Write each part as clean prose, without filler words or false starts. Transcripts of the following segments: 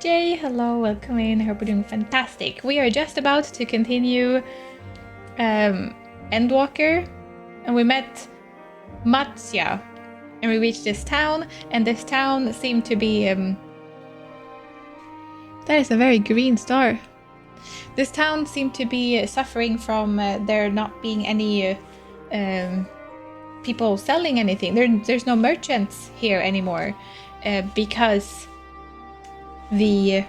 Jay, hello, welcome in. Hope we're doing fantastic. We are just about to continue Endwalker, and we met Matsya, and we reached this town, and this town seemed to be that is a very green star. This town seemed to be suffering from there not being any people selling anything. There's no merchants here anymore because the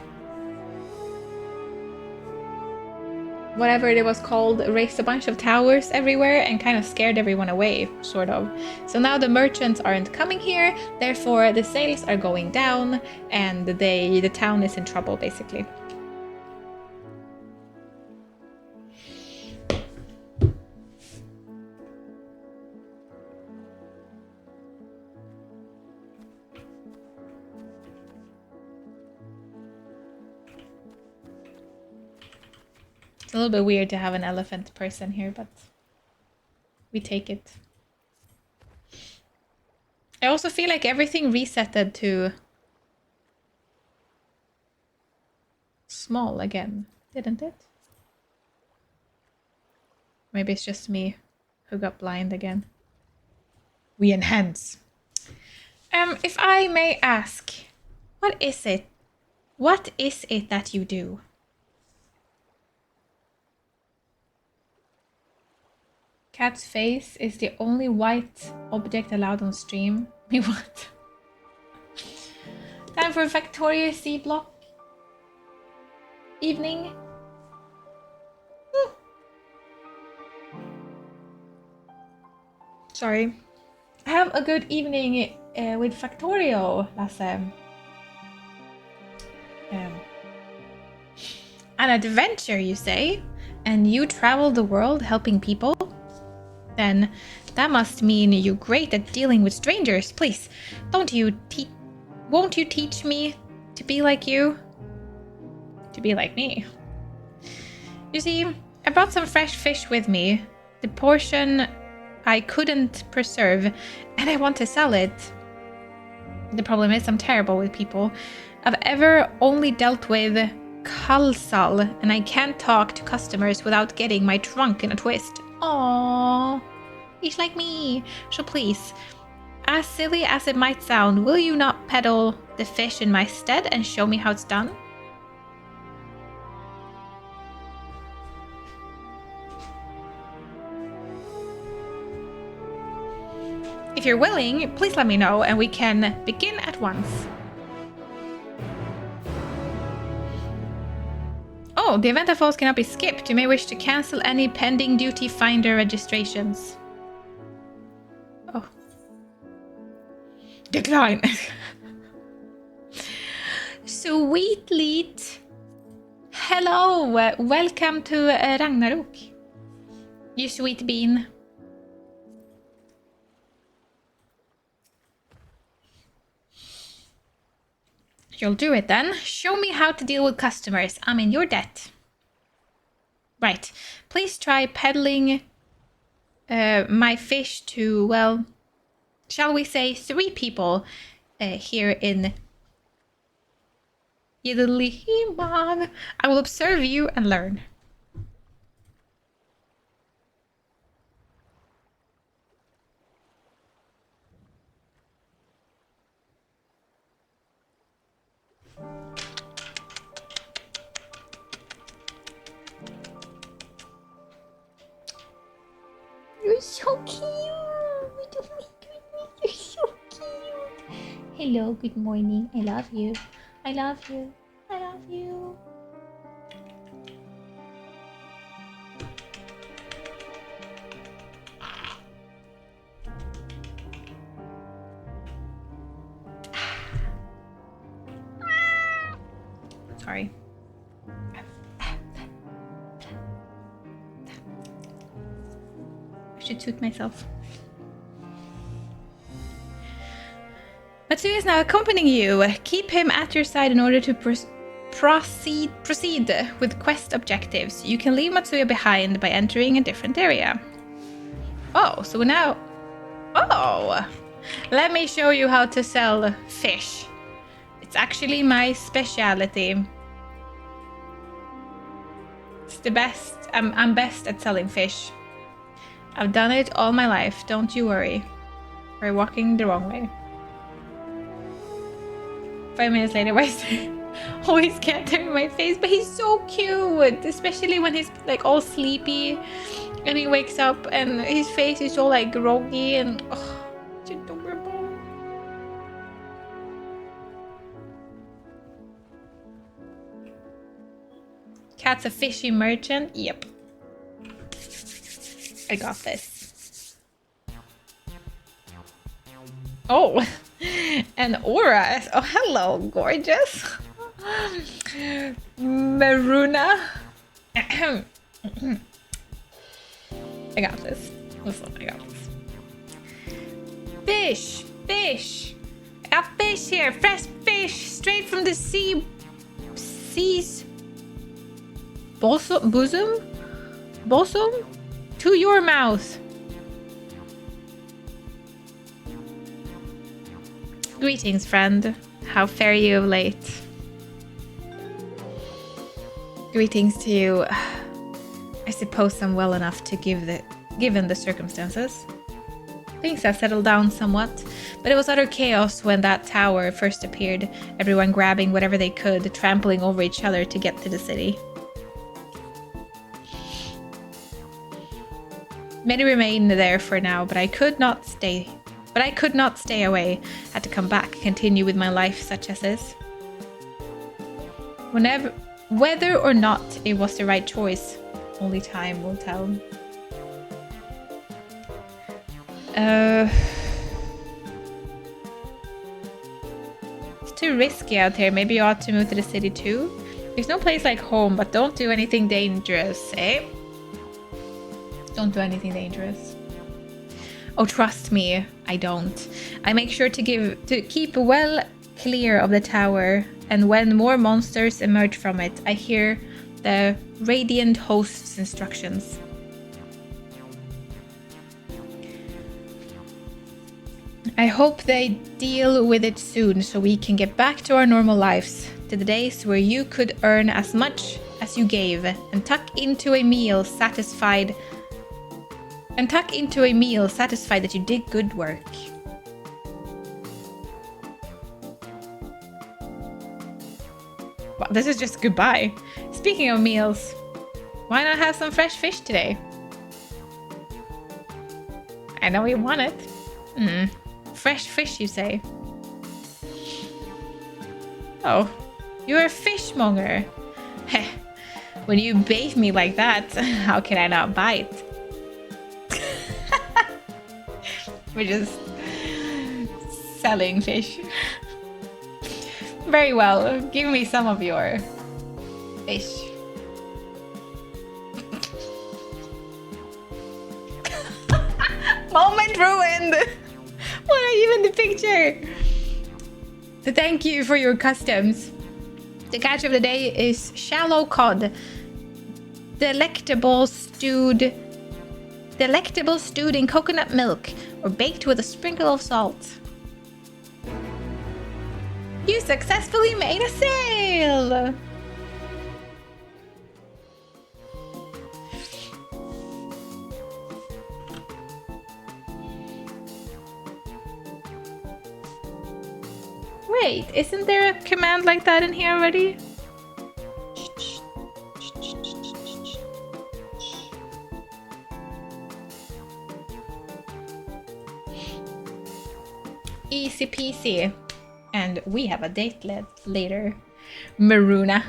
whatever it was called raised a bunch of towers everywhere and kind of scared everyone away, sort of. So now the merchants aren't coming here, therefore the sales are going down and the town is in trouble, basically. It's a little bit weird to have an elephant person here, but we take it. I also feel like everything resetted to small again, didn't it? Maybe it's just me who got blind again. We enhance. If I may ask, what is it? What is it that you do? Cat's face is the only white object allowed on stream. Me what? Time for Factoria C block. Evening. Sorry. Have a good evening with Factorio, Lasse. An adventure, you say? And you travel the world helping people? Then that must mean you're great at dealing with strangers. Please, won't you teach me to be like you? To be like me? You see, I brought some fresh fish with me. The portion I couldn't preserve, and I want to sell it. The problem is I'm terrible with people. I've ever only dealt with Kalsal, and I can't talk to customers without getting my trunk in a twist. Aww, he's like me. So please, as silly as it might sound, will you not peddle the fish in my stead and show me how it's done? If you're willing, please let me know and we can begin at once. Oh, the event of falls cannot be skipped. You may wish to cancel any pending duty finder registrations. Oh. Decline. Sweetleet. Hello. Welcome to Ragnarok. You sweet bean. You'll do it then. Show me how to deal with customers. I'm in your debt. Right. Please try peddling my fish to, well, shall we say 3 people here in Yidlihiman. I will observe you and learn. You're so cute. You're so cute. Hello, good morning. I love you. I love you. I love you. Sorry. I should toot myself. Matsuya is now accompanying you. Keep him at your side in order to proceed with quest objectives. You can leave Matsuya behind by entering a different area. Oh, so now... Oh! Let me show you how to sell fish. It's actually my speciality. It's the best. I'm best at selling fish. I've done it all my life. Don't you worry. We're walking the wrong way. 5 minutes later, why is there always cat hair in my face? But he's so cute, especially when he's like all sleepy and he wakes up and his face is all like groggy and it's adorable. Cat's a fishy merchant? Yep. I got this. Oh, and Aura. Oh, hello, gorgeous. Maruna. I got this. Listen, I got this. Fish! Fish! I got fish here! Fresh fish! Straight from the sea's bosom? To your mouth. Greetings, friend. How fare you of late? Greetings to you. I suppose I'm well enough to given the circumstances. Things have settled down somewhat, but it was utter chaos when that tower first appeared, everyone grabbing whatever they could, trampling over each other to get to the city. Many remain there for now, but I could not stay away. Had to come back, continue with my life such as this. Whether or not it was the right choice, only time will tell. It's too risky out here. Maybe you ought to move to the city too. There's no place like home, but don't do anything dangerous, eh? Don't do anything dangerous. Oh, trust me, I don't. I make sure to keep well clear of the tower, and when more monsters emerge from it, I hear the Radiant Host's instructions. I hope they deal with it soon so we can get back to our normal lives, to the days where you could earn as much as you gave and tuck into a meal satisfied that you did good work. Well, this is just goodbye. Speaking of meals, why not have some fresh fish today? I know you want it. Fresh fish, you say? Oh, you're a fishmonger. Heh, when you bait me like that, how can I not bite? We're just selling fish. Very well, give me some of your fish. Moment ruined! Why are you in the picture? So thank you for your customs. The catch of the day is shallow cod. Delectable stewed in coconut milk or baked with a sprinkle of salt. You successfully made a sale! Wait, isn't there a command like that in here already? Easy peasy. And we have a date later. Maruna.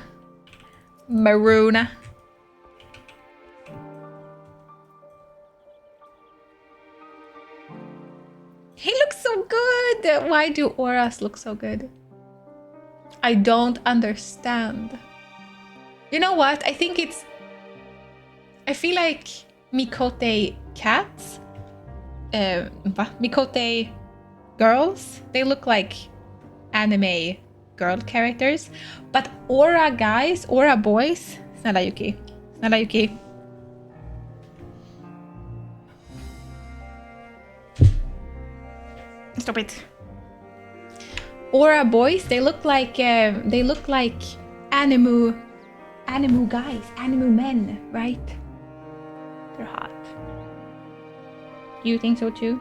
He looks so good! Why do auras look so good? I don't understand. You know what? I feel like Mikote cats, Mikote girls, they look like anime girl characters, but aura guys, aura boys, snälla Yuki. Stop it. Aura boys. They look like animu guys, animu men, right? They're hot. You think so too?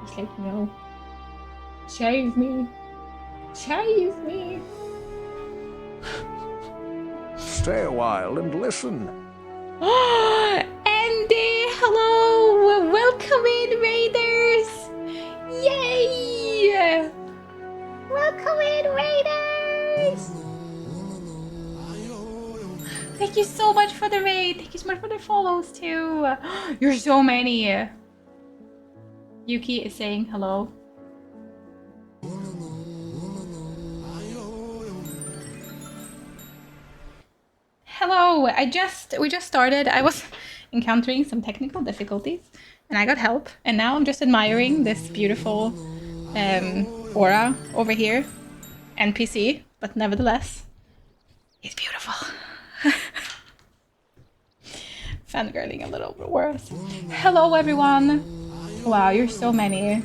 He's like, no. Shave me. Shave me. Stay a while and listen. Andy, hello! Welcome in, Raiders! Yay! Welcome in, Raiders! Thank you so much for the raid. Thank you so much for the follows too. You're so many. Yuki is saying hello. Hello, we just started. I was encountering some technical difficulties and I got help. And now I'm just admiring this beautiful aura over here. NPC, but nevertheless, it's beautiful. Fangirling a little bit worse. Hello everyone. Wow, you're so many.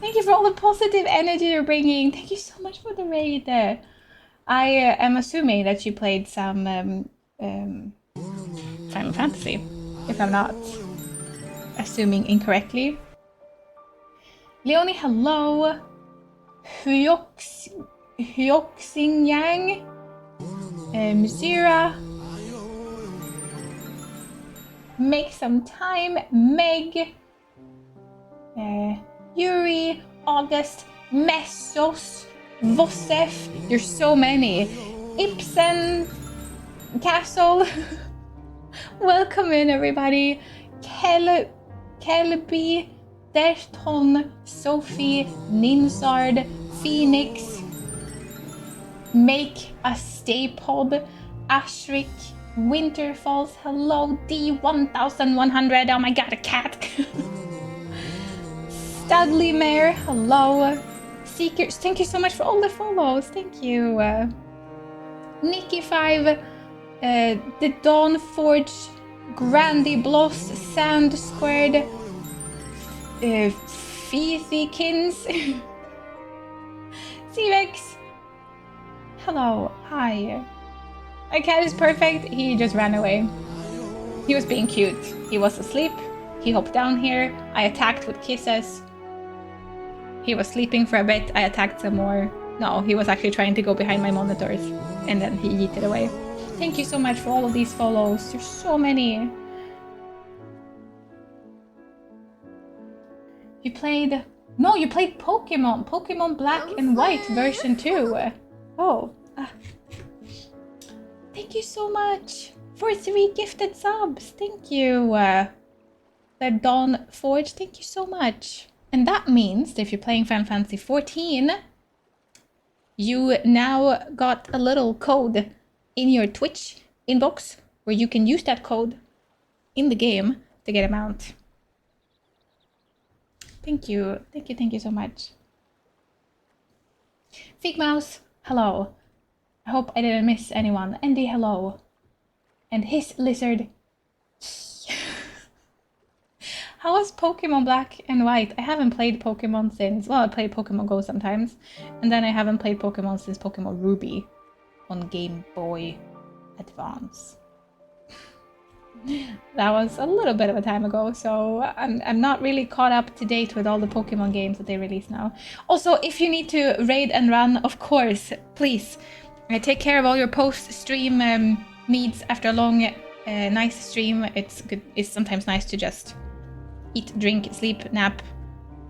Thank you for all the positive energy you're bringing. Thank you so much for the raid. I am assuming that you played some Final Fantasy, if I'm not assuming incorrectly. Leonie, hello. Hyoxingyang. Zira. Make some time. Meg. Yuri. August. Messos. Vosef. There's so many. Ibsen. Castle. Welcome in, everybody. Kelby. Derton. Sophie. Ninsard. Phoenix. Make a stay pod. Ashrik. Winterfalls. Hello. D1100. Oh my god, a cat. Studley Mare. Hello. Seekers, thank you so much for all the follows. Thank you. Nikki5, The Dawn Forge, Grandy Bloss, Sand Squared, Fithikins, C-Rex. Hello, hi. My cat is perfect. He just ran away. He was being cute. He was asleep. He hopped down here. I attacked with kisses. He was sleeping for a bit. I attacked some more. No, he was actually trying to go behind my monitors. And then he yeeted away. Thank you so much for all of these follows. There's so many. You played... No, you played Pokemon. Pokemon Black and White version 2. Oh. Thank you so much for 3 gifted subs. Thank you. The Dawn Forge, thank you so much. And that means that if you're playing Final Fantasy XIV, you now got a little code in your Twitch inbox where you can use that code in the game to get a mount. Thank you. Thank you. Thank you so much. Fig Mouse, hello. I hope I didn't miss anyone. Andy, hello. And his lizard. How was Pokemon Black and White? I haven't played Pokemon since... Well, I played Pokemon Go sometimes. And then I haven't played Pokemon since Pokemon Ruby on Game Boy Advance. That was a little bit of a time ago, so I'm not really caught up to date with all the Pokemon games that they release now. Also, if you need to raid and run, of course, please take care of all your post-stream needs after a long, nice stream. It's sometimes nice to just eat, drink, sleep, nap,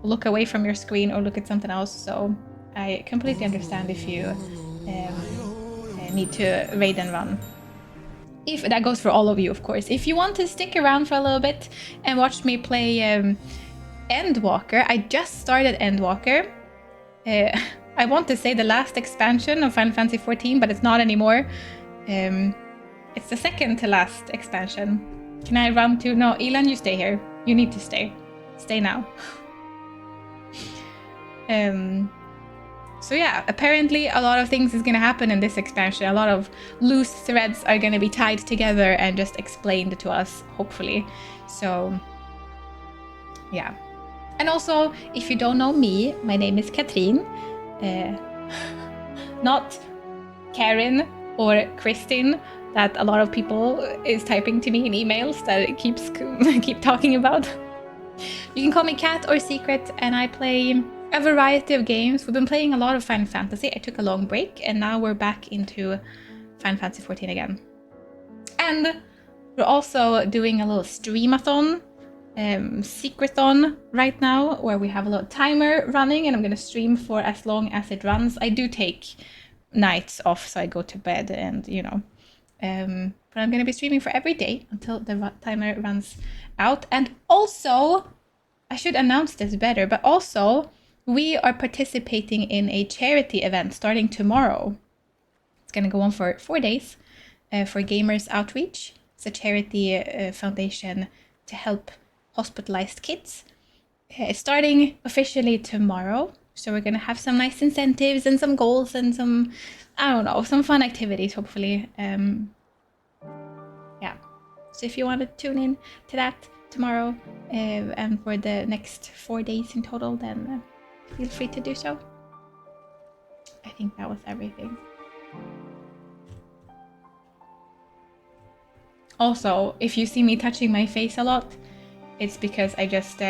look away from your screen or look at something else. So I completely understand if you need to raid and run. If that goes for all of you, of course. If you want to stick around for a little bit and watch me play Endwalker, I just started Endwalker. I want to say the last expansion of Final Fantasy XIV, but it's not anymore. It's the second to last expansion. Can I run to... No, Elan, you stay here. You need to stay. Stay now. So yeah, apparently a lot of things is gonna happen in this expansion. A lot of loose threads are gonna be tied together and just explained to us, hopefully. So yeah. And also, if you don't know me, my name is Katrin. Not Karen or Kristin that a lot of people is typing to me in emails that it keep talking about. You can call me Cat or Secret, and I play a variety of games. We've been playing a lot of Final Fantasy. I took a long break, and now we're back into Final Fantasy XIV again. And we're also doing a little streamathon, secreton right now, where we have a little timer running, and I'm gonna stream for as long as it runs. I do take nights off, so I go to bed, and you know. But I'm gonna be streaming for every day until the timer runs out. And also, I should announce this better, but also we are participating in a charity event starting tomorrow. It's gonna go on for 4 days for Gamers Outreach. It's a charity foundation to help hospitalized kids. It's starting officially tomorrow, so we're gonna have some nice incentives and some goals and some, I don't know, some fun activities, hopefully. Yeah, so if you want to tune in to that tomorrow and for the next 4 days in total, then feel free to do so. I think that was everything. Also, if you see me touching my face a lot, it's because I just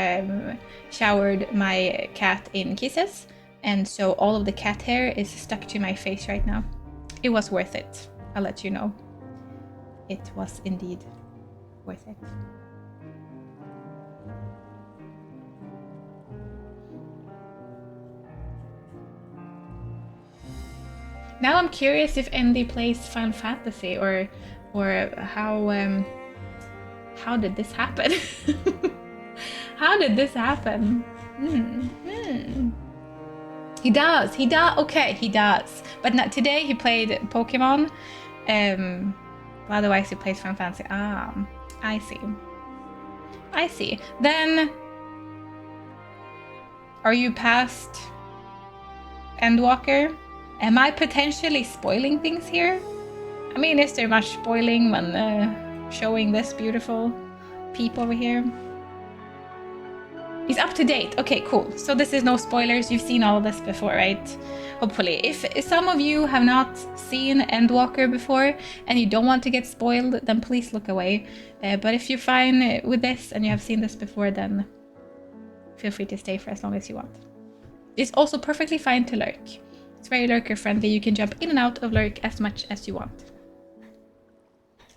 showered my cat in kisses, and so all of the cat hair is stuck to my face right now. It was worth it, I'll let you know. It was indeed worth it. Now I'm curious if Andy plays Final Fantasy or how did this happen? How did this happen? He does. Okay, he does. But not today. He played Pokemon. Otherwise, he plays Final Fantasy. I see. Then, are you past Endwalker? Am I potentially spoiling things here? I mean, is there much spoiling when showing this beautiful peep over here? He's up to date. Okay, cool. So this is no spoilers. You've seen all this before, right? Hopefully. If some of you have not seen Endwalker before and you don't want to get spoiled, then please look away. But if you're fine with this and you have seen this before, then feel free to stay for as long as you want. It's also perfectly fine to lurk. It's very lurker friendly. You can jump in and out of lurk as much as you want.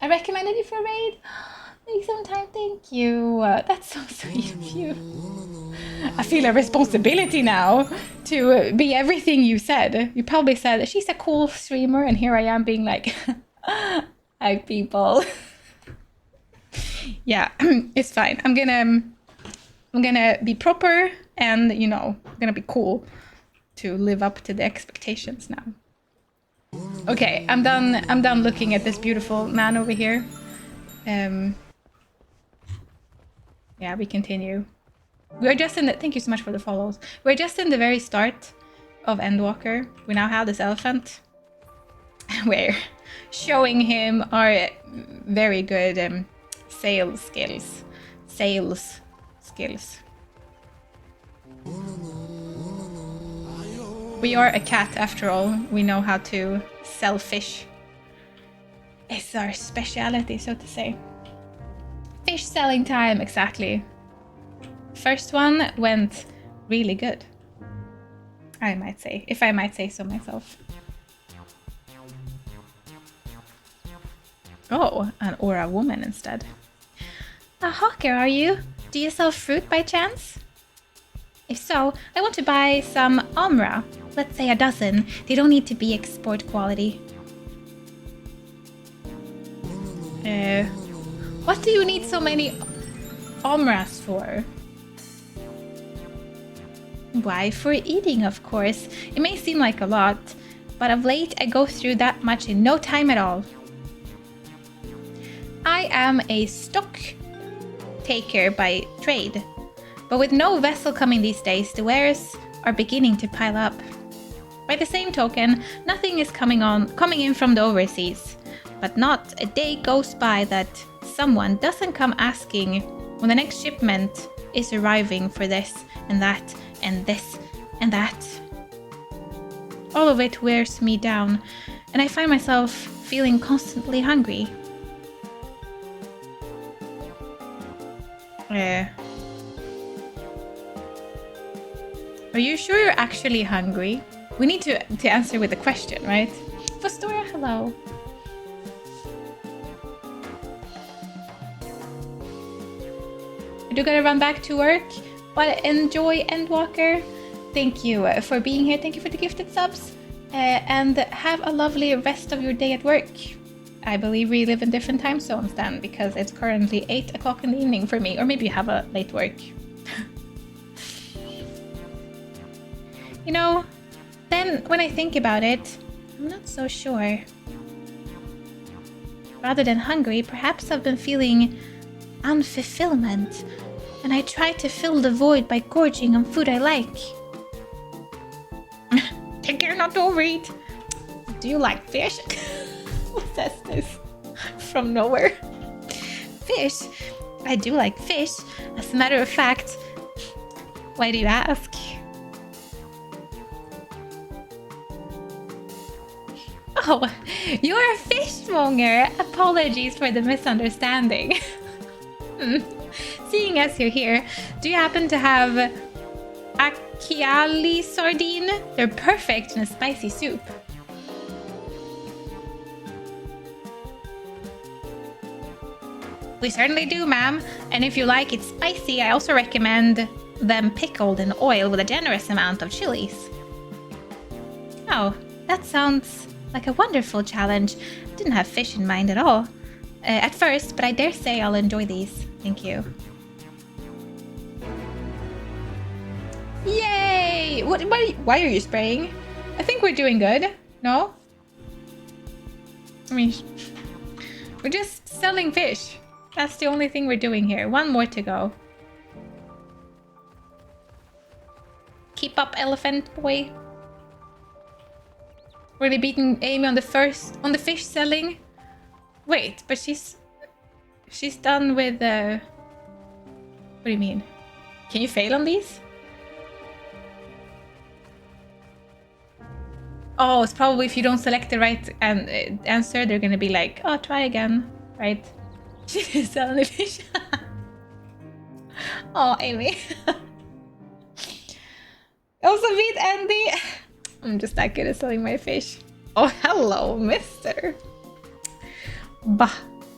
I recommended you for a raid. Take some time, thank you. That's so sweet of you. I feel a responsibility now to be everything you said. You probably said she's a cool streamer, and here I am being like, hi people. Yeah, it's fine. I'm gonna be proper, and you know, I'm gonna be cool to live up to the expectations now. Okay, I'm done looking at this beautiful man over here. Yeah, we continue. We're just in the... Thank you so much for the follows. We're just in the very start of Endwalker. We now have this elephant. We're showing him our very good sales skills. We are a cat after all. We know how to sell fish. It's our speciality, so to say. Fish selling time, exactly. First one went really good, I might say, if I might say so myself. Oh, or a woman instead. A hawker, are you? Do you sell fruit by chance? If so, I want to buy some omra. Let's say a dozen. They don't need to be export quality. What do you need so many omras for? Why, for eating, of course. It may seem like a lot, but of late I go through that much in no time at all. I am a stock taker by trade, but with no vessel coming these days, the wares are beginning to pile up. By the same token, nothing is coming in from the overseas. But not a day goes by that someone doesn't come asking when the next shipment is arriving for this and that and this and that. All of it wears me down, and I find myself feeling constantly hungry. Are you sure you're actually hungry? We need to answer with a question, right? Fostoria, hello. I do gotta run back to work, but enjoy Endwalker. Thank you for being here. Thank you for the gifted subs. And have a lovely rest of your day at work. I believe we live in different time zones then, because it's currently 8 o'clock in the evening for me. Or maybe you have a late work. You know, then when I think about it, I'm not so sure. Rather than hungry, perhaps I've been feeling unfulfillment, and I try to fill the void by gorging on food I like. Take care not to overeat. Do you like fish? Who says this? From nowhere. Fish? I do like fish. As a matter of fact, why do you ask? Oh, you're a fishmonger. Apologies for the misunderstanding. Seeing as you're here, do you happen to have Achiali sardine? They're perfect in a spicy soup. We certainly do, ma'am. And if you like it spicy, I also recommend them pickled in oil with a generous amount of chilies. Oh, that sounds like a wonderful challenge. Didn't have fish in mind at all. At first, but I dare say I'll enjoy these. Thank you. Yay! Why are you spraying? I think we're doing good. No? I mean, we're just selling fish. That's the only thing we're doing here. One more to go. Keep up, elephant boy. Really beating Amy on the fish selling. Wait, but she's done with what do you mean? Can you fail on these? Oh, it's probably if you don't select the right answer, they're gonna be like, oh, try again, right? She's selling the fish. Oh, Amy. Also beat Andy. I'm just that good at selling my fish. Oh, hello, mister.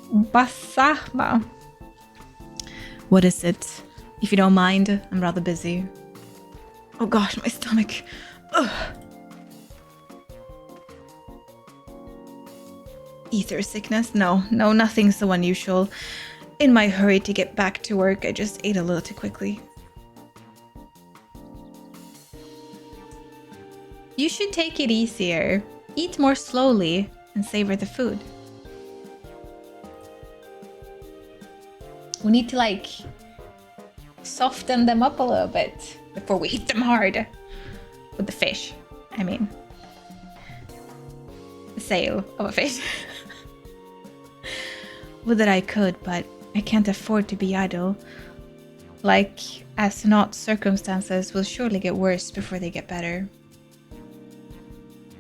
Basahma. What is it? If you don't mind, I'm rather busy. Oh gosh, my stomach. Ugh. Ether sickness? No, nothing so unusual. In my hurry to get back to work, I just ate a little too quickly. You should take it easier. Eat more slowly and savor the food. We need to like soften them up a little bit before we hit them hard with the fish. I mean, the sale of a fish. Would that I could, but I can't afford to be idle. Like as not, circumstances will surely get worse before they get better.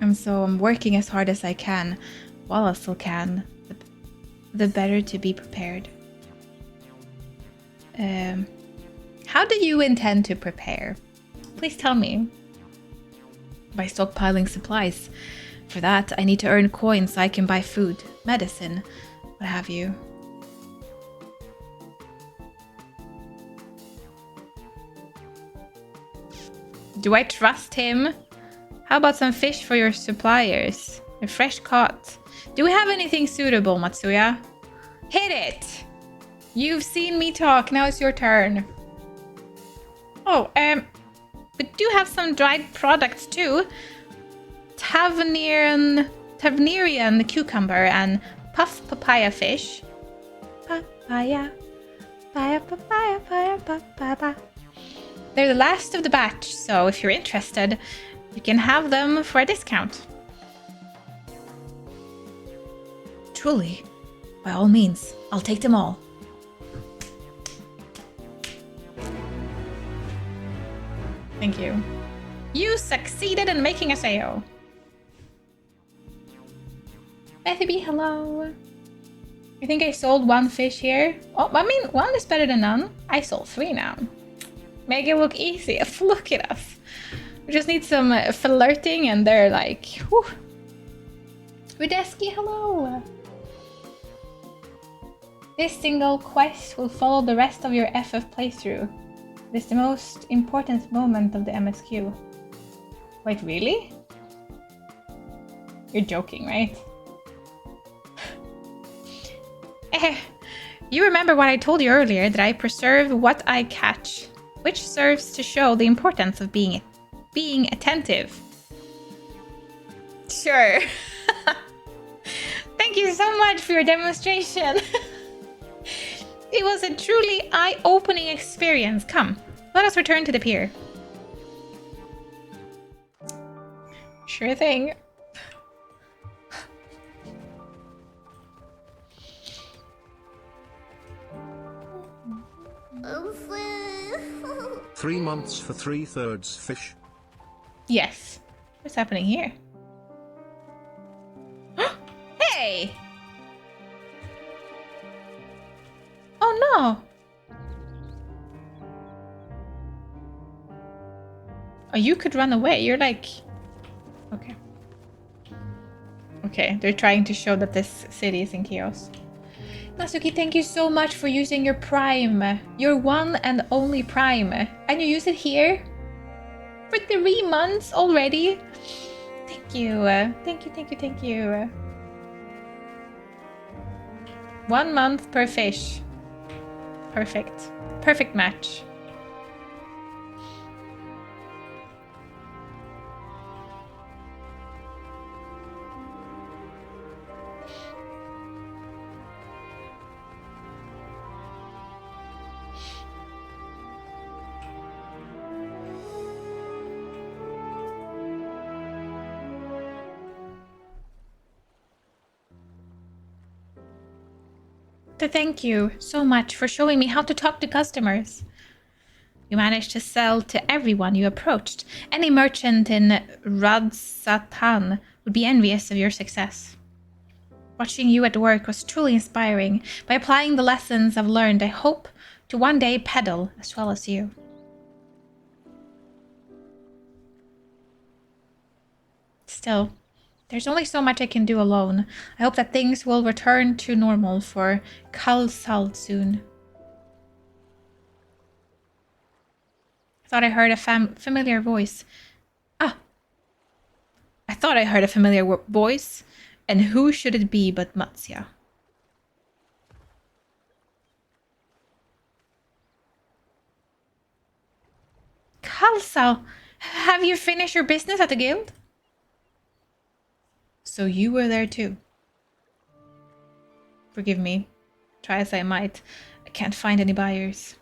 And so I'm working as hard as I can, while I still can, the better to be prepared. How do you intend to prepare? Please tell me. By stockpiling supplies. For that, I need to earn coins so I can buy food, medicine, what have you. Do I trust him? How about some fish for your suppliers? A fresh caught. Do we have anything suitable, Matsuya? Hit it! You've seen me talk, now it's your turn. Oh, we do have some dried products too. Tavernerian cucumber and puff papaya fish. Papaya. Papaya. They're the last of the batch, so if you're interested, You can have them for a discount. Truly, by all means, I'll take them all. Thank you. You succeeded in making a sale. Bethy, hello. I think I sold 1 fish here. Oh, I mean, 1 is better than none. I sold 3 now. Make it look easy. Look at us. We just need some flirting and they're like, whew. Rudeski, hello. This single quest will follow the rest of your FF playthrough. It is the most important moment of the MSQ. Wait, really? You're joking, right? You remember what I told you earlier, that I preserve what I catch, which serves to show the importance of being attentive. Sure. Thank you so much for your demonstration. It was a truly eye-opening experience. Come, let us return to the pier. Sure thing. 3 months for 3/3 fish. Yes. What's happening here? Hey! Oh no! Oh, you could run away. You're like... Okay. Okay, they're trying to show that this city is in chaos. Masuki, thank you so much for using your Prime. Your one and only Prime. And you use it here? For 3 months already? Thank you. Thank you, thank you, thank you. 1 month per fish. Perfect. Perfect match. Thank you so much for showing me how to talk to customers. You managed to sell to everyone you approached. Any merchant in Radsatan would be envious of your success. Watching you at work was truly inspiring. By applying the lessons I've learned, I hope to one day peddle as well as you. Still, there's only so much I can do alone. I hope that things will return to normal for Kalsal soon. I thought I heard a familiar voice. Ah! I thought I heard a familiar voice. And who should it be but Matsya? Kalsal! Have you finished your business at the guild? So you were there too. Forgive me. Try as I might, I can't find any buyers.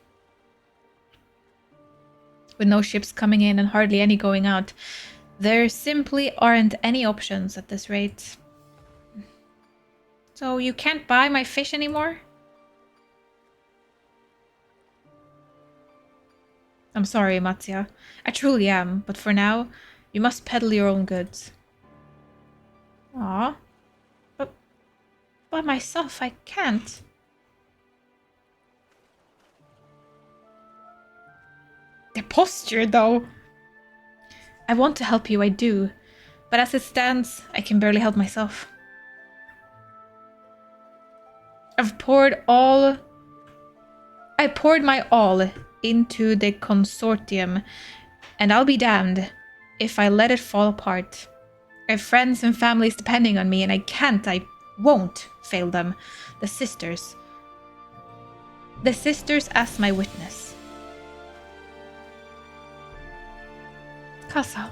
With no ships coming in and hardly any going out, there simply aren't any options at this rate. So you can't buy my fish anymore? I'm sorry, Matsya. I truly am, but for now, you must peddle your own goods. Aw. But by myself, I can't. Their posture, though. I want to help you, I do. But as it stands, I can barely help myself. I poured my all into the consortium, and I'll be damned if I let it fall apart. I have friends and families depending on me, and I won't fail them. The sisters as my witness. Kasal.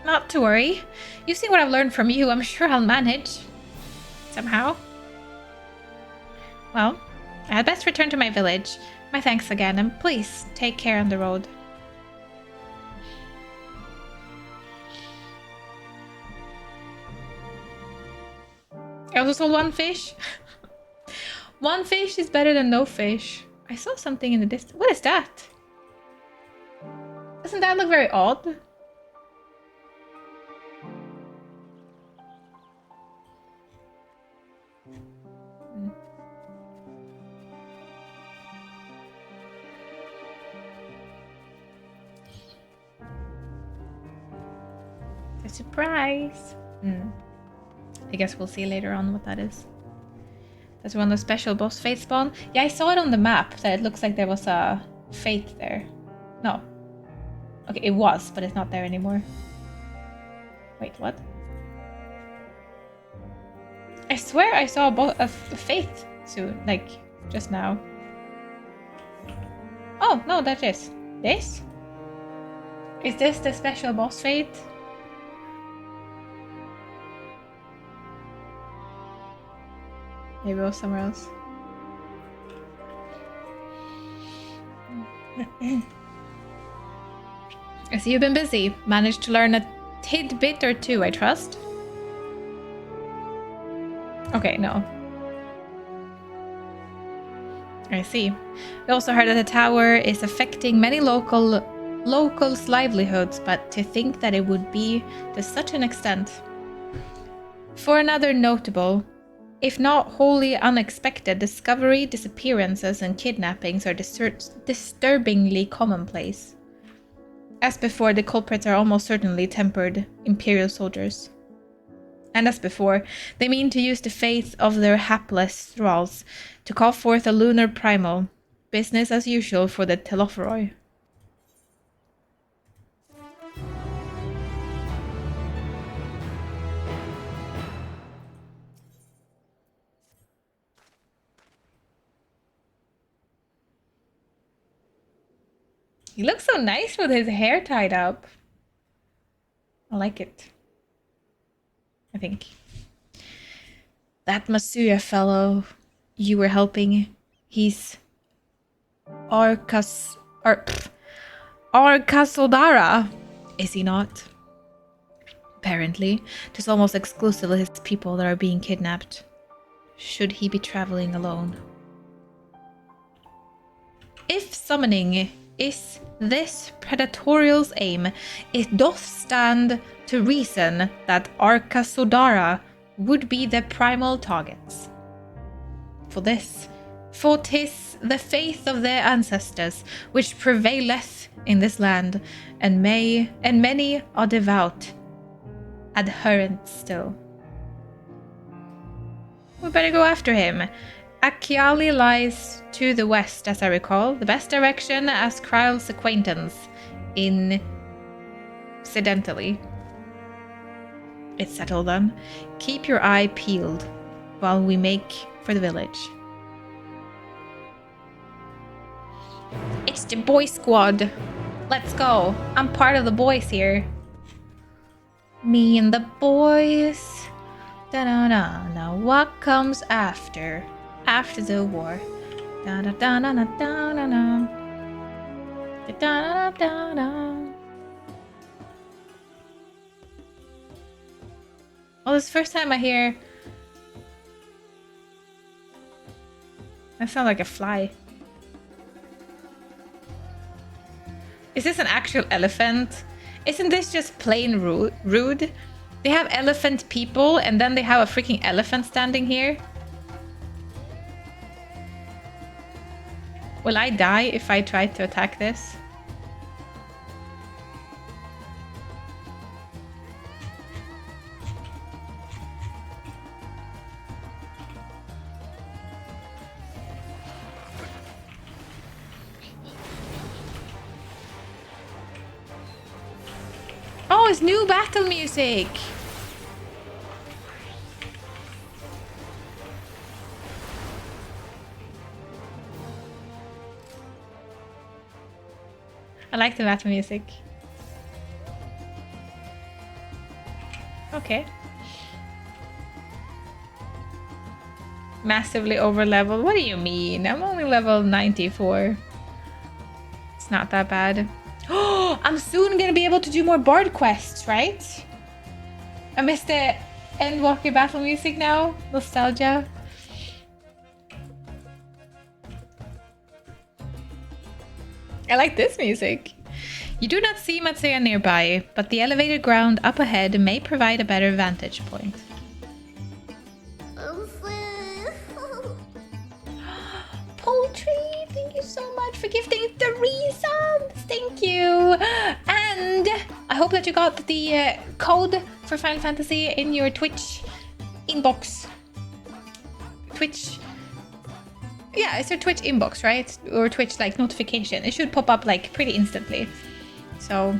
Not to worry. You've seen what I've learned from you. I'm sure I'll manage. Somehow. Well, I had best return to my village. My thanks again, and please take care on the road. I also sold one fish. One fish is better than no fish. I saw something in the distance. What is that? Doesn't that look very odd? A surprise. I guess we'll see later on what that is. That's one of the special boss fate spawn. Yeah, I saw it on the map that it looks like there was a fate there. No. Okay, it was, but it's not there anymore. Wait, what? I swear I saw a fate soon, like just now. Oh, no, that is. This? Is this the special boss fate? Maybe it was somewhere else. I see you've been busy. Managed to learn a tidbit or two, I trust. Okay, no. I see. We also heard that the tower is affecting many locals' livelihoods, but to think that it would be to such an extent. For another notable, if not wholly unexpected, discovery, disappearances, and kidnappings are disturbingly commonplace. As before, the culprits are almost certainly tempered Imperial soldiers. And as before, they mean to use the faith of their hapless thralls to call forth a lunar primal. Business as usual for the Telophoroi. He looks so nice with his hair tied up. I like it. I think. That Masuya fellow you were helping, he's Arkasodara, is he not? Apparently, it is almost exclusively his people that are being kidnapped. Should he be traveling alone? If summoning is this predatorial's aim, it doth stand to reason that Arkasodara would be the primal targets. For 'tis the faith of their ancestors which prevaileth in this land, and many are devout adherents still. We better go after him. Akiali lies to the west, as I recall. The best direction as Kryle's acquaintance, incidentally. It's settled then. Keep your eye peeled while we make for the village. It's the boy squad. Let's go. I'm part of the boys here. Me and the boys. Da-da-da. Now what comes after? After the war. Da-da-da-da-da-da-da. Da-da-da-da-da. Well, this is the first time I hear... That sounds like a fly. Is this an actual elephant? Isn't this just plain rude? They have elephant people and then they have a freaking elephant standing here? Will I die if I try to attack this? Oh, it's new battle music! I like the battle music. Okay. Massively over leveled. What do you mean? I'm only level 94. It's not that bad. Oh, I'm soon gonna be able to do more bard quests, right? I miss the Endwalker battle music now. Nostalgia. I like this music. You do not see Matsuya nearby, but the elevated ground up ahead may provide a better vantage point. Poultry, thank you so much for gifting 3 subs. Thank you. And I hope that you got the code for Final Fantasy in your Twitch inbox. Twitch. Yeah, it's your Twitch inbox, right? Or Twitch like notification. It should pop up like pretty instantly. So,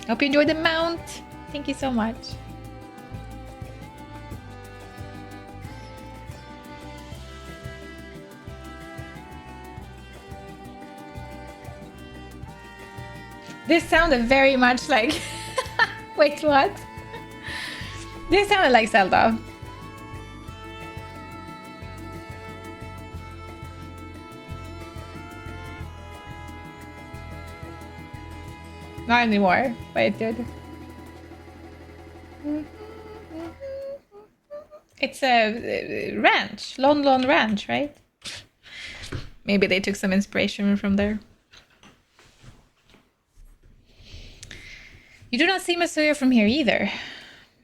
hope you enjoyed the mount. Thank you so much. This sounded very much like... Wait, what? This sounded like Zelda. Not anymore, but it did. It's a ranch, Lon Lon Ranch, right? Maybe they took some inspiration from there. You do not see Masuya from here either.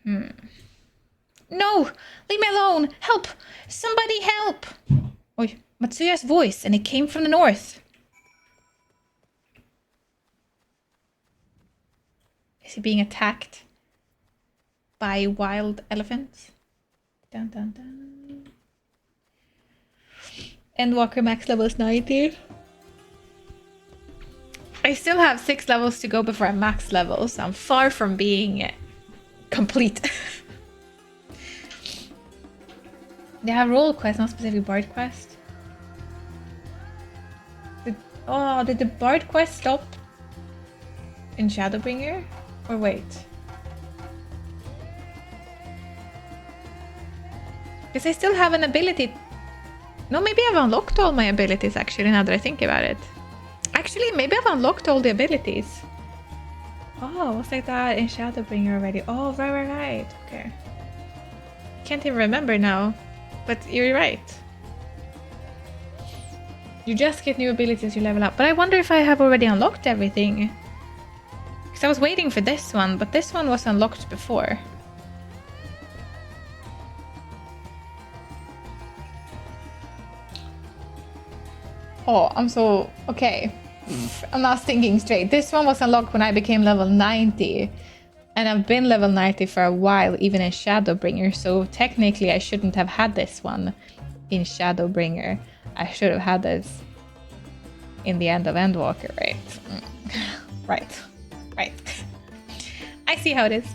No! Leave me alone! Help! Somebody help! Oh, Matsuya's voice, and it came from the north. Is he being attacked by wild elephants? Dun dun dun. Endwalker max level is 90. I still have 6 levels to go before I'm max level, so I'm far from being complete. They have role quest, not specific bard quest. Did the bard quest stop in Shadowbringer? Or wait. Because I still have an ability. No, maybe I've unlocked all my abilities actually, now that I think about it. Actually, maybe I've unlocked all the abilities. Oh, it's like that in Shadowbringer already. Oh, right. Okay. Can't even remember now. But you're right. You just get new abilities as you level up. But I wonder if I have already unlocked everything. Because I was waiting for this one, but this one was unlocked before. Oh, I'm so... Okay. I'm not thinking straight. This one was unlocked when I became level 90. And I've been level 90 for a while, even in Shadowbringer. So technically I shouldn't have had this one in Shadowbringer. I should have had this in the end of Endwalker, right? Right. I see how it is.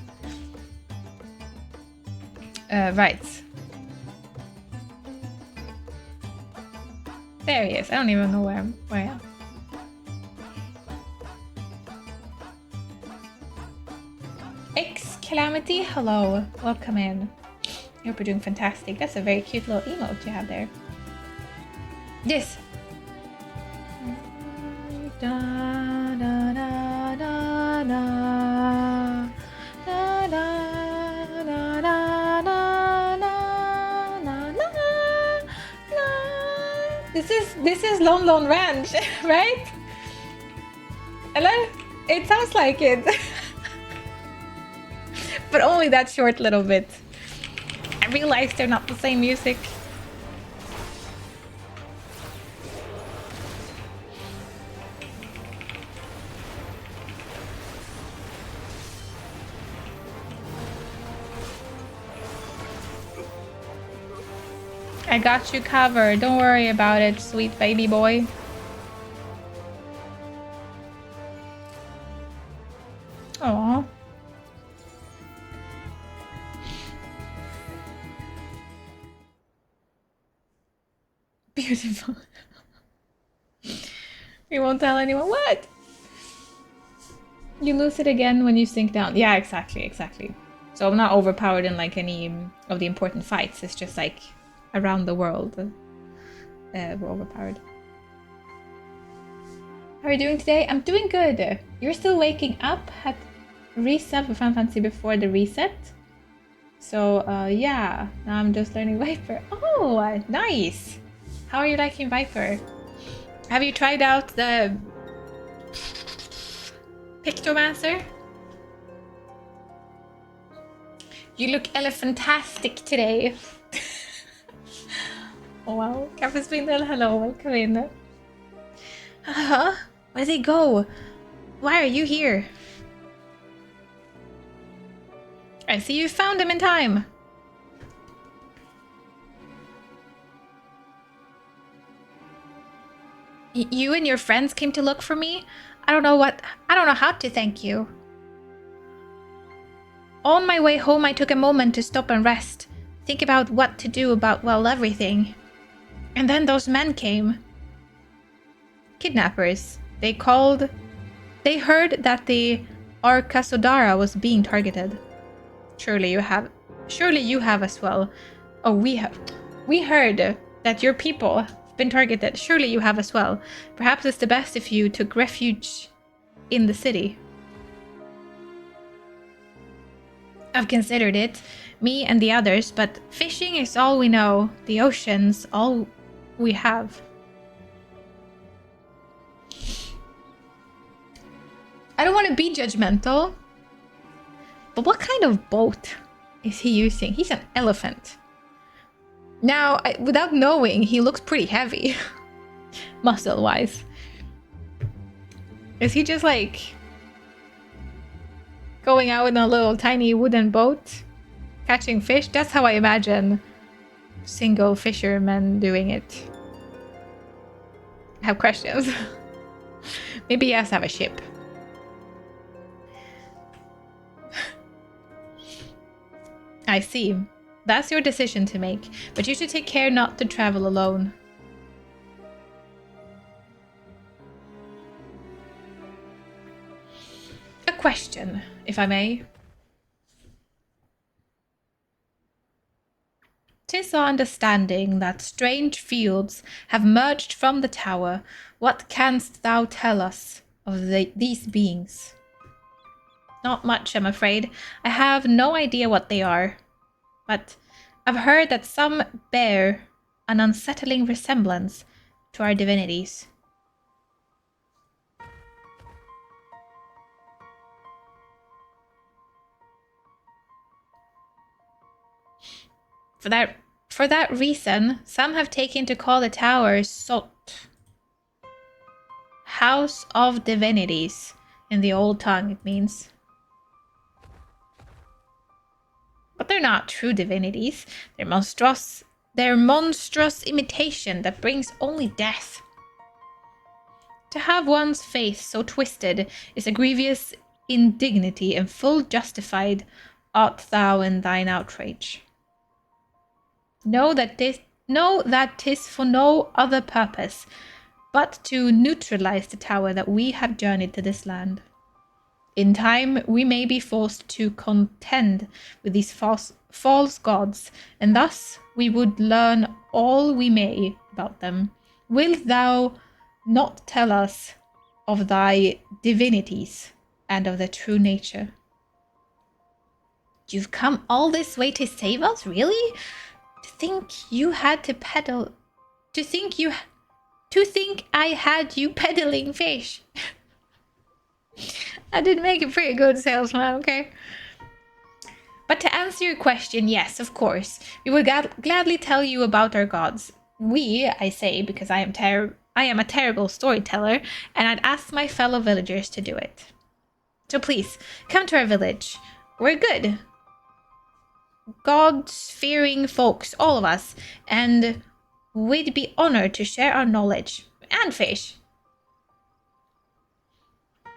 Right. There he is. I don't even know where I am. Calamity, hello. Welcome in. I hope you're doing fantastic. That's a very cute little emote you have there. This. Da, da, da, da, da. Da, da, da, da, da, da, da. This is Lon Lon Ranch, right? Hello? It sounds like it. But only that short little bit. I realized they're not the same music. I got you covered. Don't worry about it, sweet baby boy. Aww. Beautiful. We won't tell anyone. What? You lose it again when you sink down. Yeah, exactly. So I'm not overpowered in like any of the important fights. It's just like around the world. We're overpowered. How are you doing today? I'm doing good. You're still waking up? Had reset for Final Fantasy before the reset. So yeah, now I'm just learning Viper. Oh, nice. How are you liking Viper? Have you tried out the Pictomancer? You look elephantastic today. Oh wow, Kaffespindel, hello, welcome in. Huh? Where did they go? Why are you here? I see you found them in time. You and your friends came to look for me? I don't know how to thank you. On my way home, I took a moment to stop and rest. Think about what to do about, well, everything. And then those men came. Kidnappers. They heard that the Arkasodara was being targeted. Surely you have as well. Oh, we heard that your people have been targeted. Surely you have as well. Perhaps it's the best if you took refuge in the city. I've considered it, me and the others, but fishing is all we know. The ocean's all we have. I don't want to be judgmental, but what kind of boat is he using? He's an elephant. Now, without knowing, he looks pretty heavy, muscle-wise. Is he just like going out in a little tiny wooden boat, catching fish? That's how I imagine single fishermen doing it. I have questions. Maybe he has to have a ship. I see. That's your decision to make, but you should take care not to travel alone. A question, if I may. 'Tis our understanding that strange fields have merged from the tower. What canst thou tell us of these beings? Not much, I'm afraid. I have no idea what they are. But I've heard that some bear an unsettling resemblance to our divinities. For that reason, some have taken to call the tower Sot. House of Divinities. In the old tongue, it means. But they're not true divinities. They're monstrous imitation that brings only death. To have one's faith so twisted is a grievous indignity, and full justified art thou in thine outrage. Know that 'tis for no other purpose, but to neutralize the tower that we have journeyed to this land. In time, we may be forced to contend with these false gods, and thus we would learn all we may about them. Wilt thou not tell us of thy divinities and of their true nature? You've come all this way to save us, really? To think you had to peddle... To think I had you peddling fish. I did make a pretty good salesman, okay? But to answer your question, yes, of course. We would gladly tell you about our gods. We, I say, because I am a terrible storyteller, and I'd ask my fellow villagers to do it. So please, come to our village. We're good. God-fearing folks, all of us, and we'd be honored to share our knowledge. And fish.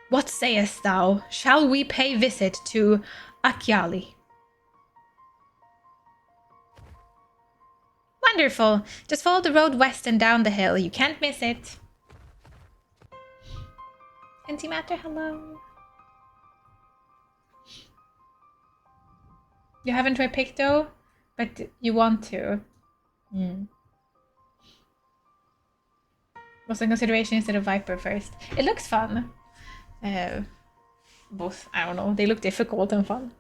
What sayest thou? Shall we pay visit to Akyali? Wonderful. Just follow the road west and down the hill. You can't miss it. Antimatter, hello. You haven't tried Picto, but you want to. Was in consideration instead of Viper first. It looks fun. Both, I don't know, they look difficult and fun.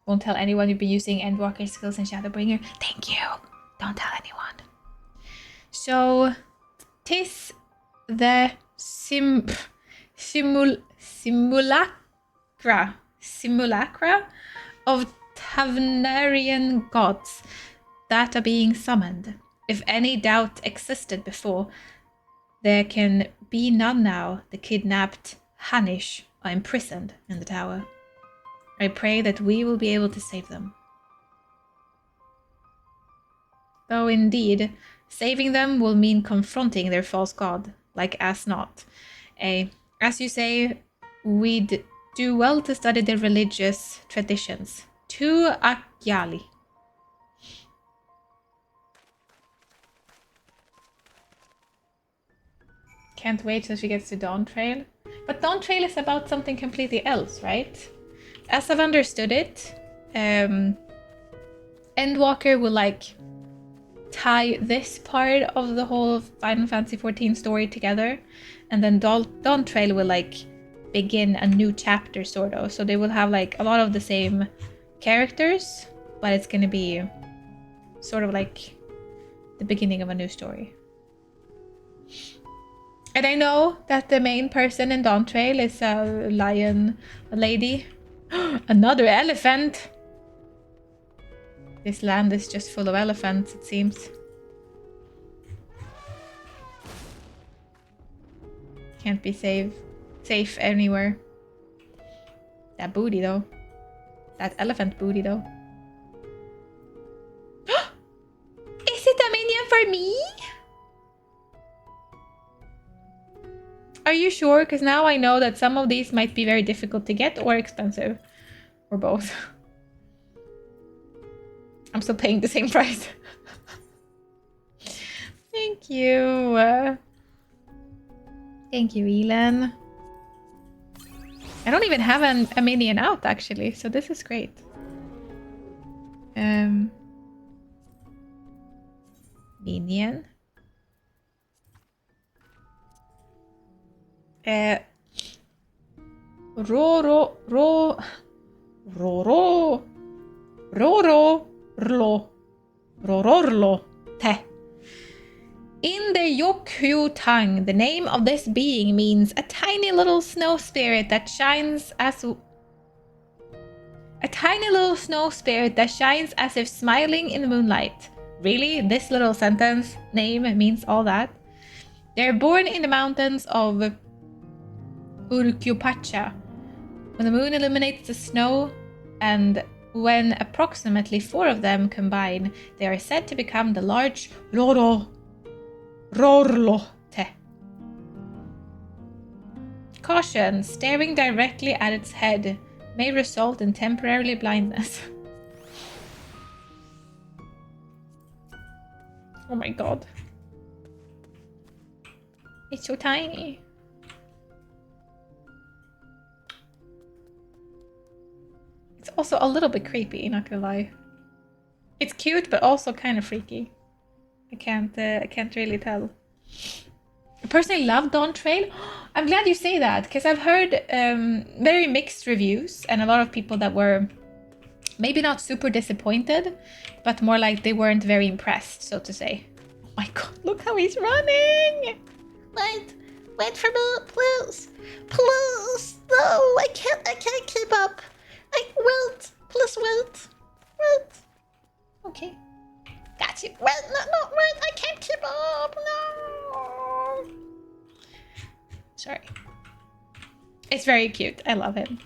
Won't tell anyone you've been using Endwalker skills and Shadowbringer. Thank you. Don't tell anyone. So, tis the simulacra of Tavnerian gods that are being summoned. If any doubt existed before, there can be none now. The kidnapped Hanish are imprisoned in the tower. I pray that we will be able to save them. Though indeed, saving them will mean confronting their false god, like as not. As you say, we'd do well to study their religious traditions. Tu Akyali. Can't wait till she gets to Dawn Trail. But Dawn Trail is about something completely else, right? As I've understood it, Endwalker will like tie this part of the whole Final Fantasy XIV story together, and then Dawn Trail will like begin a new chapter sort of. So they will have like a lot of the same characters, but it's gonna be sort of like the beginning of a new story. And I know that the main person in Dawn Trail is a lion, a lady. Another elephant! This land is just full of elephants, it seems. Can't be safe anywhere. That booty though. That elephant booty though. Is it a minion for me? Are you sure? Because now I know that some of these might be very difficult to get or expensive. Or both. I'm still paying the same price. Thank you. Thank you, Elan. I don't even have a minion out, actually, so this is great. Minion. Rororlo. Te. In the Yokyu tongue, the name of this being means a tiny little snow spirit that shines as if smiling in the moonlight. Really? This little sentence name means all that? They're born in the mountains of Urukjupacha, when the moon illuminates the snow, and when approximately 4 of them combine, they are said to become the large Rorlote. Caution, staring directly at its head may result in temporary blindness. Oh my god. It's so tiny. It's also a little bit creepy, not gonna lie. It's cute, but also kind of freaky. I can't really tell. I personally love Dawn Trail. I'm glad you say that, because I've heard very mixed reviews and a lot of people that were maybe not super disappointed, but more like they weren't very impressed, so to say. Oh my god, look how he's running! Wait for me, please. Please, no, I can't keep up. Wait, please wait. Okay. Got you. Wait, I can't keep up, no. Sorry. It's very cute, I love him.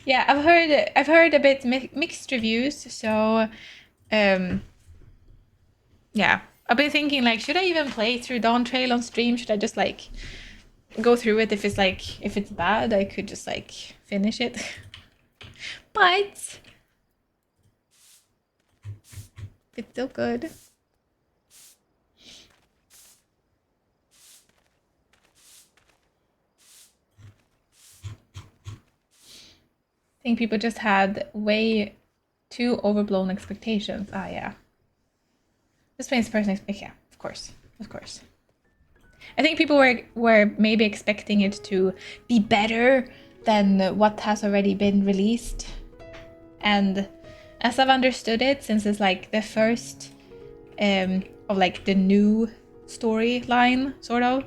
Yeah, I've heard a bit mixed reviews, so yeah. I've been thinking like, should I even play through Dawn Trail on stream? Should I just like go through it? If it's bad, I could just like finish it. But it's still good. think people just had way too overblown expectations. Ah, yeah. This famous person, yeah, of course, of course. I think people were maybe expecting it to be better than what has already been released. And as I've understood it, since it's like the first of like the new storyline, sort of,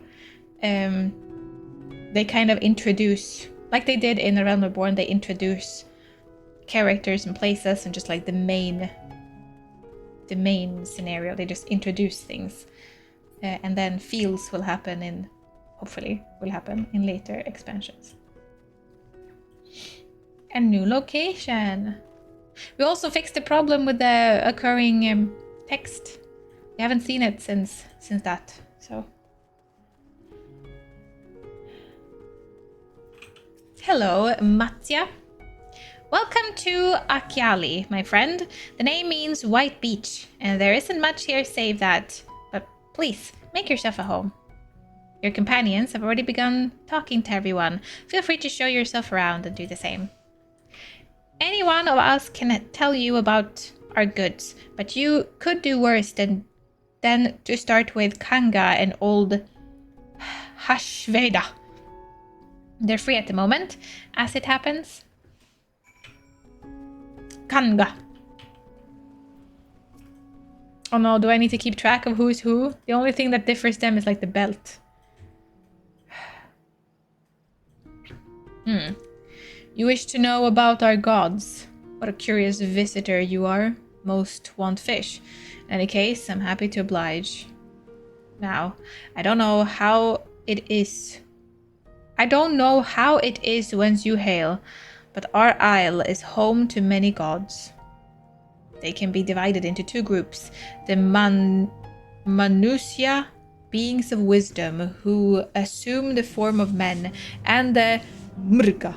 they kind of introduce, like they did in The Realm Reborn, they introduce characters and places and just like the main scenario. They just introduce things, and then feels will happen in, hopefully, will happen in later expansions. A new location. We also fixed the problem with the occurring text. We haven't seen it since that, so. Hello, Matya. Welcome to Akyali, my friend. The name means white beach, and there isn't much here save that. But please, make yourself at home. Your companions have already begun talking to everyone. Feel free to show yourself around and do the same. Any one of us can tell you about our goods, but you could do worse than to start with Kanga and old Hashveda. They're free at the moment, as it happens. Kanga. Oh no, do I need to keep track of who's who? The only thing that differs them is like the belt. You wish to know about our gods? What a curious visitor you are. Most want fish. In any case, I'm happy to oblige. Now, I don't know how it is whence you hail, but our isle is home to many gods. They can be divided into two groups. The Manusya, beings of wisdom, who assume the form of men, and the Mrga,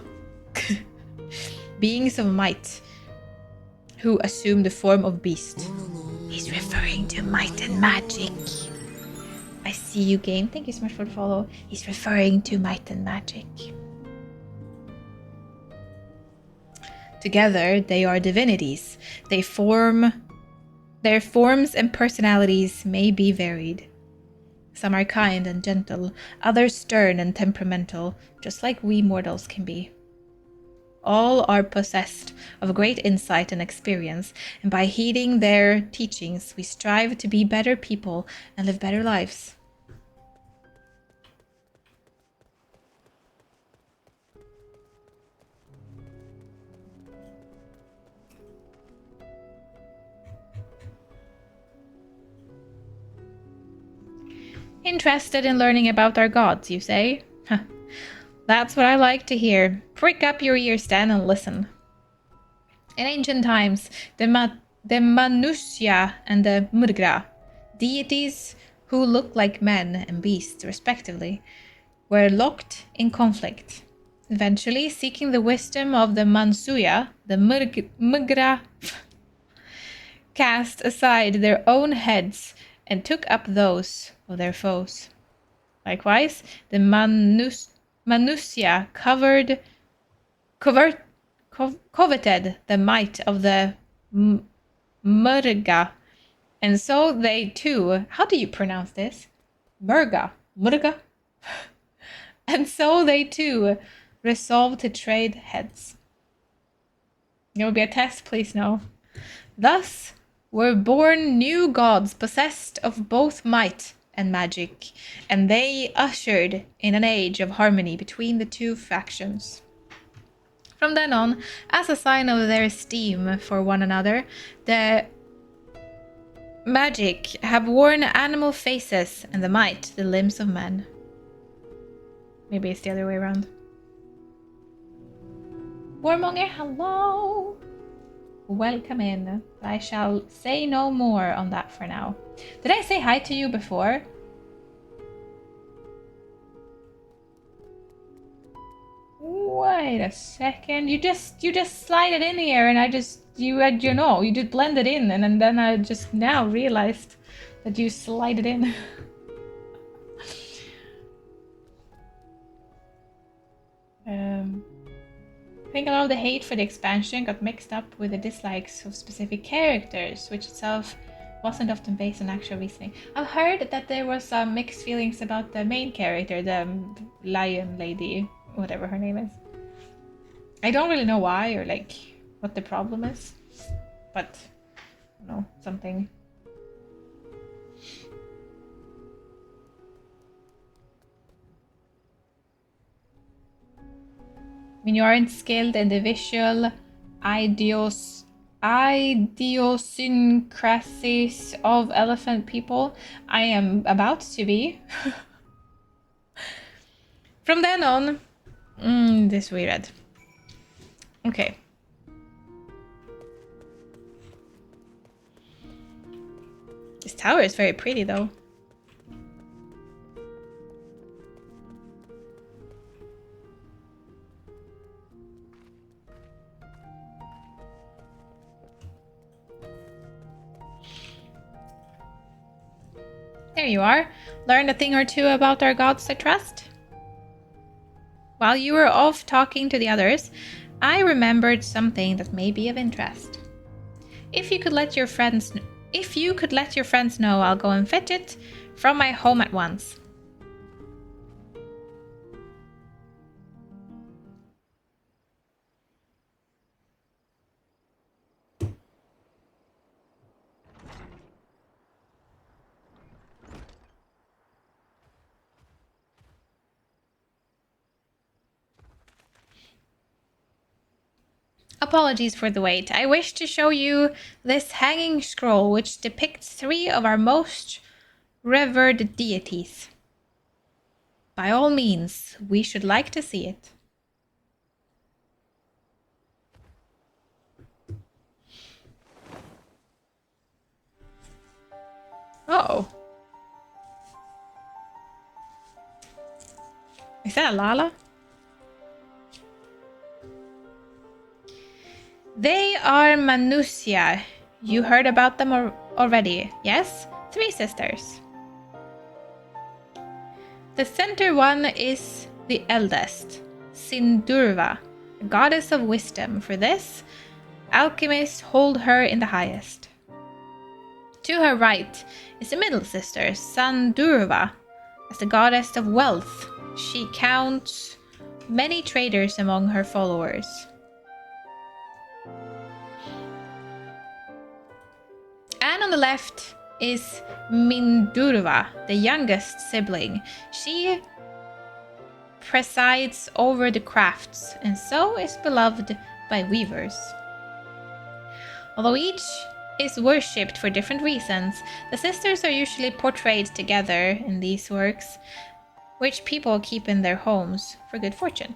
beings of might, who assume the form of beast. He's referring to might and magic. I see you, game. Thank you so much for the follow. He's referring to might and magic. Together, they are divinities. Their forms and personalities may be varied. Some are kind and gentle, others stern and temperamental, just like we mortals can be. All are possessed of great insight and experience, and by heeding their teachings, we strive to be better people and live better lives. Interested in learning about our gods, you say? That's what I like to hear. Prick up your ears then and listen. In ancient times, the Manusya and the Murgra, deities who look like men and beasts respectively, were locked in conflict. Eventually, seeking the wisdom of the Mansuya, the Murgra cast aside their own heads and took up those of their foes. Likewise, the Manusya coveted the might of the Murga, and so they too. How do you pronounce this? Murga. And so they too resolved to trade heads. There will be a test, please no. Thus were born new gods possessed of both might and magic, and they ushered in an age of harmony between the two factions. From then on, as a sign of their esteem for one another, the magic have worn animal faces and the might the limbs of men. Maybe it's the other way around. Warmonger, hello! Welcome in. I shall say no more on that for now. Did I say hi to you before? Wait a second. You just slide it in here, and you just blend it in, and then I just now realized that you slide it in. I think a lot of the hate for the expansion got mixed up with the dislikes of specific characters, which itself wasn't often based on actual reasoning. I've heard that there was some mixed feelings about the main character, the lion lady, whatever her name is. I don't really know why or like what the problem is, but I don't know, something. When you aren't skilled in the visual idiosyncrasies of elephant people, I am about to be. From then on, this we read. Okay. This tower is very pretty though. There you are. Learned a thing or two about our gods I trust. While you were off talking to the others, I remembered something that may be of interest. If you could let your friends know, I'll go and fetch it from my home at once. Apologies for the wait. I wish to show you this hanging scroll which depicts 3 of our most revered deities. By all means, we should like to see it. Oh. Is that a Lala? They are Manusya. You heard about them already, yes? 3 sisters. The center one is the eldest, Sindurva, a goddess of wisdom. For this, alchemists hold her in the highest. To her right is the middle sister, Sandurva, as the goddess of wealth. She counts many traders among her followers. And on the left is Mindurva, the youngest sibling. She presides over the crafts and so is beloved by weavers. Although each is worshipped for different reasons, the sisters are usually portrayed together in these works, which people keep in their homes for good fortune.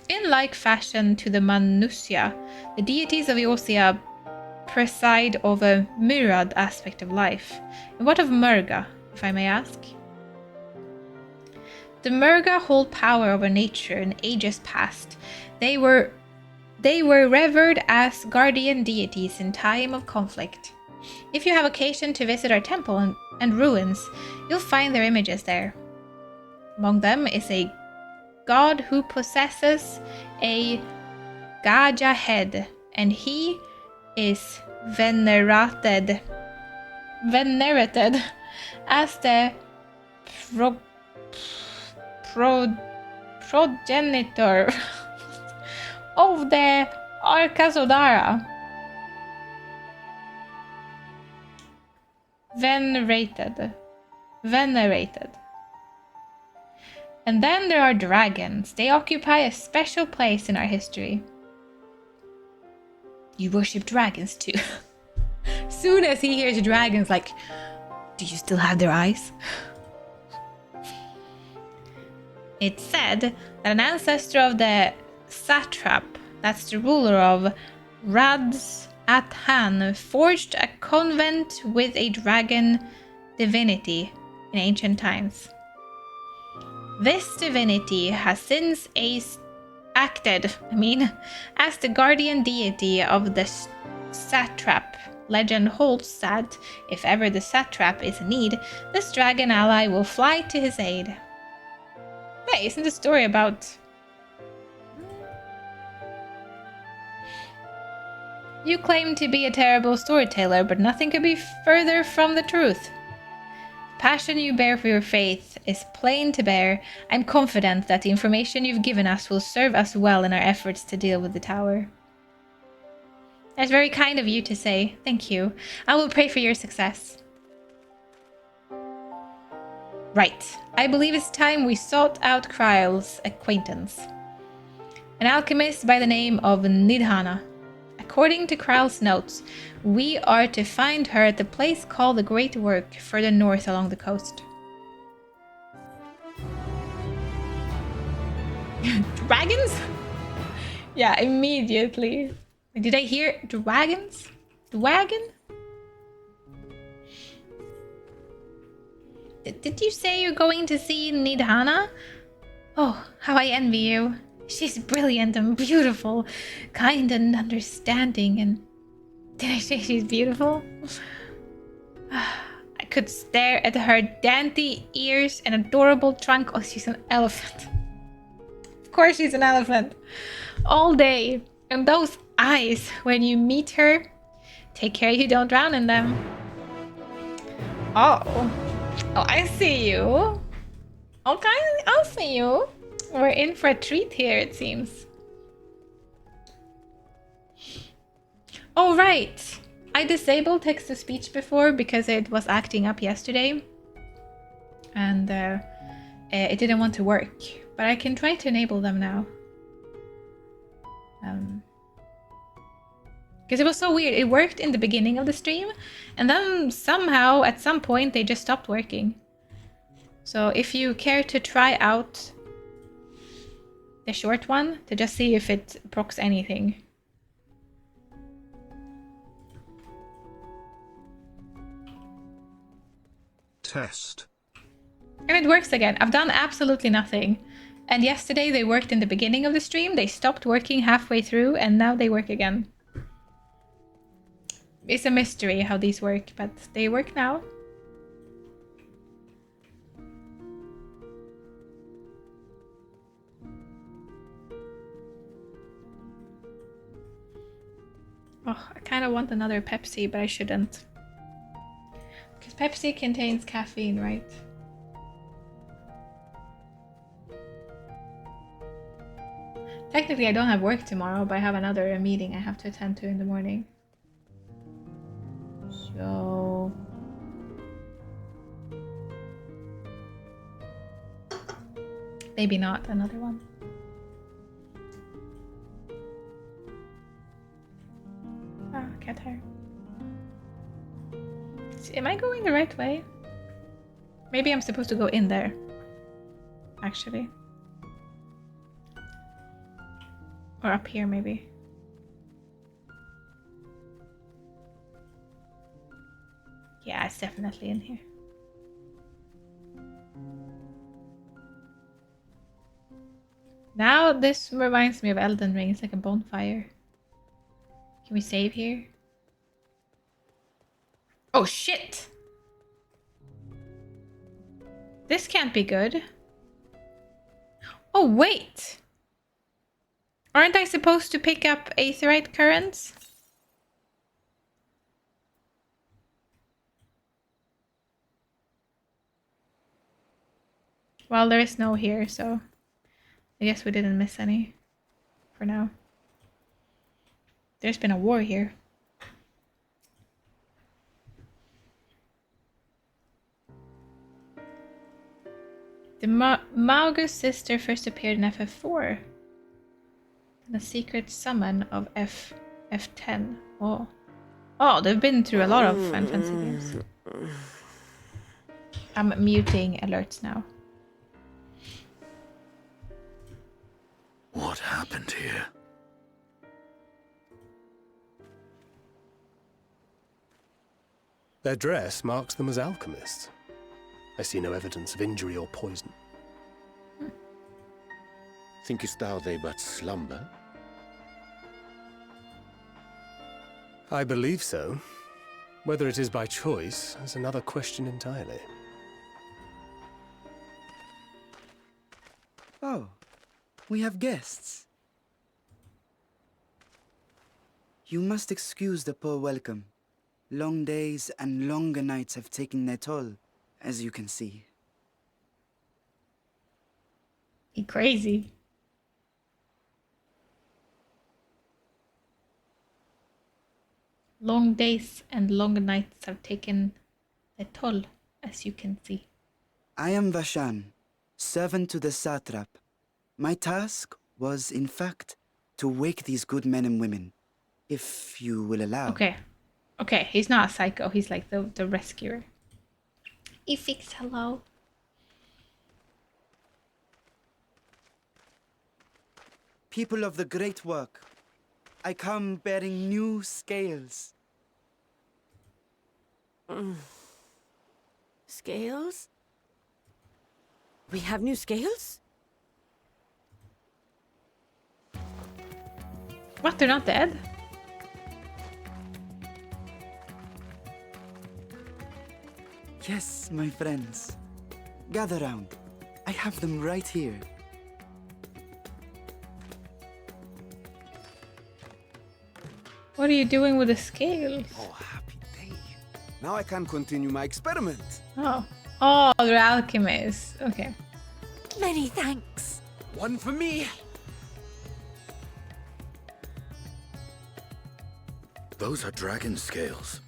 In like fashion to the Manusya, the deities of Eosia preside over a myriad aspect of life. And what of Murga, if I may ask? The Murga hold power over nature in ages past. They were revered as guardian deities in time of conflict. If you have occasion to visit our temple and ruins, you'll find their images there. Among them is a god who possesses a Gaja head, and he is venerated as the progenitor of the Arkasodara. Venerated. And then there are dragons. They occupy a special place in our history. You worship dragons too. Soon as he hears dragons, like, do you still have their eyes? It's said that an ancestor of the satrap, that's the ruler of Rads-at-Han, forged a convent with a dragon divinity in ancient times. This divinity has since acted as the guardian deity of the satrap Legend holds that, if ever the satrap is in need, this dragon ally will fly to his aid. Hey, isn't the story about... You claim to be a terrible storyteller, but nothing could be further from the truth. Passion you bear for your faith is plain to bear. I'm confident that the information you've given us will serve us well in our efforts to deal with the tower. That's very kind of you to say. Thank you. I will pray for your success. Right. I believe it's time we sought out Kryle's acquaintance. An alchemist by the name of Nidhana. According to Kryle's notes, we are to find her at the place called the Great Work, further north along the coast. Dragons? Yeah, immediately. Did I hear dragons? Dragon? Did you say you're going to see Nidhana? Oh, how I envy you. She's brilliant and beautiful, kind and understanding, and... Did I say she's beautiful? I could stare at her dainty ears and adorable trunk. Oh, she's an elephant. Of course she's an elephant. All day. And those eyes, when you meet her, take care you don't drown in them. Oh. Oh, I see you. Okay, I'll see you. We're in for a treat here, it seems. Oh, right. I disabled text-to-speech before because it was acting up yesterday. And it didn't want to work. But I can try to enable them now. Because it was so weird. It worked in the beginning of the stream. And then somehow, at some point, they just stopped working. So if you care to try out the short one, to just see if it procs anything. Test. And it works again. I've done absolutely nothing. And yesterday they worked in the beginning of the stream, they stopped working halfway through, and now they work again. It's a mystery how these work, but they work now. Oh, I kind of want another Pepsi, but I shouldn't. Because Pepsi contains caffeine, right? Technically, I don't have work tomorrow, but I have another meeting I have to attend to in the morning. So... maybe not another one. Ah, cat hair. Am I going the right way? Maybe I'm supposed to go in there. Actually. Or up here, maybe. Yeah, it's definitely in here. Now this reminds me of Elden Ring. It's like a bonfire. Can we save here? Oh shit! This can't be good. Oh wait! Aren't I supposed to pick up aetherite currents? Well, there is no here, so I guess we didn't miss any for now. There's been a war here. The Maugus sister first appeared in FF4. And a secret summon of F10. Oh. Oh, they've been through a lot of Final Fantasy games. I'm muting alerts now. What happened here? Their dress marks them as alchemists. I see no evidence of injury or poison. Thinkest thou they but slumber? I believe so. Whether it is by choice is another question entirely. Oh, we have guests. You must excuse the poor welcome. Long days and longer nights have taken their toll, as you can see. He crazy. Long days and long nights have taken a toll, as you can see. I am Vashan, servant to the satrap. My task was, in fact, to wake these good men and women, if you will allow. Okay, he's not a psycho, he's like the rescuer. Ifix, hello. People of the great work, I come bearing new scales. Scales? We have new scales? What, they're not dead? Yes, my friends. Gather round. I have them right here. What are you doing with the scales? Oh, happy day. Now I can continue my experiment. Oh, they're alchemists. Okay. Many thanks. One for me. Those are dragon scales.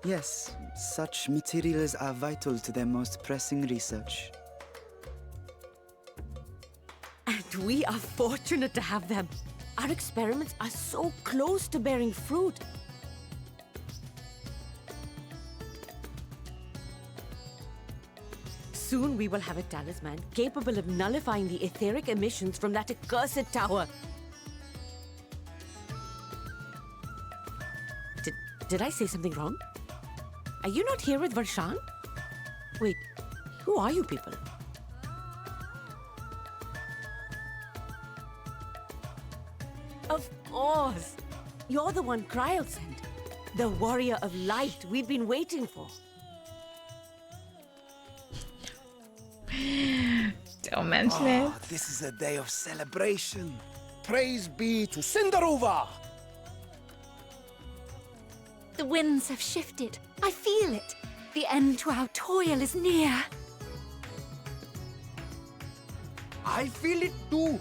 Yes, such materials are vital to their most pressing research. And we are fortunate to have them. Our experiments are so close to bearing fruit. Soon we will have a talisman capable of nullifying the etheric emissions from that accursed tower. Did I say something wrong? Are you not here with Varshan? Wait, who are you people? Of course! You're the one Kryl sent. The warrior of light we've been waiting for. Don't mention it. This is a day of celebration. Praise be to Cinderova. The winds have shifted. I feel it. The end to our toil is near. I feel it too.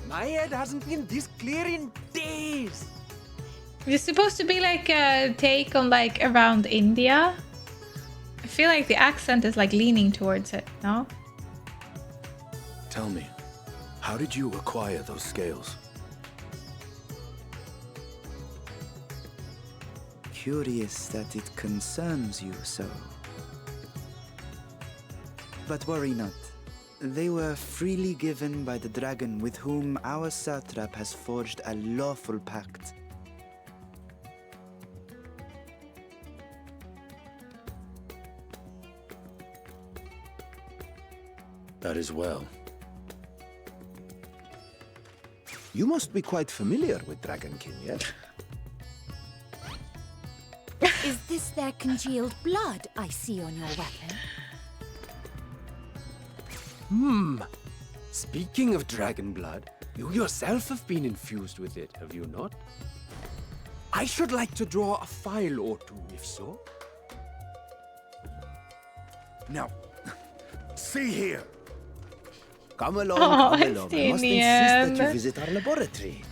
My head hasn't been this clear in days. It's supposed to be like a take on like around India. I feel like the accent is like leaning towards it, no? Tell me, how did you acquire those scales? Curious that it concerns you so. But worry not. They were freely given by the dragon with whom our satrap has forged a lawful pact. That is well. You must be quite familiar with Dragon King, yes? Is this their congealed blood I see on your weapon? Speaking of dragon blood, you yourself have been infused with it, have you not? I should like to draw a file or two, if so. Now, see here. Come along, Oh, come along. I must insist that you Stinian. visit our laboratory.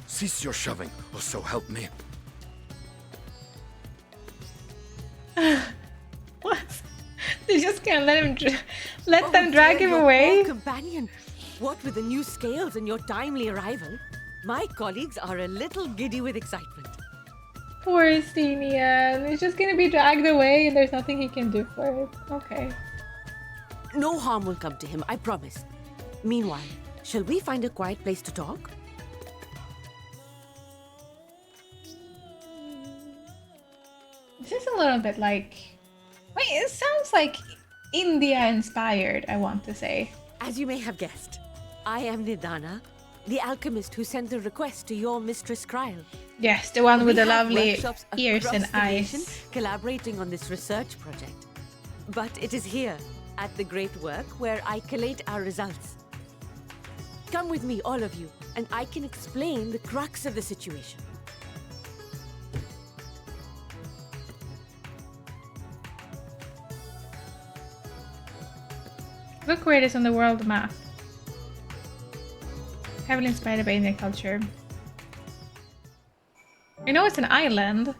Cease your shoving, or so help me. What? They're just gonna let him let Oh, them drag dear, him your away? poor companion. What with the new scales and your timely arrival, my colleagues are a little giddy with excitement. Poor Stinian. He's just gonna be dragged away and there's nothing he can do for it. Okay. No harm will come to him, I promise. Meanwhile, shall we find a quiet place to talk? This is a little bit like... Wait, it sounds like India inspired, I want to say. As you may have guessed, I am Nidana, the alchemist who sent the request to your Mistress Kryle. Yes, the one with We the have lovely workshops ears and across the nation eyes. collaborating on this research project. But it is here, at the great work, where I collate our results. Come with me, all of you, and I can explain the crux of the situation. Look where it is on the world map. Heavily inspired by Indian culture. I know it's an island.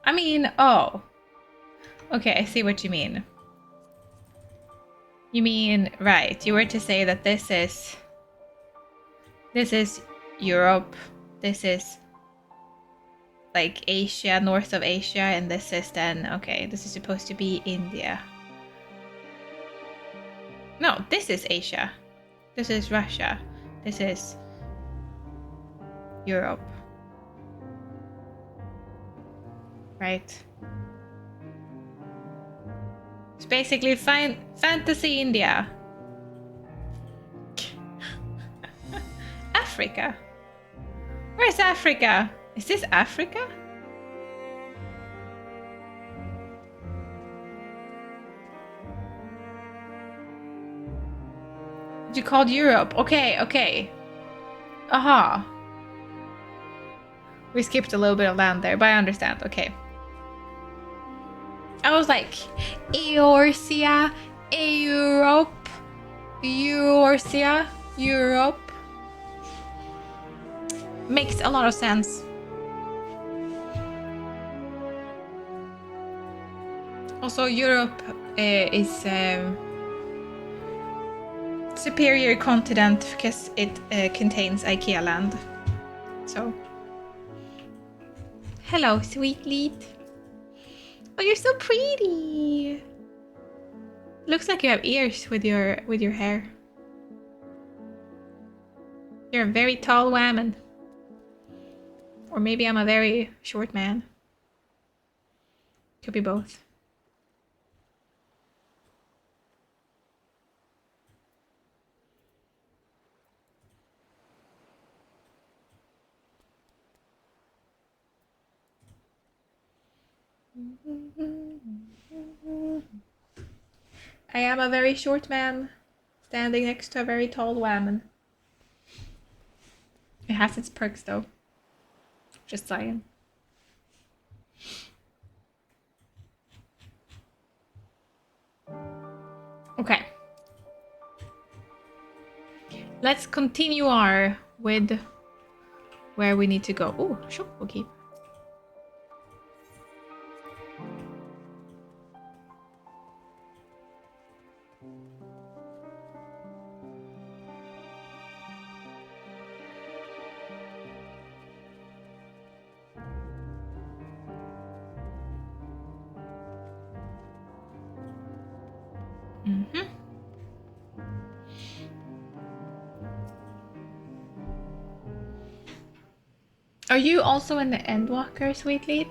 I mean, oh. Okay, I see what you mean. You mean, right, you were to say that this is Europe, this is like Asia, north of Asia, and this is then, okay, this is supposed to be India. No, this is Asia. This is Russia. This is Europe. Right. It's basically fantasy India. Africa. Where's Africa? Is this Africa? You called Europe. Okay, okay. Aha. We skipped a little bit of land there, but I understand. Okay. I was like, Eorzea, Europe, Eorzea, Europe. Makes a lot of sense. Also, Europe is superior continent because it contains IKEA land. So, hello, sweetlead. Oh, you're so pretty. Looks like you have ears with your hair. You're a very tall woman. Or maybe I'm a very short man. Could be both. I am a very short man standing next to a very tall woman. It has its perks though. Just saying. Okay. Let's continue with where we need to go. Oh, sure, okay. Are you also in the Endwalker, Sweetlead?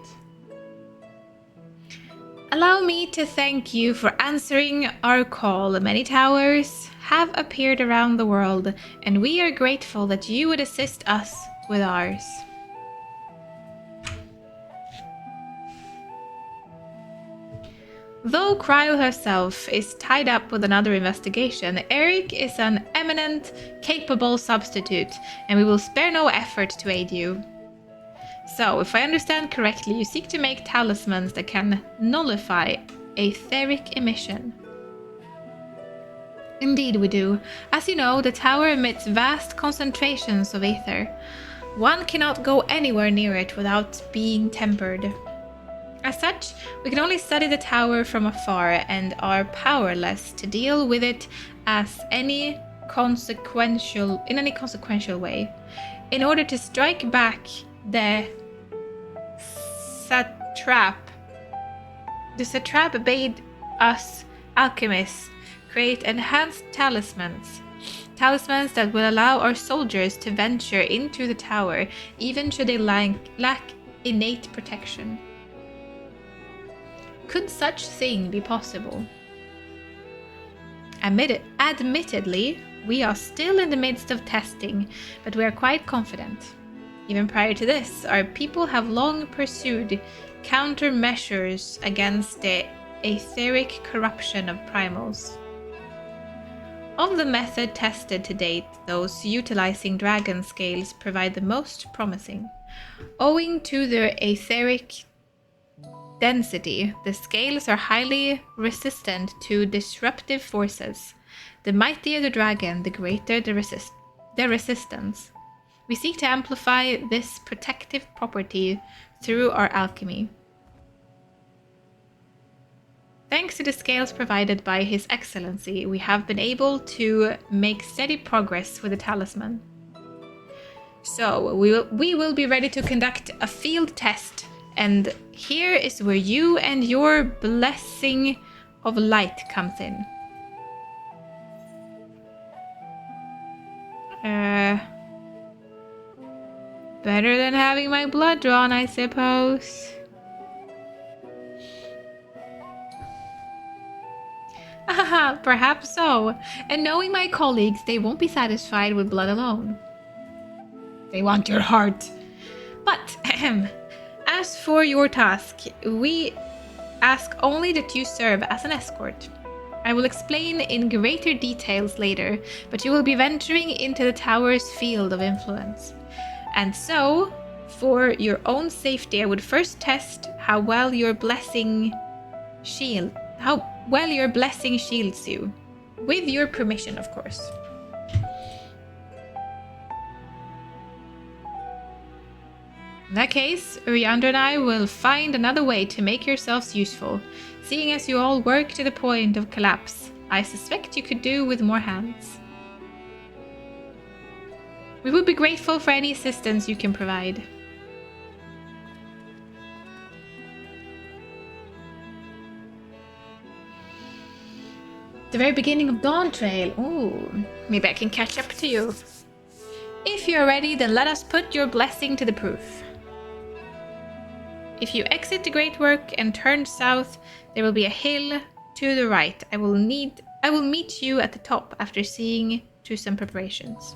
Allow me to thank you for answering our call. Many towers have appeared around the world, and we are grateful that you would assist us with ours. Though Kryle herself is tied up with another investigation, Eric is an eminent, capable substitute, and we will spare no effort to aid you. So, if I understand correctly, you seek to make talismans that can nullify etheric emission. Indeed we do. As you know, the tower emits vast concentrations of ether. One cannot go anywhere near it without being tempered. As such, we can only study the tower from afar and are powerless to deal with it as in any consequential way. In order to strike back the satrap bade us alchemists create enhanced talismans that will allow our soldiers to venture into the tower even should they lack innate protection. Could such thing be possible? Admittedly, We are still in the midst of testing, but we are quite confident. Even prior to this, our people have long pursued countermeasures against the etheric corruption of primals. Of the method tested to date, those utilizing dragon scales provide the most promising. Owing to their etheric density, the scales are highly resistant to disruptive forces. The mightier the dragon, the greater the resistance. We seek to amplify this protective property through our alchemy. Thanks to the scales provided by His Excellency, we have been able to make steady progress with the talisman. So, we will be ready to conduct a field test, and here is where you and your blessing of light comes in. Better than having my blood drawn, I suppose. Haha, perhaps so. And knowing my colleagues, they won't be satisfied with blood alone. They want your heart. But, as for your task, we ask only that you serve as an escort. I will explain in greater details later, but you will be venturing into the tower's field of influence. And so, for your own safety, I would first test how well your blessing shields you. With your permission, of course. In that case, Uriander and I will find another way to make yourselves useful. Seeing as you all work to the point of collapse, I suspect you could do with more hands. We would be grateful for any assistance you can provide. The very beginning of Dawn Trail. Ooh, maybe I can catch up to you. If you're ready, then let us put your blessing to the proof. If you exit the Great Work and turn south, there will be a hill to the right. I will meet you at the top after seeing to some preparations.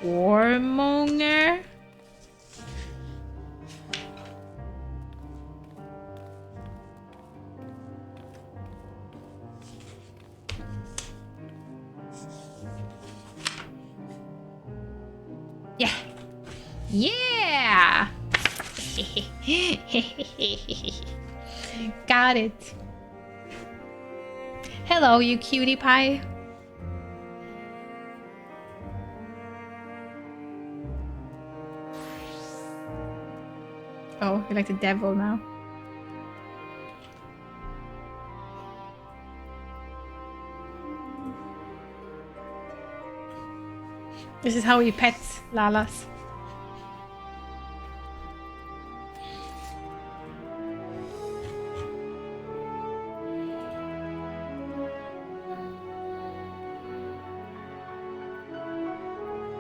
Warmonger? Yeah. Yeah! Got it. Hello, you cutie pie. Oh, you're like the devil now. This is how he pets Lalas.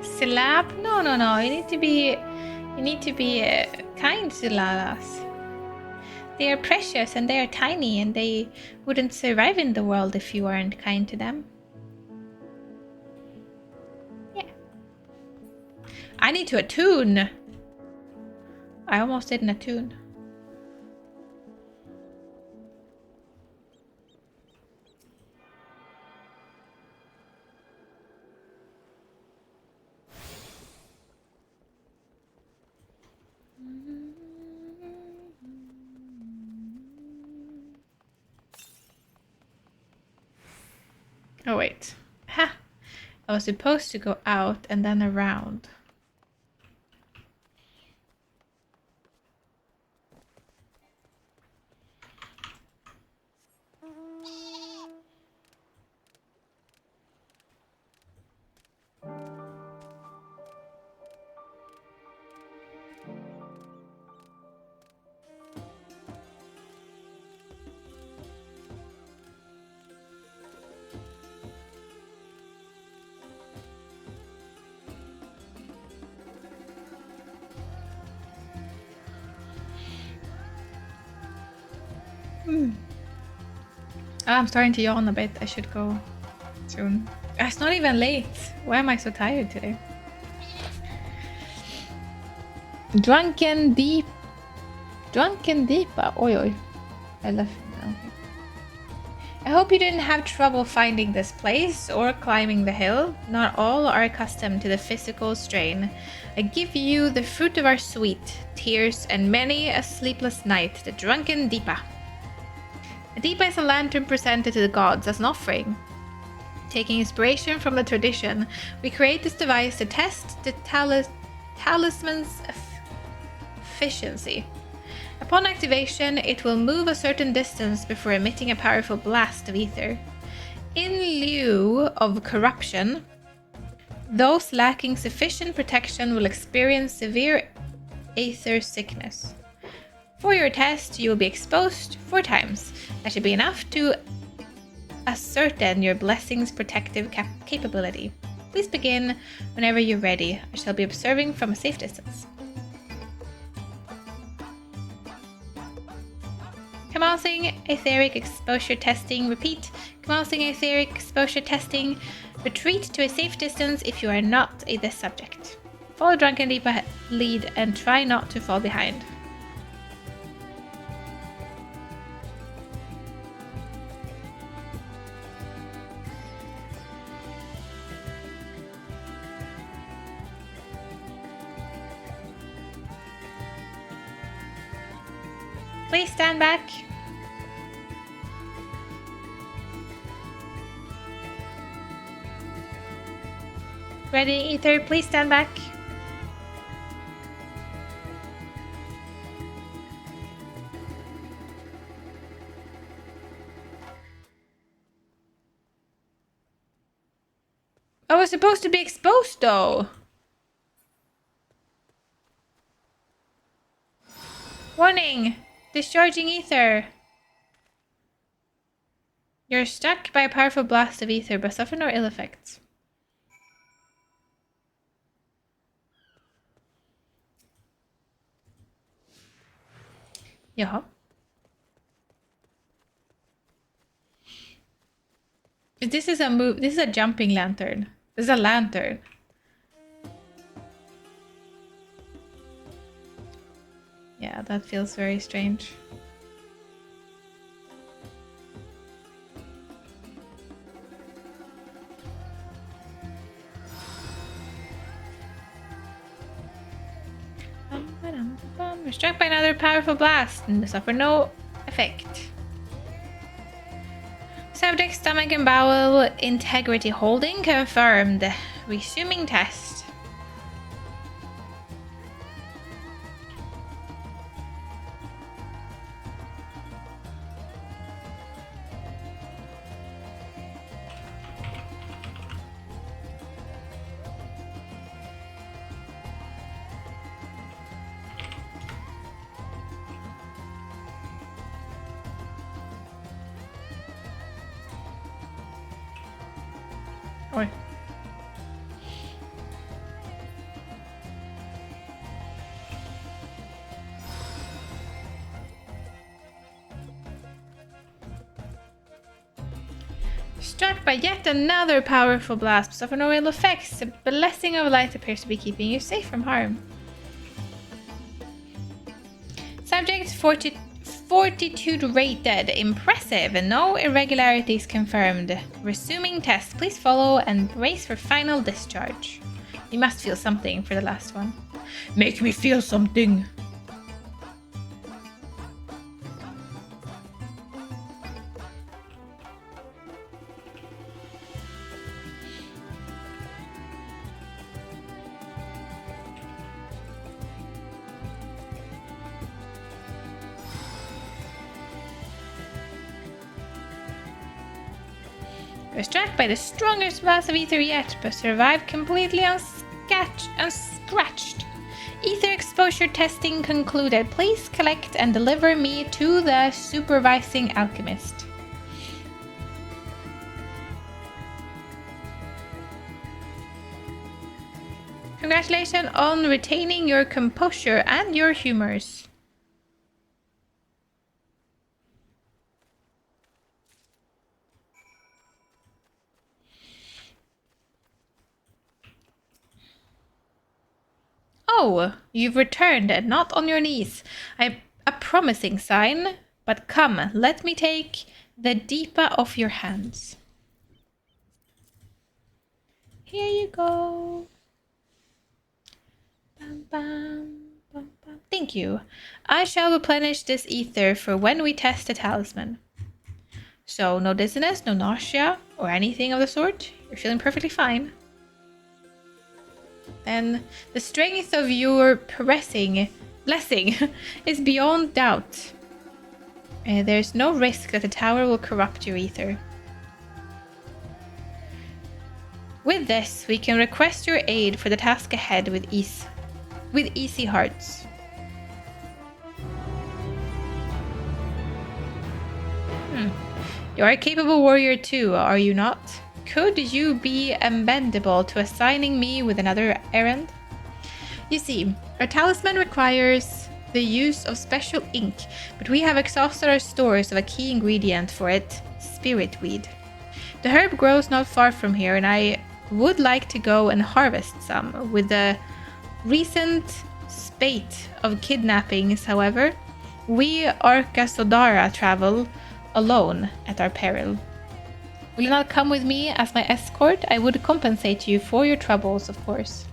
Slap? No, no, no. You need to be kind to Lalas. They are precious and they are tiny and they wouldn't survive in the world if you weren't kind to them. Yeah. I need to attune. I almost didn't attune. Oh wait. Ha! I was supposed to go out and then around. I'm starting to yawn a bit. I should go soon. It's not even late. Why am I so tired today? Drunken Deepa. Oi oi. I love it now. I hope you didn't have trouble finding this place or climbing the hill. Not all are accustomed to the physical strain. I give you the fruit of our sweet tears and many a sleepless night, the drunken Deepa. A Deepa is a lantern presented to the gods as an offering. Taking inspiration from the tradition, we create this device to test the talisman's efficiency. Upon activation, it will move a certain distance before emitting a powerful blast of ether. In lieu of corruption, those lacking sufficient protection will experience severe aether sickness. For your test, you will be exposed 4 times. That should be enough to ascertain your blessing's protective capability. Please begin whenever you're ready. I shall be observing from a safe distance. Commencing etheric exposure testing. Repeat. Commencing etheric exposure testing. Retreat to a safe distance if you are not the subject. Follow Drunken Deepa lead and try not to fall behind. Please stand back. Ready, Ether, please stand back. I was supposed to be exposed though. Warning! Discharging ether. You're struck by a powerful blast of ether but suffer no ill effects. Yeah. This is a jumping lantern. This is a lantern. Yeah, that feels very strange. You're struck by another powerful blast and suffer no effect. Subject stomach and bowel integrity holding confirmed. Resuming test. Oi. Struck by yet another powerful blast, suffer no ill effects. The blessing of light appears to be keeping you safe from harm. Subject 42 rated. Impressive. No irregularities confirmed. Resuming test. Please follow and brace for final discharge. You must feel something for the last one. Make me feel something. You're struck by the strongest blast of ether yet, but survived completely unscratched. Ether exposure testing concluded. Please collect and deliver me to the supervising alchemist. Congratulations on retaining your composure and your humors. Oh, you've returned and not on your knees. A promising sign. But come, let me take the deepa off your hands. Here you go. Bam, bam, bam, bam. Thank you. I shall replenish this ether for when we test the talisman. So, no dizziness, no nausea, or anything of the sort? You're feeling perfectly fine. Then the strength of your blessing is beyond doubt. There's no risk that the tower will corrupt your ether. With this, we can request your aid for the task ahead with easy hearts. You're a capable warrior too, are you not? Could you be amendable to assigning me with another errand? You see, our talisman requires the use of special ink, but we have exhausted our stores of a key ingredient for it, spirit weed. The herb grows not far from here, and I would like to go and harvest some. With the recent spate of kidnappings, however, we Arkasodara travel alone at our peril. Will you not come with me as my escort? I would compensate you for your troubles, of course.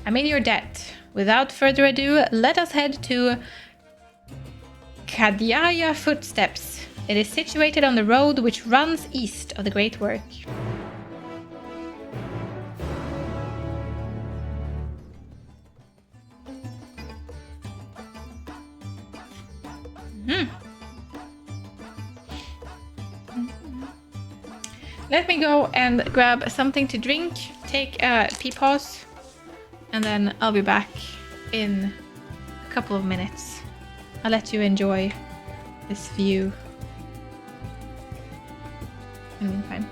I'm in your debt. Without further ado, let us head to Kadyaya Footsteps. It is situated on the road which runs east of the Great Work. Let me go and grab something to drink, take a pee pause, and then I'll be back in a couple of minutes. I'll let you enjoy this view in the meantime.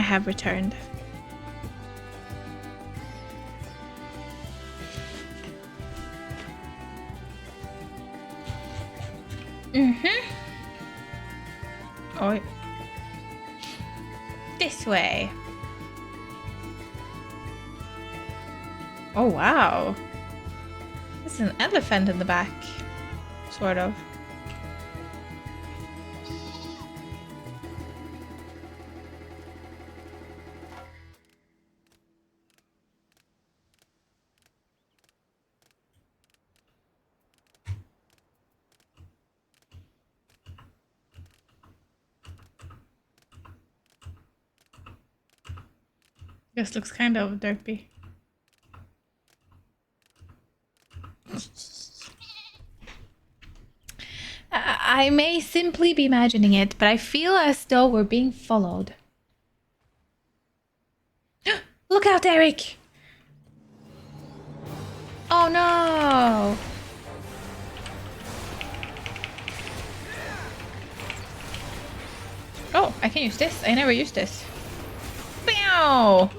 have returned. Oh, this way. Oh wow, there's an elephant in the back, sort of. This looks kind of derpy. I may simply be imagining it, but I feel as though we're being followed. Look out, Eric! Oh no! Oh, I can use this. I never used this. Meow!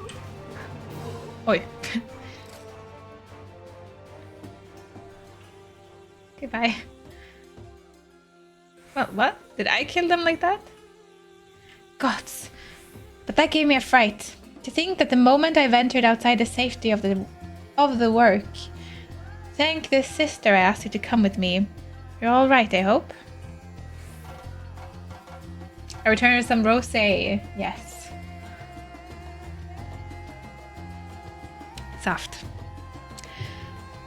Oi. Goodbye. Well, what? Did I kill them like that? Gods. But that gave me a fright. To think that the moment I ventured outside the safety of the work. Thank this sister I asked you to come with me. You're all right, I hope. I returned some rosé. Yes. Soft.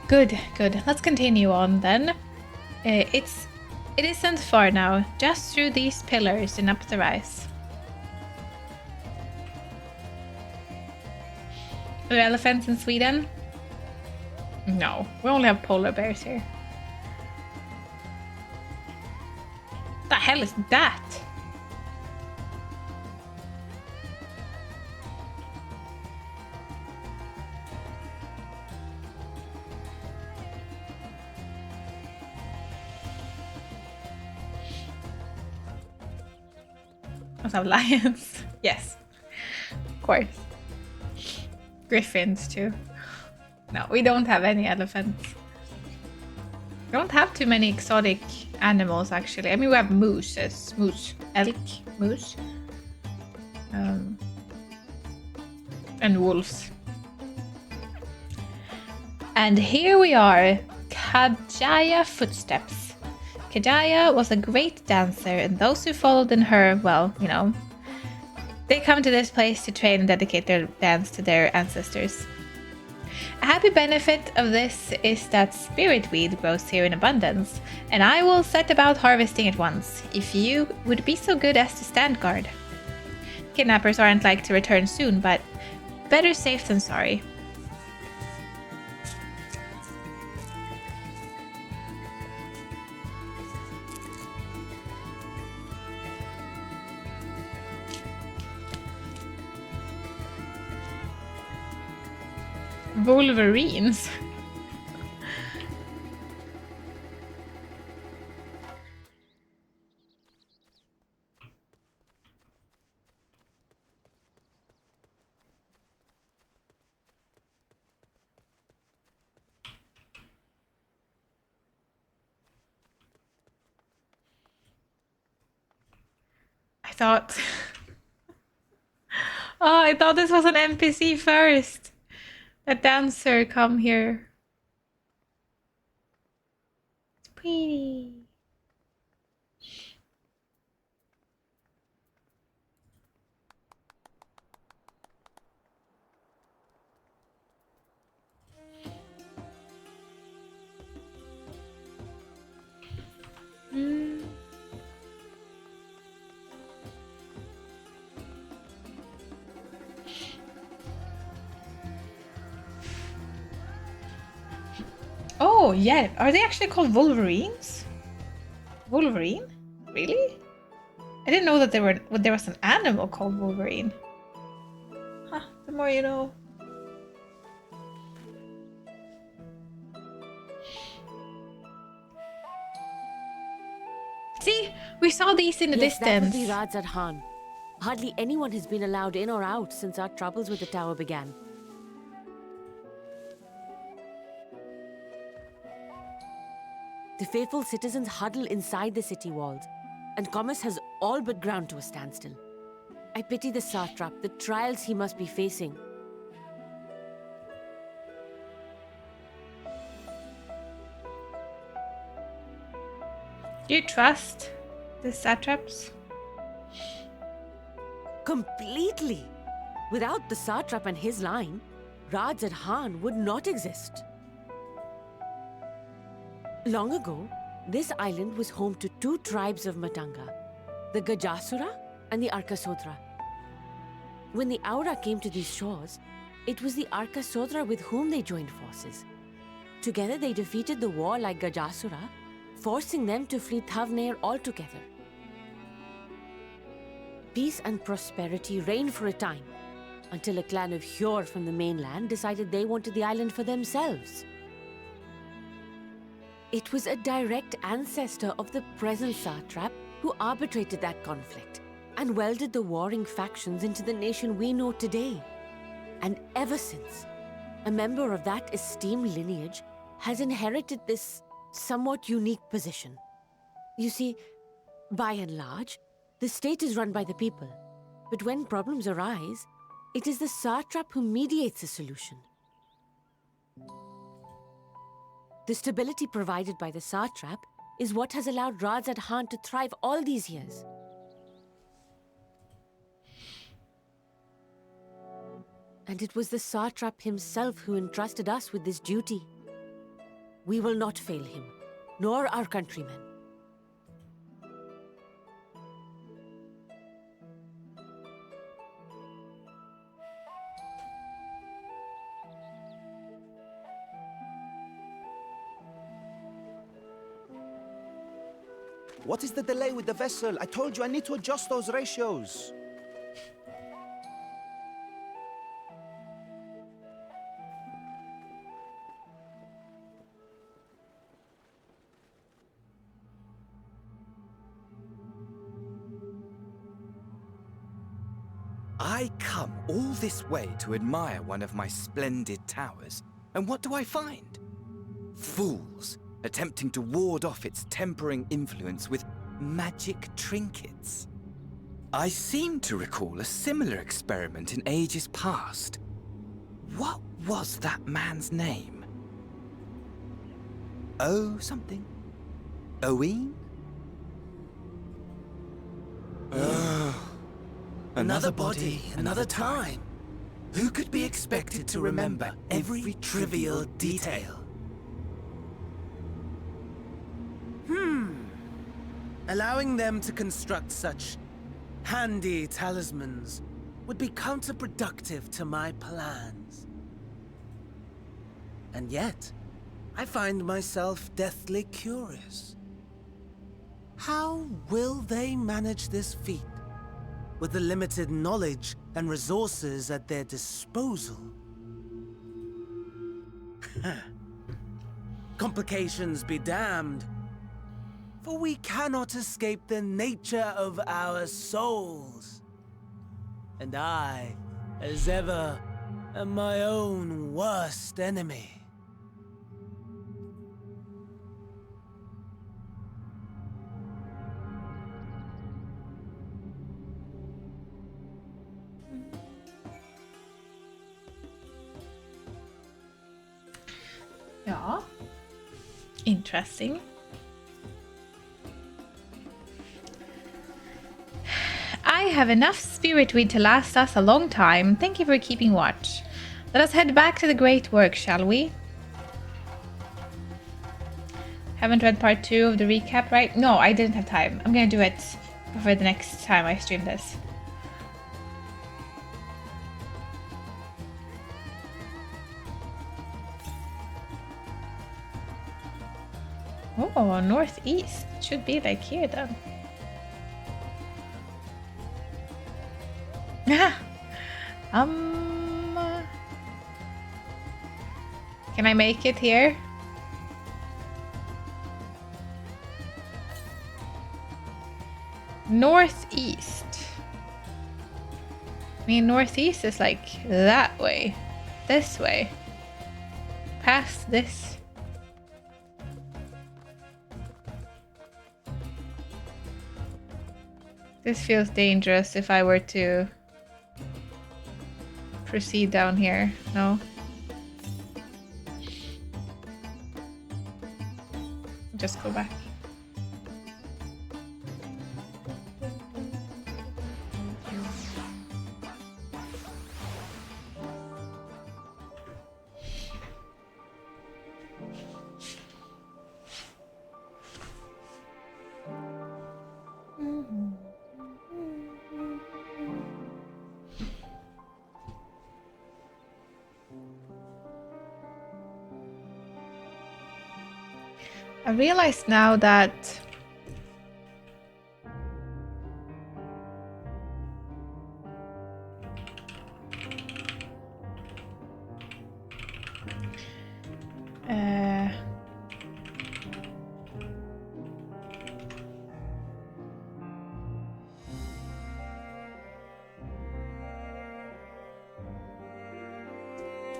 Good, good. Let's continue on then. It isn't far now, just through these pillars and up the rise. Are there elephants in Sweden? No, we only have polar bears here. What the hell is that? Must have lions. Yes, of course. Griffins too. No, we don't have any elephants. We don't have too many exotic animals actually. I mean, we have mooses, elk, moose, and wolves. And here we are, Kajaya footsteps. Kajaya was a great dancer, and those who followed in her, well, you know, they come to this place to train and dedicate their dance to their ancestors. A happy benefit of this is that spirit weed grows here in abundance, and I will set about harvesting it once, if you would be so good as to stand guard. Kidnappers aren't like to return soon, but better safe than sorry. Wolverines. I thought oh, I thought this was an NPC first. A dancer come here. It's pretty. Oh, yeah. Are they actually called Wolverines? Wolverine? Really? I didn't know that there was an animal called Wolverine. Huh, the more you know. See? We saw these in the distance. That would be Rajat Han. Hardly anyone has been allowed in or out since our troubles with the tower began. The faithful citizens huddle inside the city walls, and commerce has all but ground to a standstill. I pity the satrap, the trials he must be facing. Do you trust the satraps? Completely! Without the satrap and his line, Rajadhan would not exist. Long ago, this island was home to two tribes of Matanga, the Gajasura and the Arkasodra. When the Aura came to these shores, it was the Arkasodra with whom they joined forces. Together they defeated the warlike Gajasura, forcing them to flee Thavnair altogether. Peace and prosperity reigned for a time, until a clan of Hjor from the mainland decided they wanted the island for themselves. It was a direct ancestor of the present satrap who arbitrated that conflict and welded the warring factions into the nation we know today. And ever since, a member of that esteemed lineage has inherited this somewhat unique position. You see, by and large, the state is run by the people, but when problems arise, it is the satrap who mediates a solution. The stability provided by the satrap is what has allowed Rajadhan to thrive all these years. And it was the satrap himself who entrusted us with this duty. We will not fail him, nor our countrymen. What is the delay with the vessel? I told you I need to adjust those ratios. I come all this way to admire one of my splendid towers, and what do I find? Fools attempting to ward off its tempering influence with magic trinkets. I seem to recall a similar experiment in ages past. What was that man's name? Oh, something. Owen? Another body, another time. Who could be expected to remember every trivial detail? Allowing them to construct such handy talismans would be counterproductive to my plans. And yet, I find myself deathly curious. How will they manage this feat with the limited knowledge and resources at their disposal? Complications be damned. For we cannot escape the nature of our souls. And I, as ever, am my own worst enemy. Yeah. Interesting. I have enough spirit weed to last us a long time. Thank you for keeping watch. Let us head back to the great work, shall we? Haven't read part 2 of the recap, right? No, I didn't have time. I'm gonna do it for the next time I stream this. Oh, northeast. Should be like here then. Can I make it here? Northeast. I mean, northeast is like that way. This way. Past this. This feels dangerous if I were to proceed down here. No? Just go back. I realize now that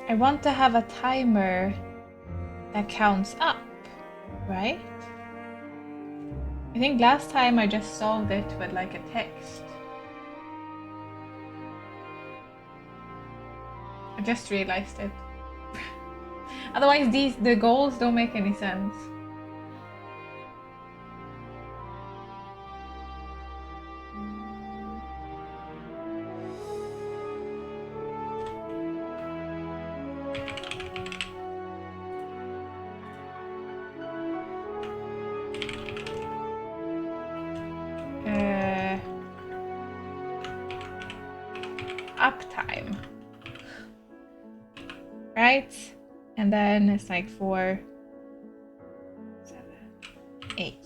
I want to have a timer that counts up, right? I think last time I just solved it with like a text. I just realized it. Otherwise the goals don't make any sense. Uptime. Right? And then it's like 4, 7, 8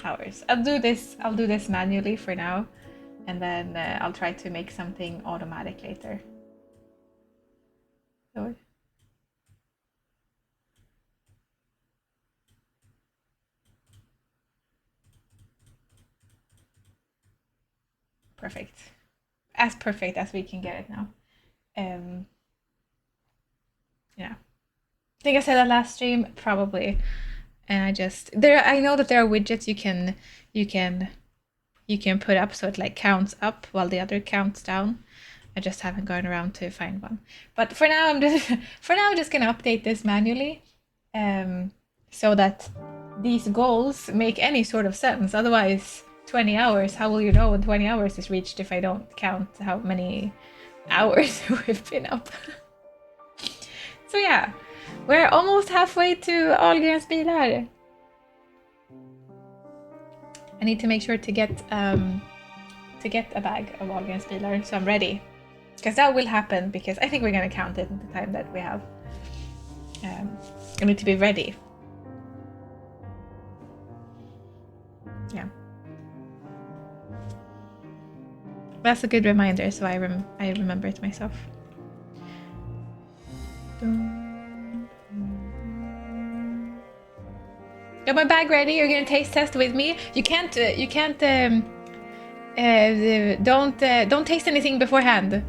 hours. I'll do this manually for now, and then I'll try to make something automatic later. So perfect. As perfect as we can get it now. Yeah. I think I said that last stream, probably. And I know that there are widgets you can put up so it like counts up while the other counts down. I just haven't gone around to find one. But for now I'm just gonna update this manually. So that these goals make any sort of sense. Otherwise 20 hours, how will you know when 20 hours is reached if I don't count how many hours we've been up? So yeah, we're almost halfway to Ahlgrens bilar. I need to make sure to get a bag of Ahlgrens bilar, so I'm ready. Because that will happen, because I think we're gonna count it in the time that we have. I need to be ready. Yeah. That's a good reminder, so I remember it myself. Got my bag ready. You're gonna taste test with me. You can't don't taste anything beforehand.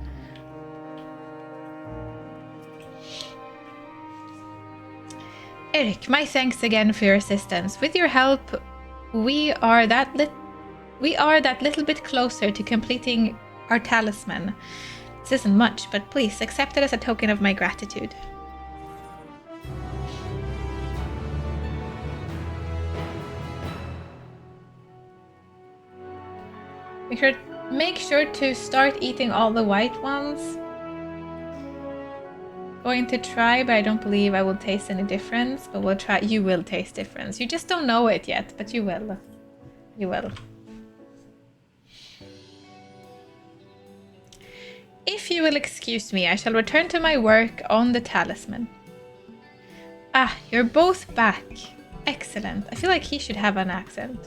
Eric, my thanks again for your assistance. With your help, we are that little bit closer to completing our talisman. This isn't much, but please accept it as a token of my gratitude. Make sure to start eating all the white ones. Going to try, but I don't believe I will taste any difference. But we'll try. You will taste difference. You just don't know it yet, but you will. You will. If you will excuse me, I shall return to my work on the talisman. Ah, you're both back. Excellent. I feel like he should have an accent.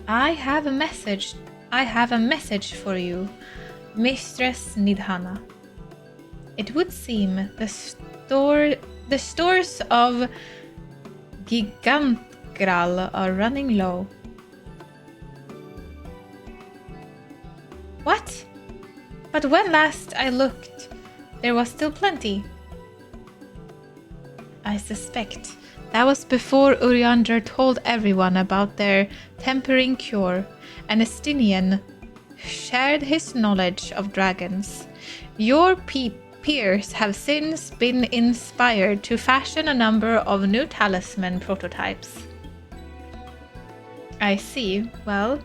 I have a message for you, Mistress Nidhana. It would seem the stores of Gigantgral are running low. But when last I looked, there was still plenty. I suspect that was before Uriander told everyone about their tempering cure, and Estinian shared his knowledge of dragons. Your peers have since been inspired to fashion a number of new talisman prototypes. I see. Well,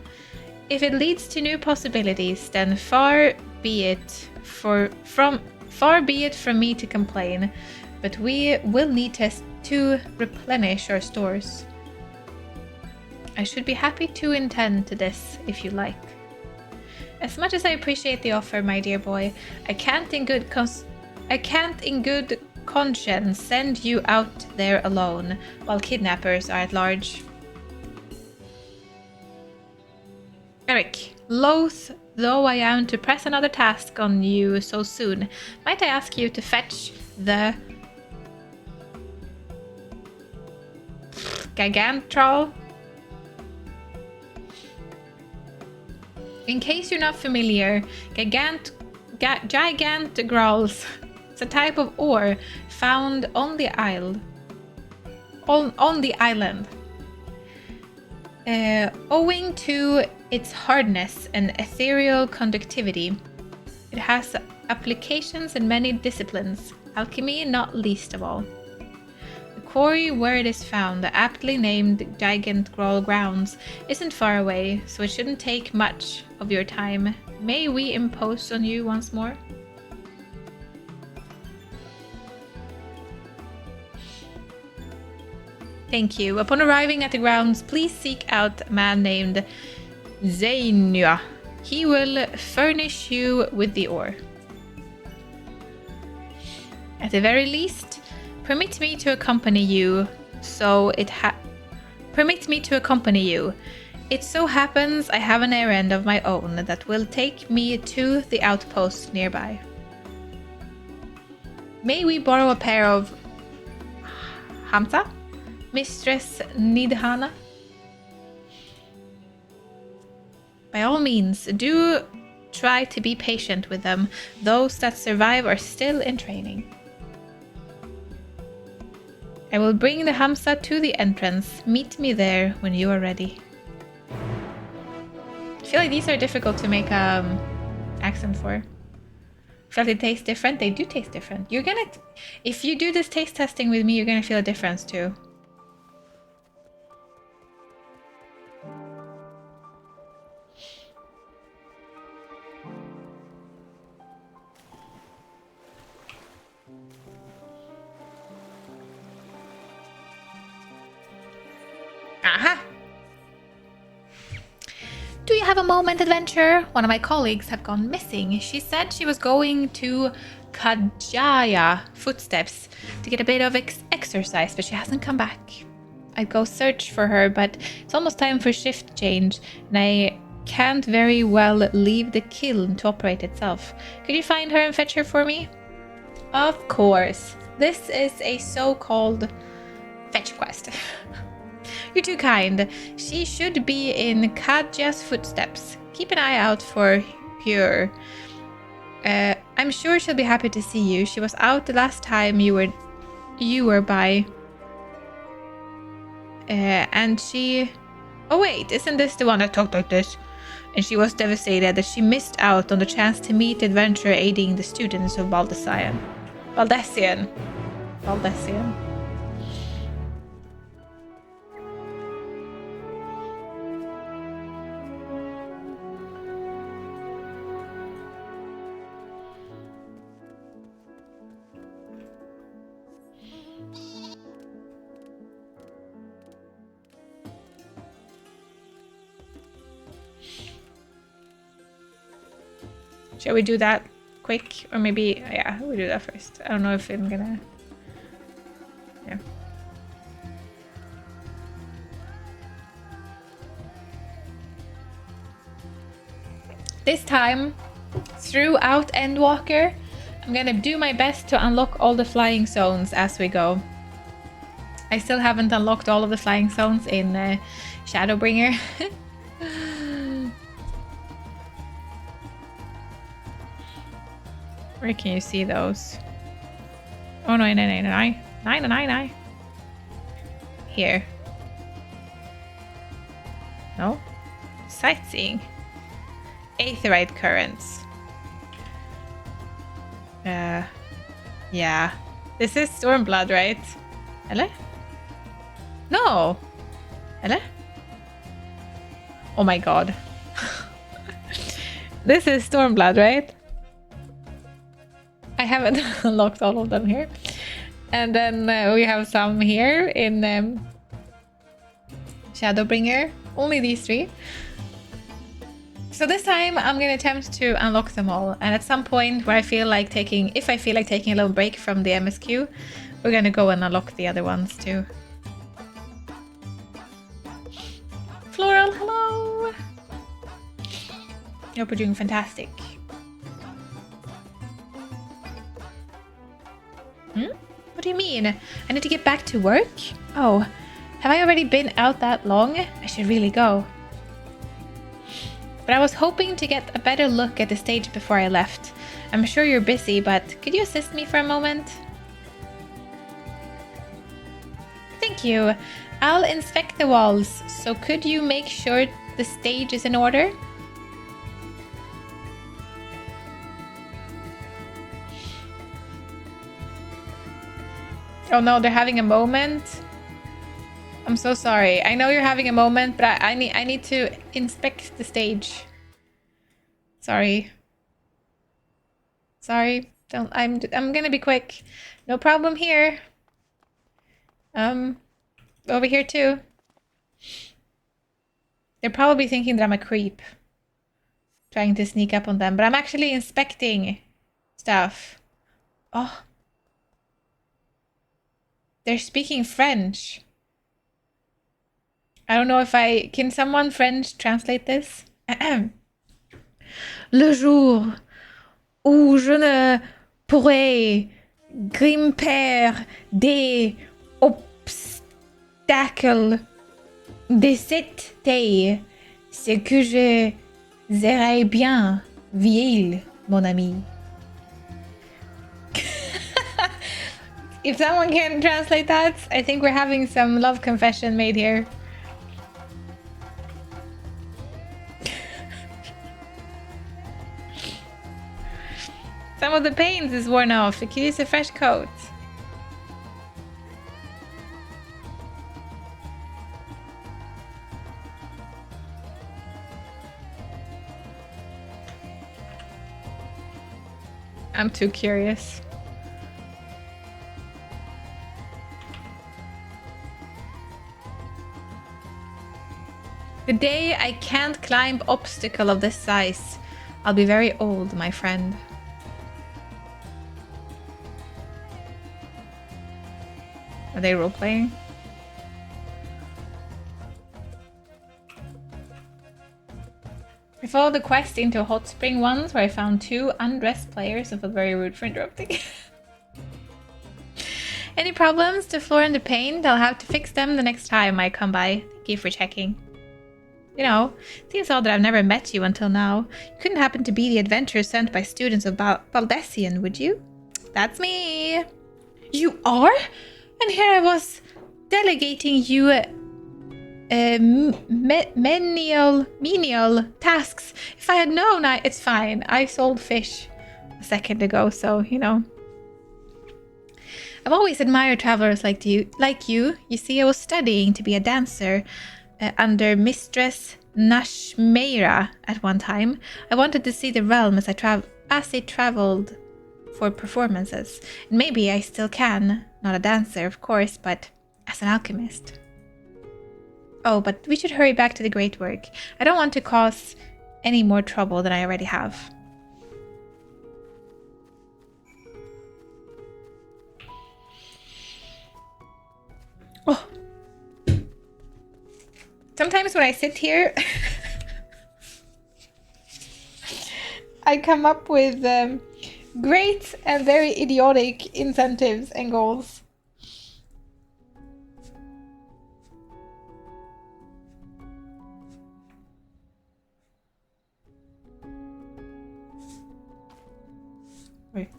if it leads to new possibilities, then far be it from me to complain, but we will need to replenish our stores. I should be happy to attend to this if you like. As much as I appreciate the offer, my dear boy, I can't in good conscience send you out there alone while kidnappers are at large. Eric, loath though I am to press another task on you so soon, might I ask you to fetch the Gigantral? In case you're not familiar, Gigantigrals. It's a type of ore found on the island. Owing to its hardness and ethereal conductivity, it has applications in many disciplines, alchemy not least of all. The quarry where it is found, the aptly named Gigantgral Grounds, isn't far away, so it shouldn't take much of your time. May we impose on you once more? Thank you. Upon arriving at the grounds, please seek out a man named Zainua. He will furnish you with the ore. At the very least, permit me to accompany you. It so happens I have an errand of my own that will take me to the outpost nearby. May we borrow a pair of Hamza? Mistress Nidhana? By all means, do try to be patient with them. Those that survive are still in training. I will bring the Hamza to the entrance. Meet me there when you are ready. I feel like these are difficult to make accent for. I feel like they taste different. They do taste different. If you do this taste testing with me, you're gonna feel a difference too. Aha! Do you have a moment, adventurer? One of my colleagues have gone missing. She said she was going to Kajaya Footsteps to get a bit of exercise, but she hasn't come back. I'd go search for her, but it's almost time for shift change, and I can't very well leave the kiln to operate itself. Could you find her and fetch her for me? Of course. This is a so-called fetch quest. You're too kind. She should be in Kaja's footsteps. Keep an eye out for her. I'm sure she'll be happy to see you. She was out the last time you were by. And she... Oh wait, isn't this the one that talked like this? And she was devastated that she missed out on the chance to meet the adventurer aiding the students of Baldessian. Shall we do that quick? Or maybe, yeah, we'll do that first. I don't know if I'm gonna... Yeah. This time, throughout Endwalker, I'm gonna do my best to unlock all the flying zones as we go. I still haven't unlocked all of the flying zones in Shadowbringer. Where can you see those? Oh, no, 999. Here. No? Sightseeing. Aetheryte currents. Yeah. This is Stormblood, right? Eller? No! Eller? Oh my god. This is Stormblood, right? I haven't unlocked all of them here. And then we have some here in Shadowbringer. Only these 3. So this time I'm going to attempt to unlock them all. And at some point where I feel like taking, if I feel like taking a little break from the MSQ, we're going to go and unlock the other ones too. Floral, hello! Hope you're doing fantastic. What do you mean? I need to get back to work? Oh, have I already been out that long? I should really go. But I was hoping to get a better look at the stage before I left. I'm sure you're busy, but could you assist me for a moment? Thank you. I'll inspect the walls, so could you make sure the stage is in order? Oh no, they're having a moment. I'm so sorry. I know you're having a moment, but I need to inspect the stage. Sorry. Sorry. I'm gonna be quick. No problem here. Over here too. They're probably thinking that I'm a creep. Trying to sneak up on them, but I'm actually inspecting stuff. Oh. They're speaking French. I don't know if can someone French translate this? Le jour où je ne pourrai grimper des obstacles de cette taille, c'est que je serai bien vieille, mon ami. If someone can translate that, I think we're having some love confession made here. Some of the paint is worn off. You can use a fresh coat. I'm too curious. The day I can't climb obstacle of this size, I'll be very old, my friend. Are they role-playing? I followed the quest into Hot Spring once, where I found 2 undressed players and felt very rude for interrupting. Any problems to floor and the paint? I'll have to fix them the next time I come by. Thank you for checking. You know, it seems odd that I've never met you until now. You couldn't happen to be the adventurer sent by students of Baldessian, would you? That's me. You are? And here I was delegating you menial tasks. If I had known, it's fine. I sold fish a second ago, so, you know. I've always admired travelers like you. You see, I was studying to be a dancer under Mistress Nashmeira at one time. I wanted to see the realm as I traveled for performances. And maybe I still can. Not a dancer, of course, but as an alchemist. Oh, but we should hurry back to the great work. I don't want to cause any more trouble than I already have. Oh. Sometimes when I sit here, I come up with great and very idiotic incentives and goals. Wait.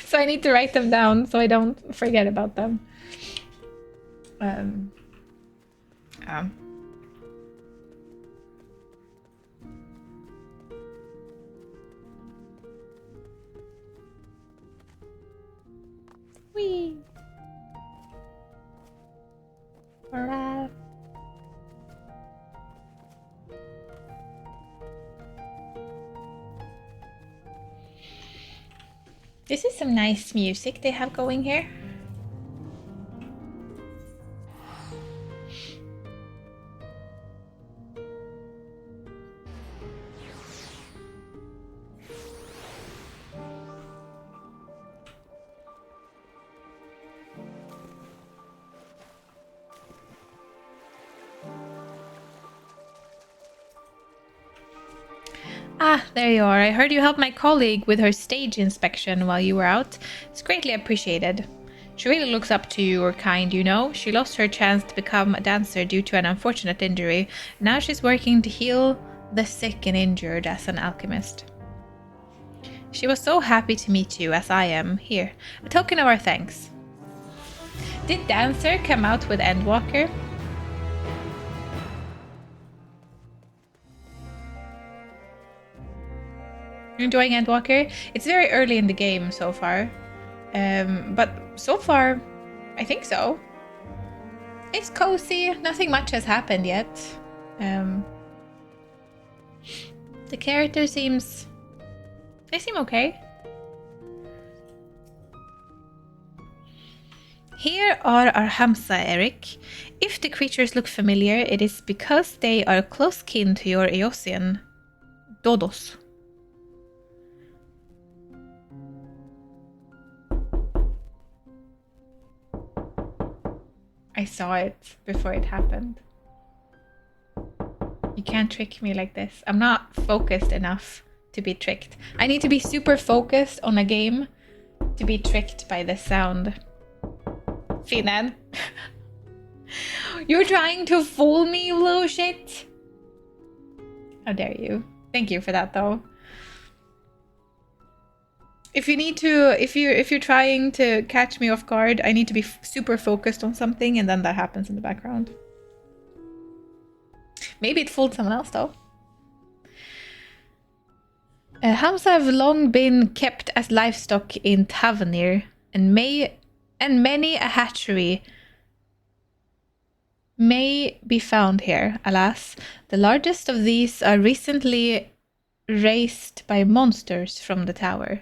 So I need to write them down so I don't forget about them. Whee! Alright. This is some nice music they have going here. Ah, there you are. I heard you helped my colleague with her stage inspection while you were out. It's greatly appreciated. She really looks up to your kind, you know. She lost her chance to become a dancer due to an unfortunate injury. Now she's working to heal the sick and injured as an alchemist. She was so happy to meet you, as I am. Here, a token of our thanks. Did Dancer come out with Endwalker? Enjoying Endwalker? It's very early in the game so far. But so far, I think so. It's cozy. Nothing much has happened yet. The character seems... They seem okay. Here are our Hamsa, Eric. If the creatures look familiar, it is because they are close kin to your Eosian Dodos. I saw it before it happened. You can't trick me like this. I'm not focused enough to be tricked. I need to be super focused on a game to be tricked by this sound. Finan. You're trying to fool me, you little shit. How dare you. Thank you for that though. If you need to, if you're trying to catch me off guard, I need to be super focused on something, and then that happens in the background. Maybe it fooled someone else though. Hams have long been kept as livestock in Tavernier, and many a hatchery may be found here. Alas, the largest of these are recently raised by monsters from the tower.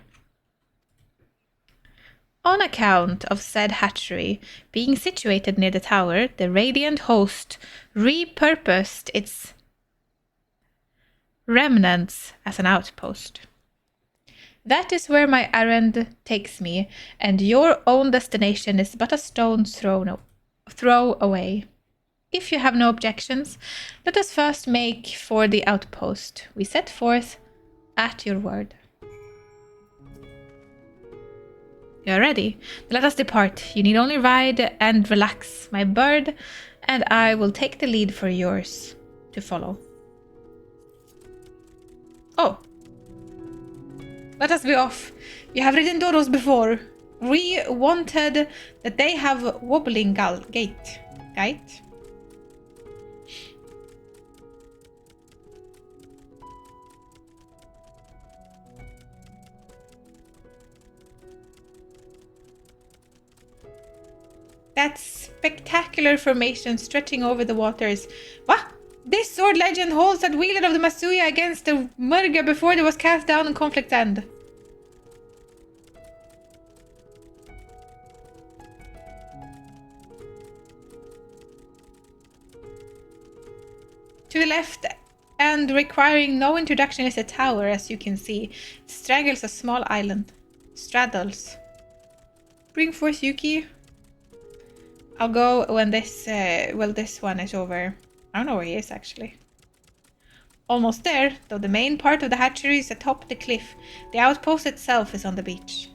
On account of said hatchery being situated near the tower, the Radiant Host repurposed its remnants as an outpost. That is where my errand takes me, and your own destination is but a stone's throw away. If you have no objections, let us first make for the outpost. We set forth at your word. You're ready. Let us depart. You need only ride and relax, my bird, and I will take the lead for yours to follow. Oh. Let us be off. You have ridden Doros before. We wanted that they have wobbling gait. That spectacular formation stretching over the waters. What? This sword legend holds that wielder of the Masuya against the Murga before there was cast down in conflict's end. To the left and requiring no introduction is a tower, as you can see. It straggles a small island. Straddles. Bring forth Yuki. I'll go when this one is over. I don't know where he is, actually. Almost there, though the main part of the hatchery is atop the cliff. The outpost itself is on the beach.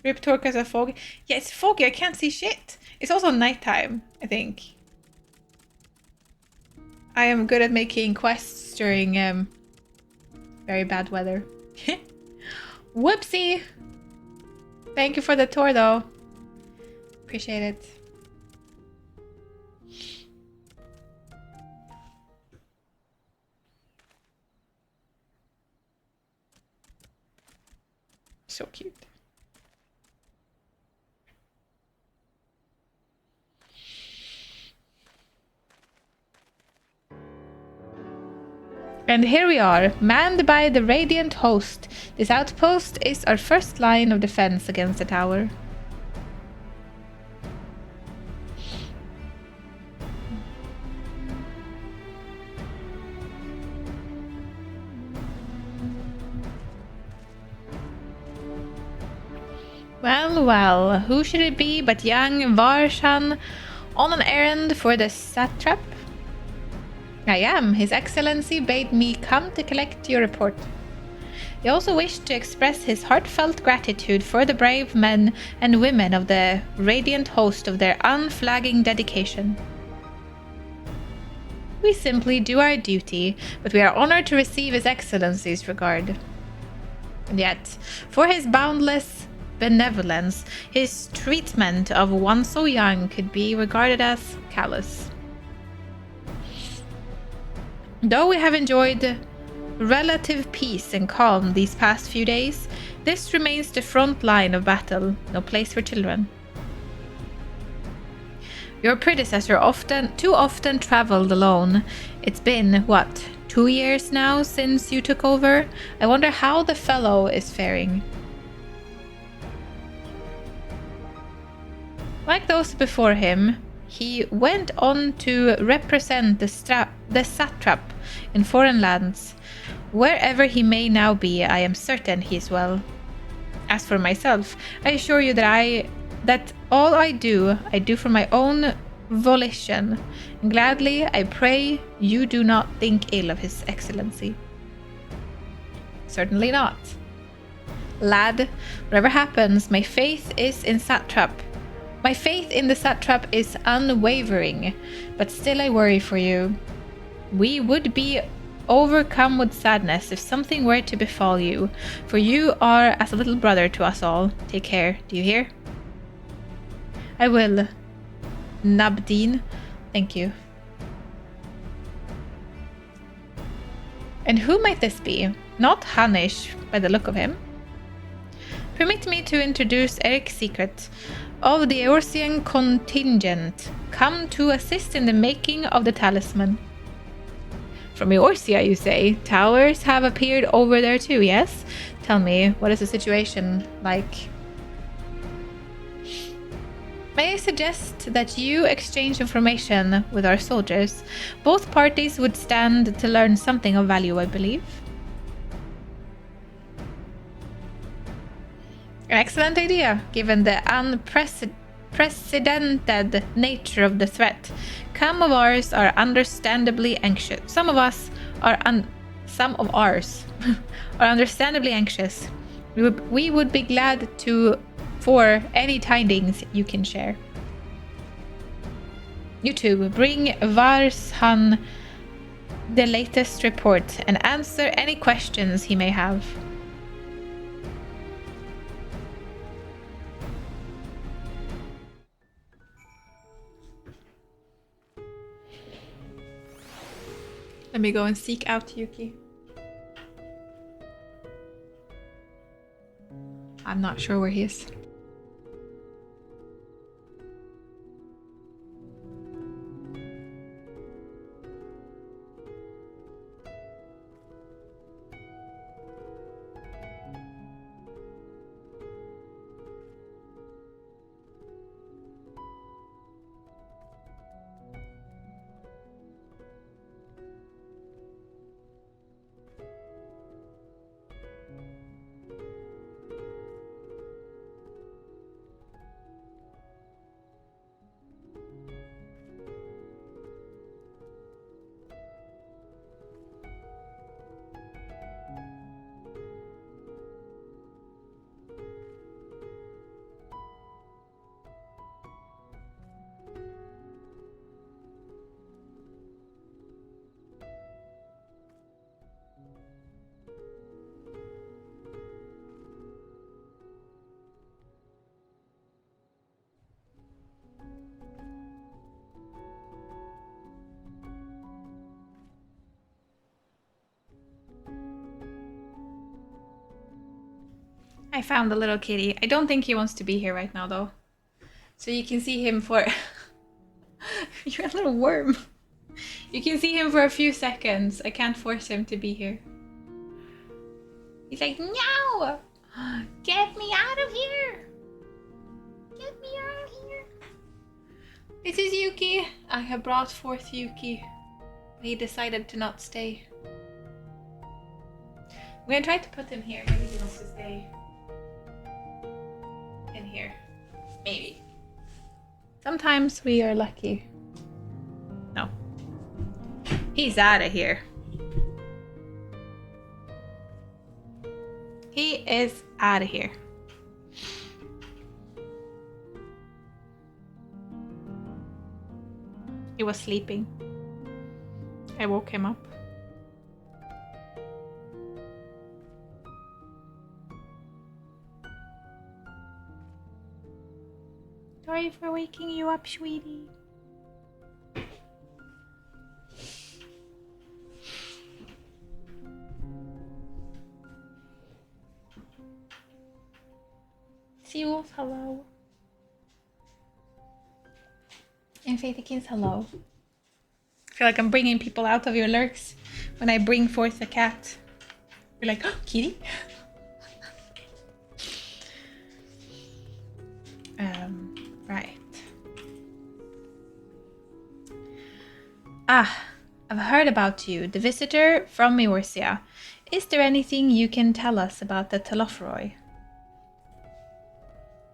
Rip Torque as a fog. Yeah, it's foggy. I can't see shit. It's also nighttime, I think. I am good at making quests during very bad weather. Whoopsie! Thank you for the tour though. Appreciate it. So cute. And here we are, manned by the Radiant Host. This outpost is our first line of defense against the tower. Well, well, who should it be but young Varshan on an errand for the satrap? I am. His Excellency bade me come to collect your report. He also wished to express his heartfelt gratitude for the brave men and women of the Radiant Host of their unflagging dedication. We simply do our duty, but we are honored to receive His Excellency's regard. And yet, for his boundless benevolence, his treatment of one so young could be regarded as callous. Though we have enjoyed relative peace and calm these past few days, this remains the front line of battle, no place for children. Your predecessor too often traveled alone. It's been, what, 2 years now since you took over? I wonder how the fellow is faring. Like those before him, he went on to represent the satrap in foreign lands. Wherever he may now be, I am certain he is well. As for myself, I assure you that all I do for my own volition, and gladly I pray you do not think ill of His Excellency. Certainly not. Lad, whatever happens, my faith in the satrap is unwavering, but still I worry for you. We would be overcome with sadness if something were to befall you, for you are as a little brother to us all. Take care, do you hear? I will. Nabdeen, thank you. And who might this be? Not Hanish, by the look of him. Permit me to introduce Eric Secret, of the Eorzean contingent, come to assist in the making of the talisman. From Eorzea, you say? Towers have appeared over there too, yes? Tell me, what is the situation like? May I suggest that you exchange information with our soldiers? Both parties would stand to learn something of value, I believe. An excellent idea, given the unprecedented nature of the threat. Some of ours are understandably anxious. Some of ours are understandably anxious. We would be glad for any tidings you can share. You two, bring Varshan the latest report and answer any questions he may have. Let me go and seek out Yuki. I'm not sure where he is. I found the little kitty. I don't think he wants to be here right now, though. So you can see him for... You're a little worm. You can see him for a few seconds. I can't force him to be here. He's like, no! Get me out of here! Get me out of here! This is Yuki. I have brought forth Yuki. He decided to not stay. I'm gonna try to put him here. Maybe he wants to stay in here. Maybe. Sometimes we are lucky. No. He's out of here. He is out of here. He was sleeping. I woke him up. Sorry for waking you up, sweetie. Seals, hello. And Faithykins, hello. I feel like I'm bringing people out of your lurks when I bring forth the cat. You're like, oh, kitty. Right. Ah, I've heard about you, the visitor from Eorzea. Is there anything you can tell us about the Telophoroi?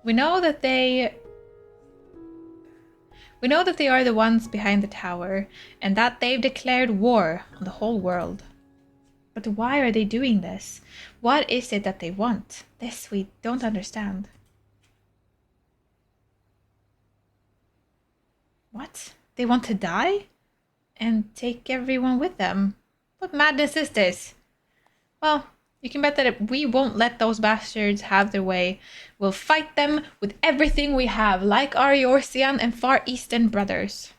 We know that they are the ones behind the tower, and that they've declared war on the whole world. But why are they doing this? What is it that they want? This we don't understand. What? They want to die? And take everyone with them? What madness is this? Well, you can bet that we won't let those bastards have their way. We'll fight them with everything we have, like our Eorzean and Far Eastern brothers.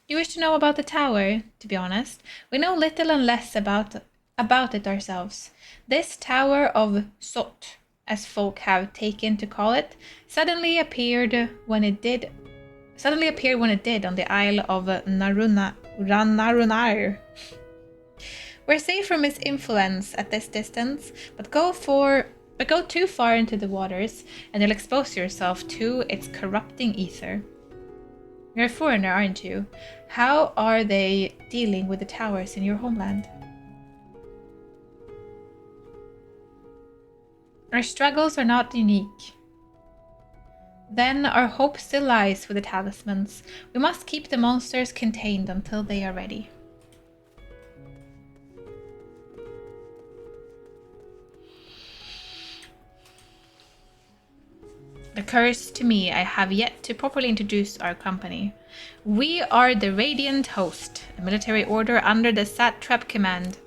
You wish to know about the tower? To be honest, we know little and less about it ourselves. This Tower of Sot, as folk have taken to call it, suddenly appeared when it did on the Isle of Narunar. We're safe from its influence at this distance, but go too far into the waters, and you'll expose yourself to its corrupting ether. You're a foreigner, aren't you? How are they dealing with the towers in your homeland? Our struggles are not unique. Then our hope still lies with the talismans. We must keep the monsters contained until they are ready. The curse to me, I have yet to properly introduce our company. We are the Radiant Host, a military order under the Satrap command.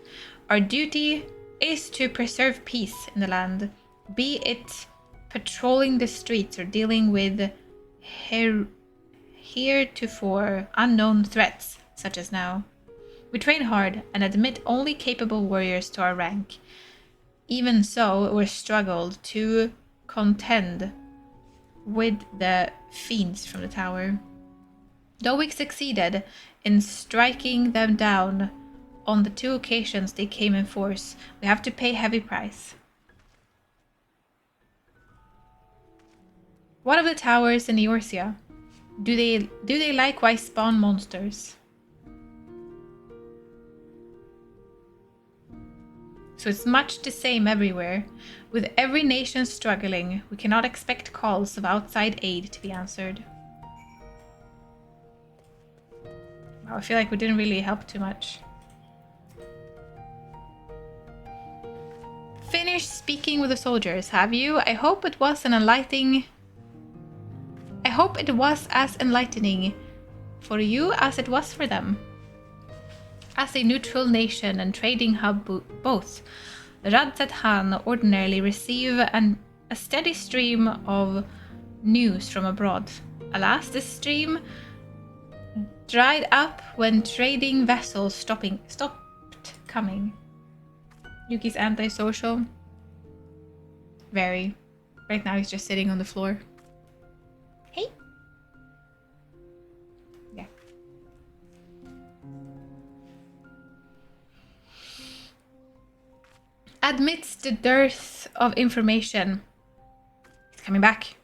Our duty is to preserve peace in the land, be it patrolling the streets or dealing with heretofore unknown threats, such as now. We train hard and admit only capable warriors to our rank. Even so, we struggled to contend with the fiends from the tower. Though we succeeded in striking them down on the 2 occasions they came in force, we have to pay a heavy price. What of the towers in Eorzea? Do they likewise spawn monsters? So it's much the same everywhere. With every nation struggling, we cannot expect calls of outside aid to be answered. Wow, I feel like we didn't really help too much. Finished speaking with the soldiers, have you? I hope it was as enlightening for you as it was for them. As a neutral nation and trading hub both, Radzat Han ordinarily receive a steady stream of news from abroad. Alas, this stream Dried up when trading vessels stopped coming. Yuki's antisocial. Very. Right now he's just sitting on the floor. Hey. Yeah. Amidst the dearth of information. He's coming back.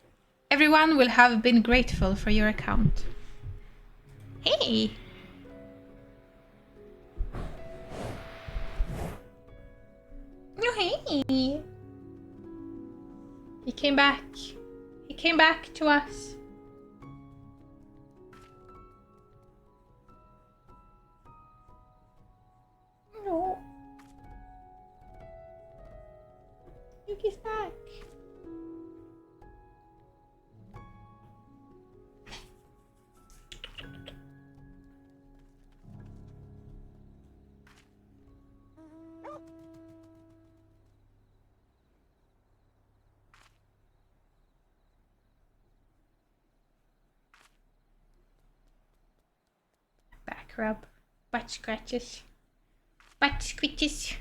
Everyone will have been grateful for your account. Hey. Oh, hey. He came back. He came back to us. No. Yuki's back. Back rub, butt scratches, butt squitches.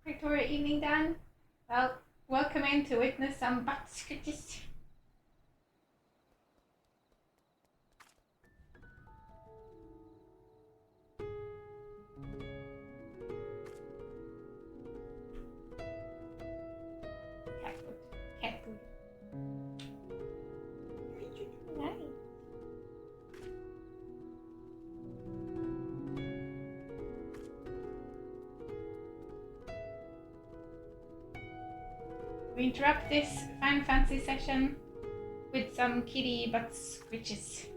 Victoria, evening, Dan. Well, welcome in to witness some butt scratches. Cat food. Nice. We interrupt this Final Fantasy session with some kitty butt scritches.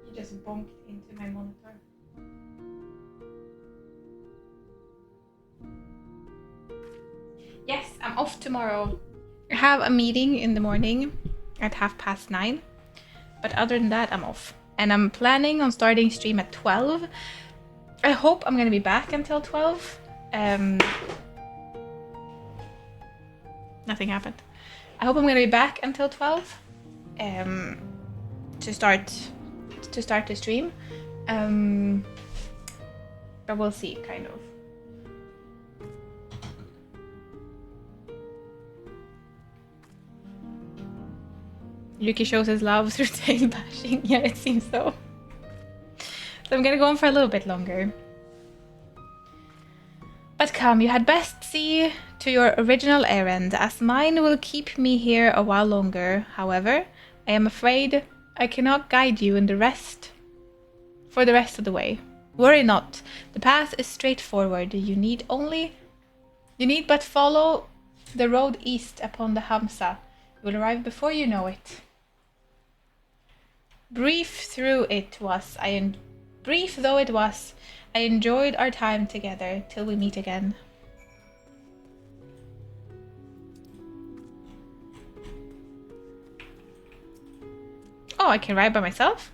You just bonked into my monitor. Yes, I'm off tomorrow. I have a meeting in the morning at 9:30. But other than that, I'm off. And I'm planning on starting stream at 12. I hope I'm gonna be back until 12. Nothing happened. I hope I'm gonna be back until 12. To start the stream. But we'll see, kind of. Yuki shows his love through tail bashing. Yeah, it seems so. So I'm gonna go on for a little bit longer. But come, you had best see to your original errand, as mine will keep me here a while longer. However, I am afraid I cannot guide you in the rest of the way. Worry not, the path is straightforward. You need but follow the road east upon the Hamsa. You will arrive before you know it. Brief though it was, I enjoyed our time together till we meet again. Oh, I can ride by myself?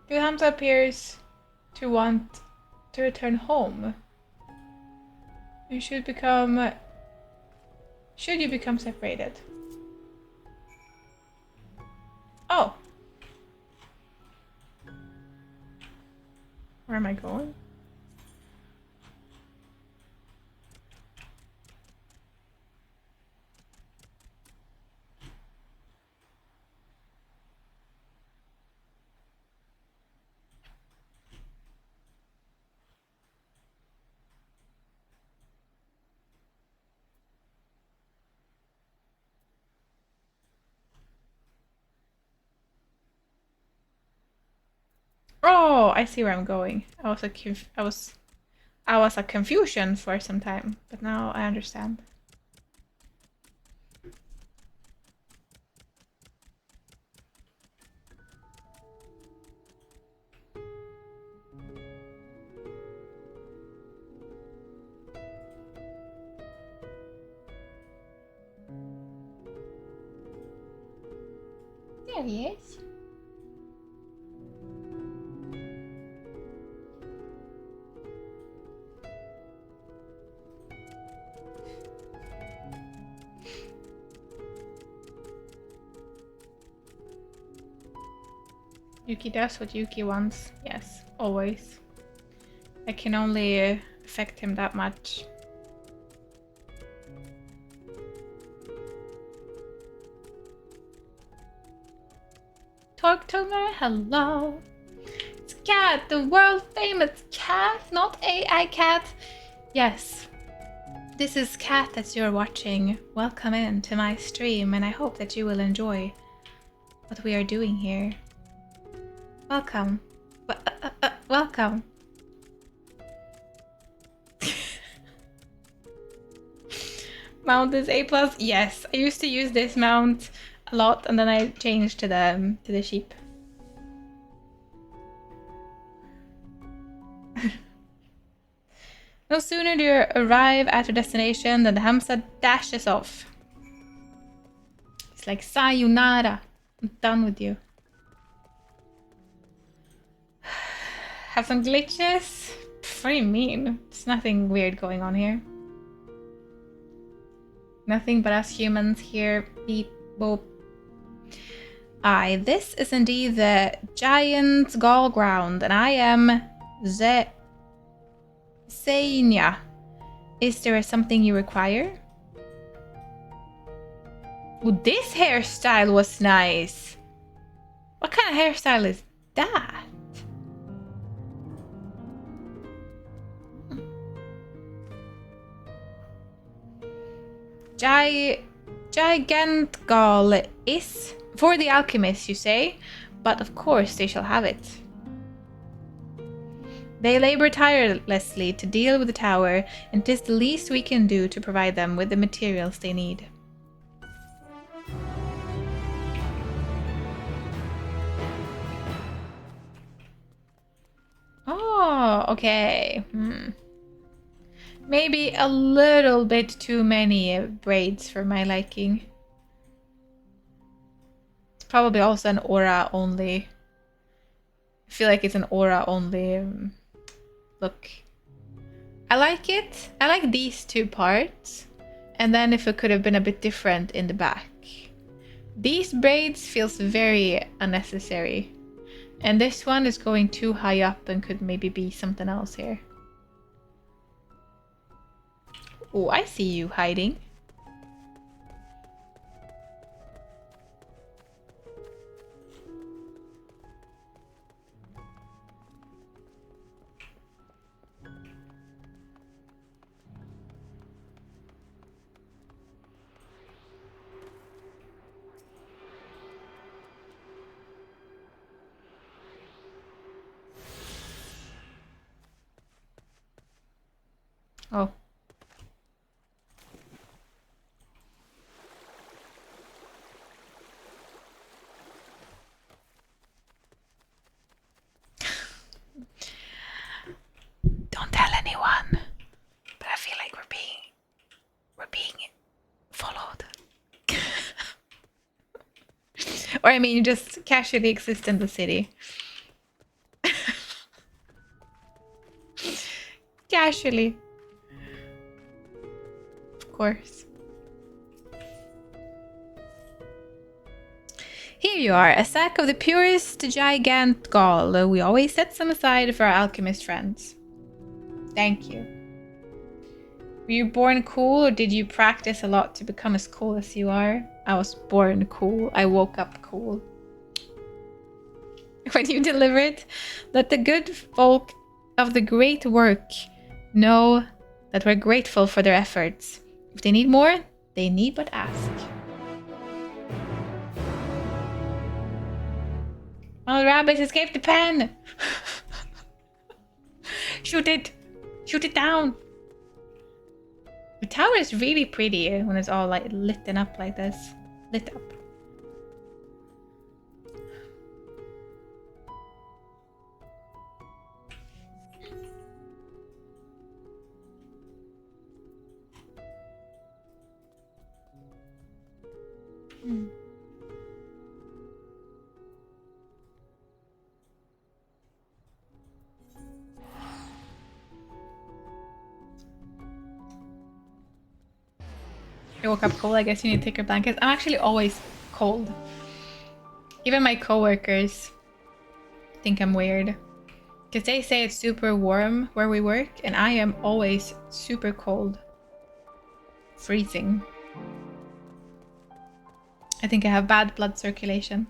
The Hamza appears to want to return home. Should you become separated. Oh. Where am I going? Oh, I see where I'm going. I was a confusion for some time, but now I understand. There he is. Yuki does what Yuki wants. Yes, always. I can only affect him that much. Talk to me, hello. It's Cat, the world famous cat, not AI cat. Yes, this is Cat that you're watching. Welcome in to my stream, and I hope that you will enjoy what we are doing here. Welcome. Welcome. Mount is A+. Yes, I used to use this mount a lot, and then I changed to the sheep. No sooner do you arrive at your destination than the hamster dashes off. It's like, sayonara. I'm done with you. Have some glitches? What do you mean? There's nothing weird going on here. Nothing but us humans here. Beep, boop. Aye, this is indeed the Giant's Gall Ground, and I am Seinya. Is there something you require? Well, this hairstyle was nice. What kind of hairstyle is that? Gigantgall is for the alchemists, you say? But of course they shall have it. They labor tirelessly to deal with the tower, and 'tis the least we can do to provide them with the materials they need. Oh, okay. Maybe a little bit too many braids for my liking. It's probably also an aura only. I feel like it's an aura only look. I like it. I like these two parts. And then if it could have been a bit different in the back. These braids feels very unnecessary. And this one is going too high up and could maybe be something else here. Oh, I see you hiding. Oh. Don't tell anyone. But I feel like we're being followed. Or I mean, you just casually exist in the city. Casually. Of course. Here you are, a sack of the purest gigant gall. We always set some aside for our alchemist friends. Thank you. Were you born cool, or did you practice a lot to become as cool as you are? I was born cool. I woke up cool. When you deliver it, let the good folk of the great work know that we're grateful for their efforts. If they need more, they need but ask. One of the rabbits escaped the pen! Shoot it! Shoot it down! The tower is really pretty when it's all like lit up like this. Lit up. You woke up cold, I guess you need thicker blankets. I'm actually always cold. Even my coworkers think I'm weird. Because they say it's super warm where we work, and I am always super cold. Freezing. I think I have bad blood circulation.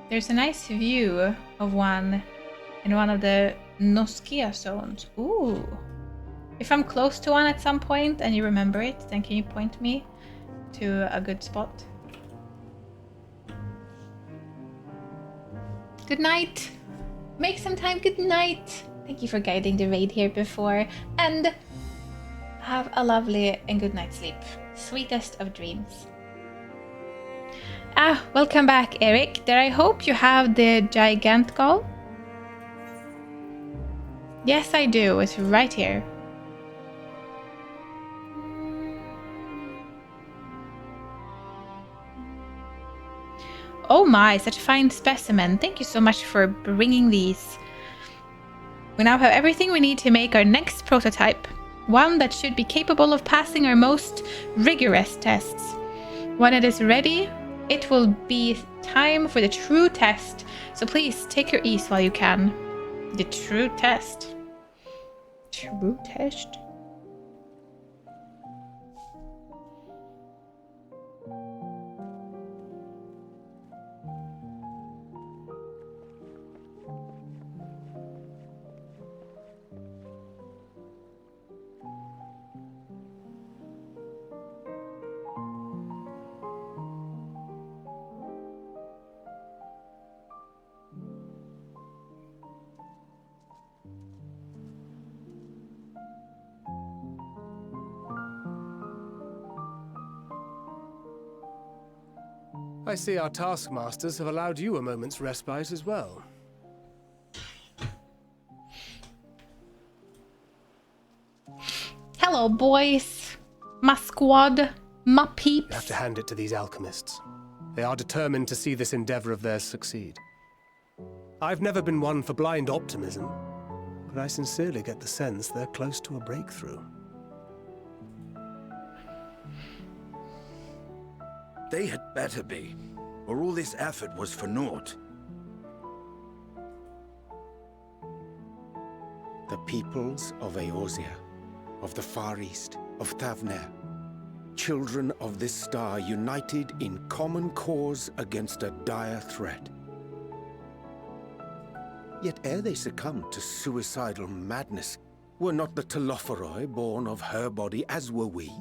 There's a nice view of one in one of the Noskia zones. Ooh. If I'm close to one at some point and you remember it, then can you point me to a good spot? Good night. Make some time. Good night. Thank you for guiding the raid here before. And have a lovely and good night's sleep. Sweetest of dreams. Ah, welcome back, Eric. There, I hope you have the gigant gall. Yes, I do. It's right here. Oh my, such a fine specimen. Thank you so much for bringing these. We now have everything we need to make our next prototype. One that should be capable of passing our most rigorous tests. When it is ready, it will be time for the true test. So please take your ease while you can. The true test. True test? I see our taskmasters have allowed you a moment's respite as well. Hello, boys. My squad. My peeps. You have to hand it to these alchemists. They are determined to see this endeavor of theirs succeed. I've never been one for blind optimism, but I sincerely get the sense they're close to a breakthrough. They had better be, or all this effort was for naught. The peoples of Eorzea, of the Far East, of Thavner, children of this star united in common cause against a dire threat. Yet ere they succumbed to suicidal madness, were not the Telophoroi born of her body as were we?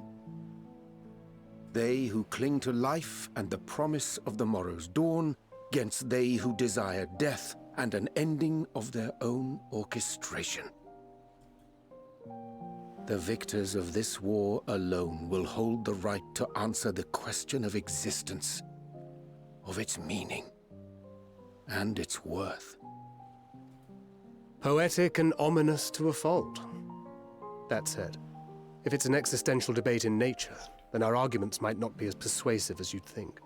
They who cling to life and the promise of the morrow's dawn, against they who desire death and an ending of their own orchestration. The victors of this war alone will hold the right to answer the question of existence, of its meaning, and its worth. Poetic and ominous to a fault. That said, if it's an existential debate in nature, then our arguments might not be as persuasive as you'd think.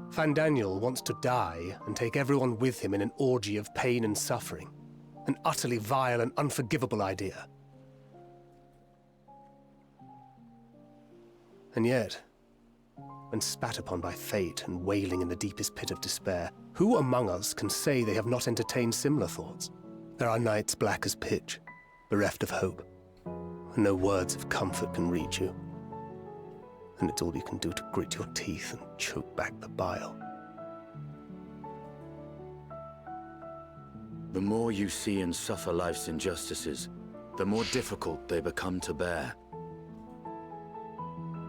Fandaniel wants to die and take everyone with him in an orgy of pain and suffering. An utterly vile and unforgivable idea. And yet, when spat upon by fate and wailing in the deepest pit of despair, who among us can say they have not entertained similar thoughts? There are nights black as pitch, bereft of hope, and no words of comfort can reach you. And it's all you can do to grit your teeth and choke back the bile. The more you see and suffer life's injustices, the more difficult they become to bear.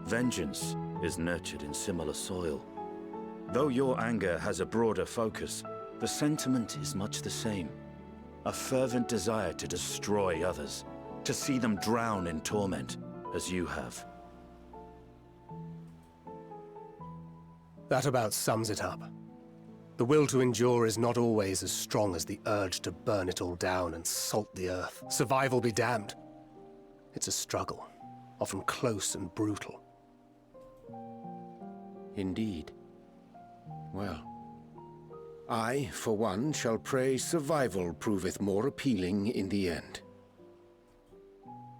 Vengeance is nurtured in similar soil. Though your anger has a broader focus, the sentiment is much the same. A fervent desire to destroy others, to see them drown in torment, as you have. That about sums it up. The will to endure is not always as strong as the urge to burn it all down and salt the earth. Survival be damned. It's a struggle, often close and brutal. Indeed. Well, I, for one, shall pray survival proveth more appealing in the end.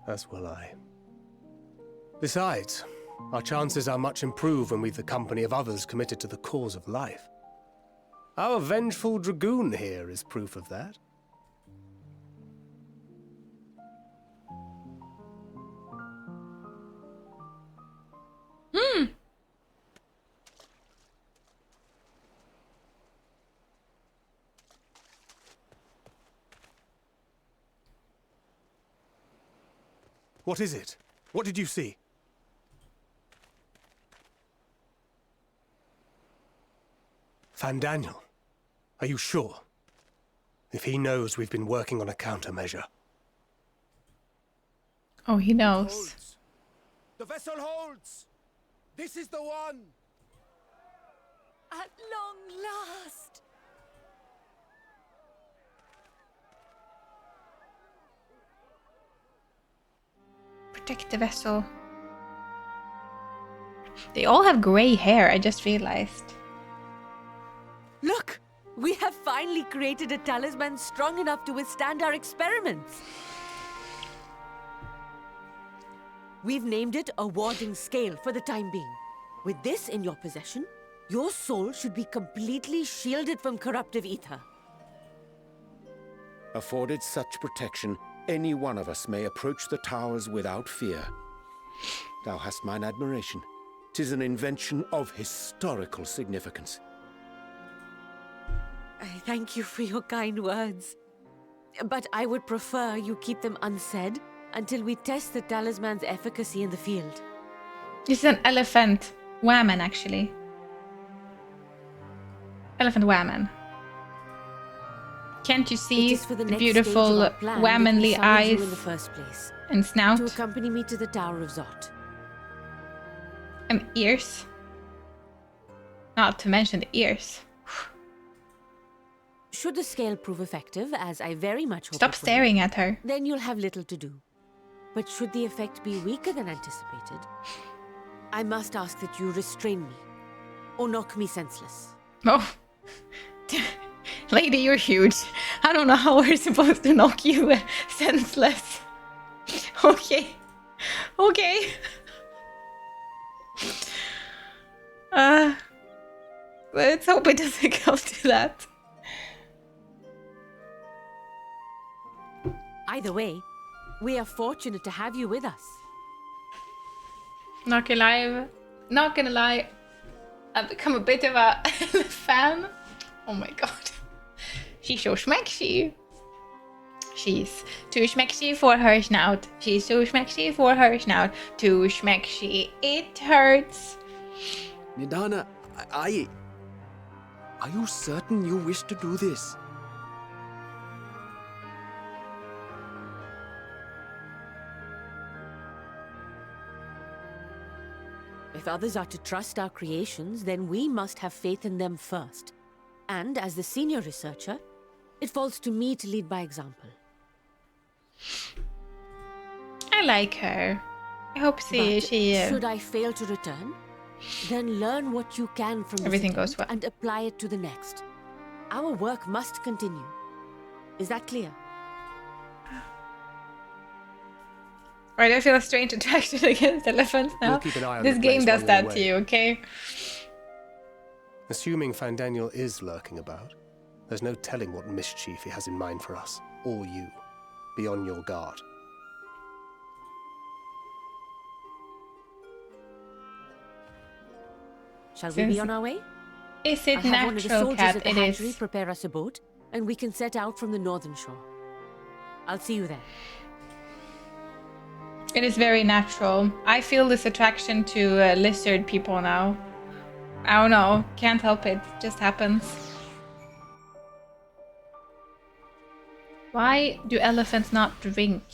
As will I. Besides, our chances are much improved when we've the company of others committed to the cause of life. Our vengeful dragoon here is proof of that. What is it? What did you see? Fandaniel, are you sure? If he knows we've been working on a countermeasure. Oh, he knows. Holds. The vessel holds! This is the one! At long last! Protect the vessel. They all have grey hair, I just realized. Look! We have finally created a talisman strong enough to withstand our experiments. We've named it a warding scale for the time being. With this in your possession, your soul should be completely shielded from corruptive ether. Afforded such protection, any one of us may approach the towers without fear. Thou hast mine admiration. 'Tis an invention of historical significance. I thank you for your kind words. But I would prefer you keep them unsaid until we test the talisman's efficacy in the field. This is an elephant whammon, actually. Elephant whammon. Can't you see the beautiful whammonly eyes in the first place, and snout? to accompany me to the Tower of Zot. And ears. Not to mention the ears. Should the scale prove effective, as I very much hope Stop it will, staring at her. then you'll have little to do. But should the effect be weaker than anticipated, I must ask that you restrain me, or knock me senseless. Oh. Lady, you're huge. I don't know how we're supposed to knock you senseless. Okay. Okay. Let's hope it doesn't come to that. Either way, we are fortunate to have you with us. Not gonna lie, I've become a bit of a fan. Oh my god. She's so schmexy. She's too schmexy for her snout. She's too schmexy for her snout. Too schmexy, it hurts. Nidana, are you certain you wish to do this? If others are to trust our creations, then we must have faith in them first. And as the senior researcher, it falls to me to lead by example. I like her. I hope she should I fail to return, then learn what you can from this everything attempt goes well. and apply it to the next. Our work must continue. Is that clear? Right, I feel a strange attraction against elephants now. We'll keep an eye on This the game place does while that we're to away. you, okay? Assuming Fandaniel is lurking about, there's no telling what mischief he has in mind for us, or you. Be on your guard. Shall we be on our way? Is it I'll have one of the natural, soldiers Cat? at the It hatchery is. prepare us a boat, and we can set out from the northern shore. I'll see you there. It is very natural. I feel this attraction to lizard people now. I don't know. Can't help it. Just happens. Why do elephants not drink?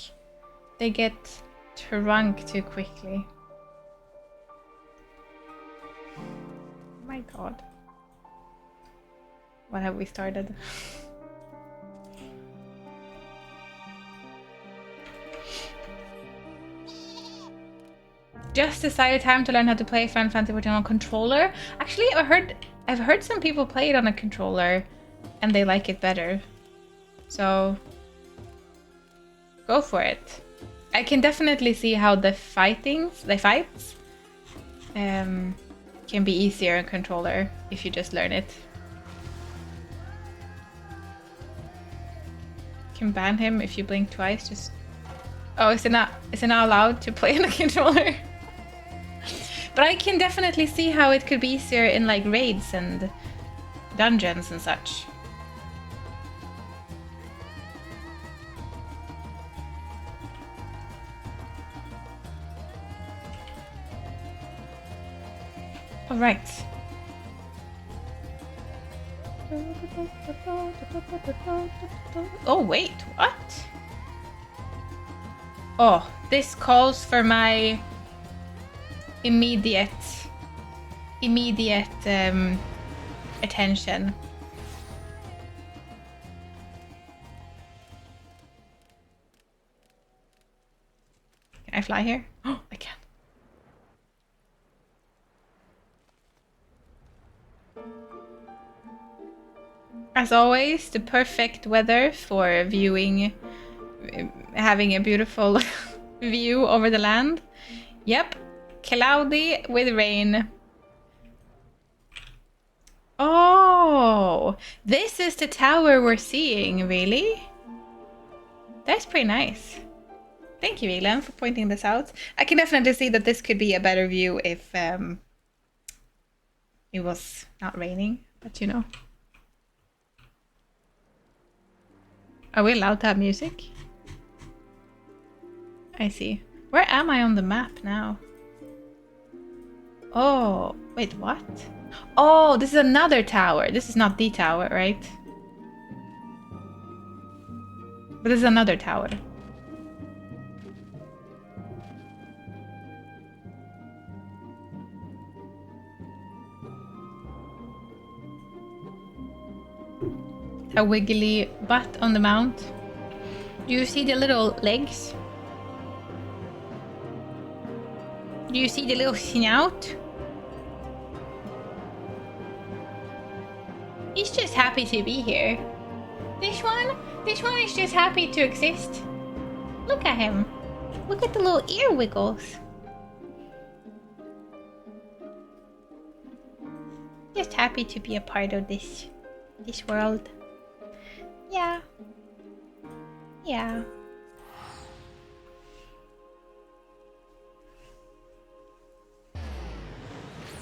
They get drunk too quickly. Oh my god. What have we started? Just decided time to learn how to play Final Fantasy XIV on controller. Actually, I've heard some people play it on a controller and they like it better. So go for it. I can definitely see how the fights can be easier on controller if you just learn it. Can ban him if you blink twice. Just is it not allowed to play on a controller? But I can definitely see how it could be easier in like raids and dungeons and such. All right. Oh wait, what? Oh, this calls for my immediate attention. Can I fly here? Oh, I can. As always, the perfect weather for viewing, having a beautiful view over the land. Yep, cloudy with rain. Oh, this is the tower we're seeing, really? That's pretty nice. Thank you, Elan, for pointing this out. I can definitely see that this could be a better view if it was not raining, but you know. Are we allowed to have music? I see. Where am I on the map now? Oh, wait, what? Oh, this is another tower. This is not the tower, right? But this is another tower. A wiggly butt on the mount. Do you see the little legs? Do you see the little snout? He's just happy to be here. This one is just happy to exist. Look at him. Look at the little ear wiggles. Just happy to be a part of this world. Yeah. Yeah.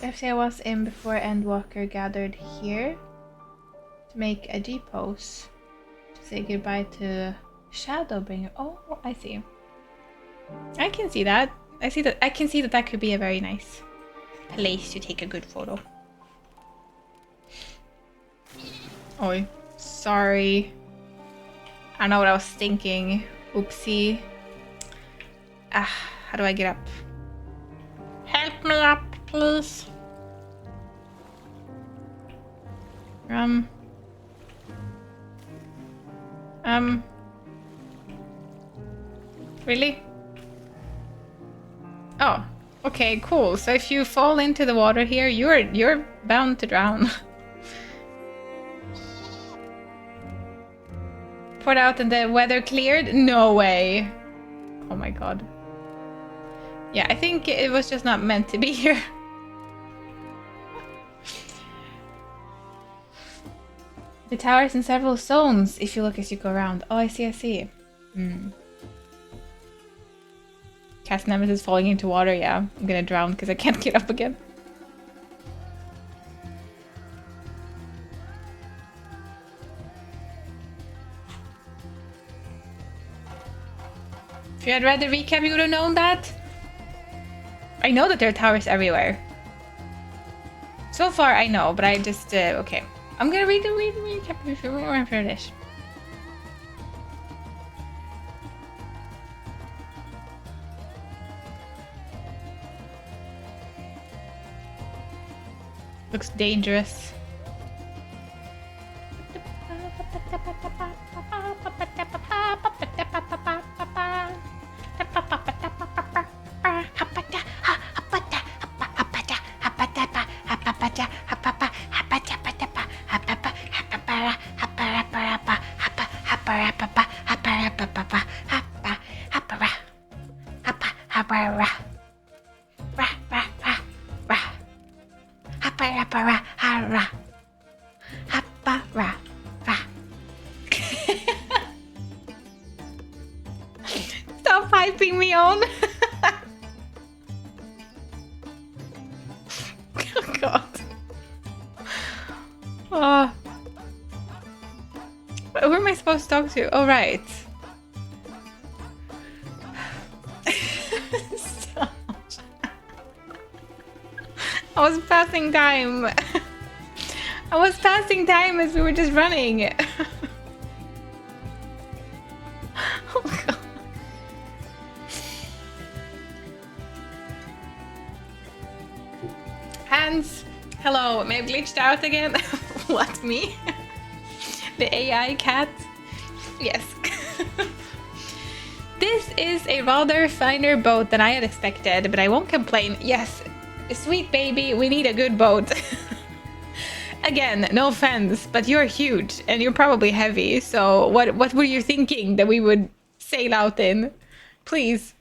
FC was in before Endwalker gathered here to make a G-pose to say goodbye to Shadowbringer. Oh, I see. I can see that. I can see that that could be a very nice place to take a good photo. Oi, sorry. I don't know what I was thinking. Oopsie. How do I get up? Help me up, please. Really? Oh, okay, cool. So if you fall into the water here, you're bound to drown. Poured out and the weather cleared? No way. Oh my god. Yeah, I think it was just not meant to be here. The tower is in several zones if you look as you go around. Oh, I see, I see. Cast Nemesis falling into water, yeah. I'm gonna drown because I can't get up again. If you had read the recap, you would have known that. I know that there are towers everywhere. So far, I know, but I just... okay. I'm gonna read the recap if you want for this. Looks dangerous. Stop hyping me on. Oh god. Oh. Who am I supposed to talk to? Oh, right. Stop. I was passing time. I was passing time as we were just running. Oh god. Hands. Hello, may I have glitched out again? What, me? The AI cat? Yes. This is a rather finer boat than I had expected, but I won't complain. Yes, sweet baby, we need a good boat. Again, no offense, but you're huge and you're probably heavy, so what were you thinking that we would sail out in? Please.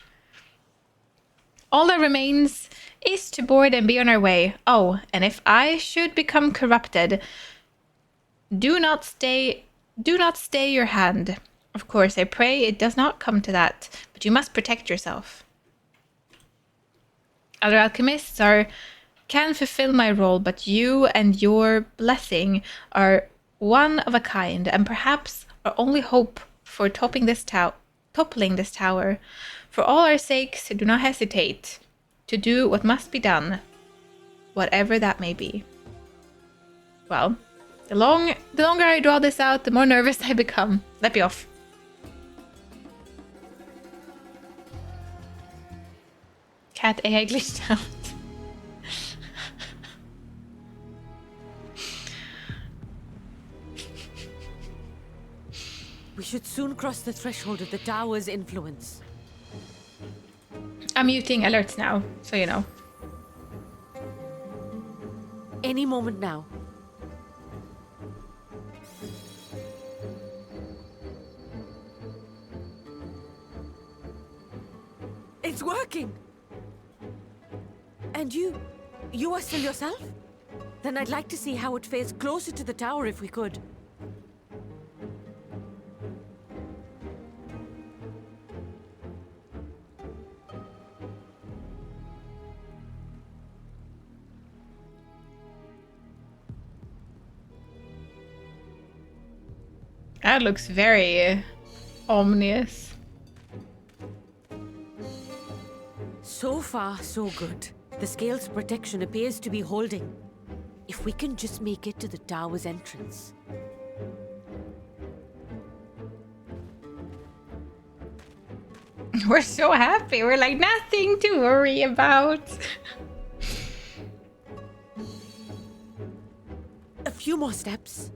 All that remains is to board and be on our way. Oh, and if I should become corrupted, do not stay your hand. Of course, I pray it does not come to that, but you must protect yourself. Other alchemists can fulfill my role, but you and your blessing are one of a kind, and perhaps our only hope for toppling this tower. For all our sakes, do not hesitate to do what must be done, whatever that may be. Well, the longer I draw this out, the more nervous I become. Let me off. Cat AI glitched out. We should soon cross the threshold of the tower's influence. I'm muting alerts now, so you know. Any moment now. It's working! And you are still yourself? Then I'd like to see how it fares closer to the tower if we could. That looks very ominous. So far, so good. The scale's protection appears to be holding. If we can just make it to the tower's entrance. We're so happy. We're like, nothing to worry about. A few more steps.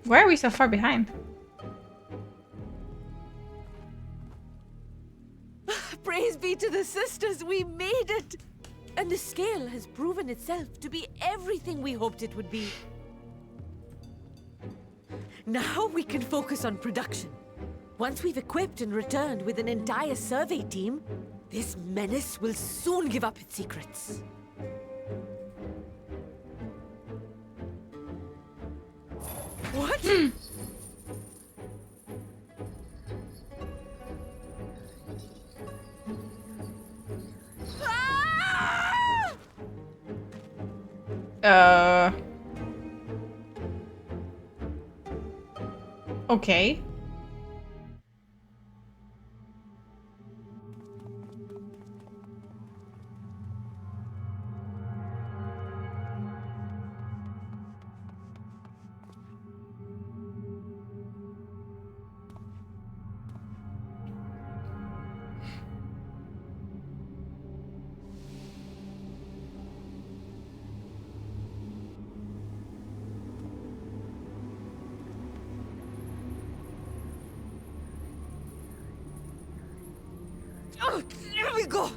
Why are we so far behind? Praise be to the sisters, we made it! And the scale has proven itself to be everything we hoped it would be. Now we can focus on production. Once we've equipped and returned with an entire survey team, this menace will soon give up its secrets. What? Okay. Oh, let me go!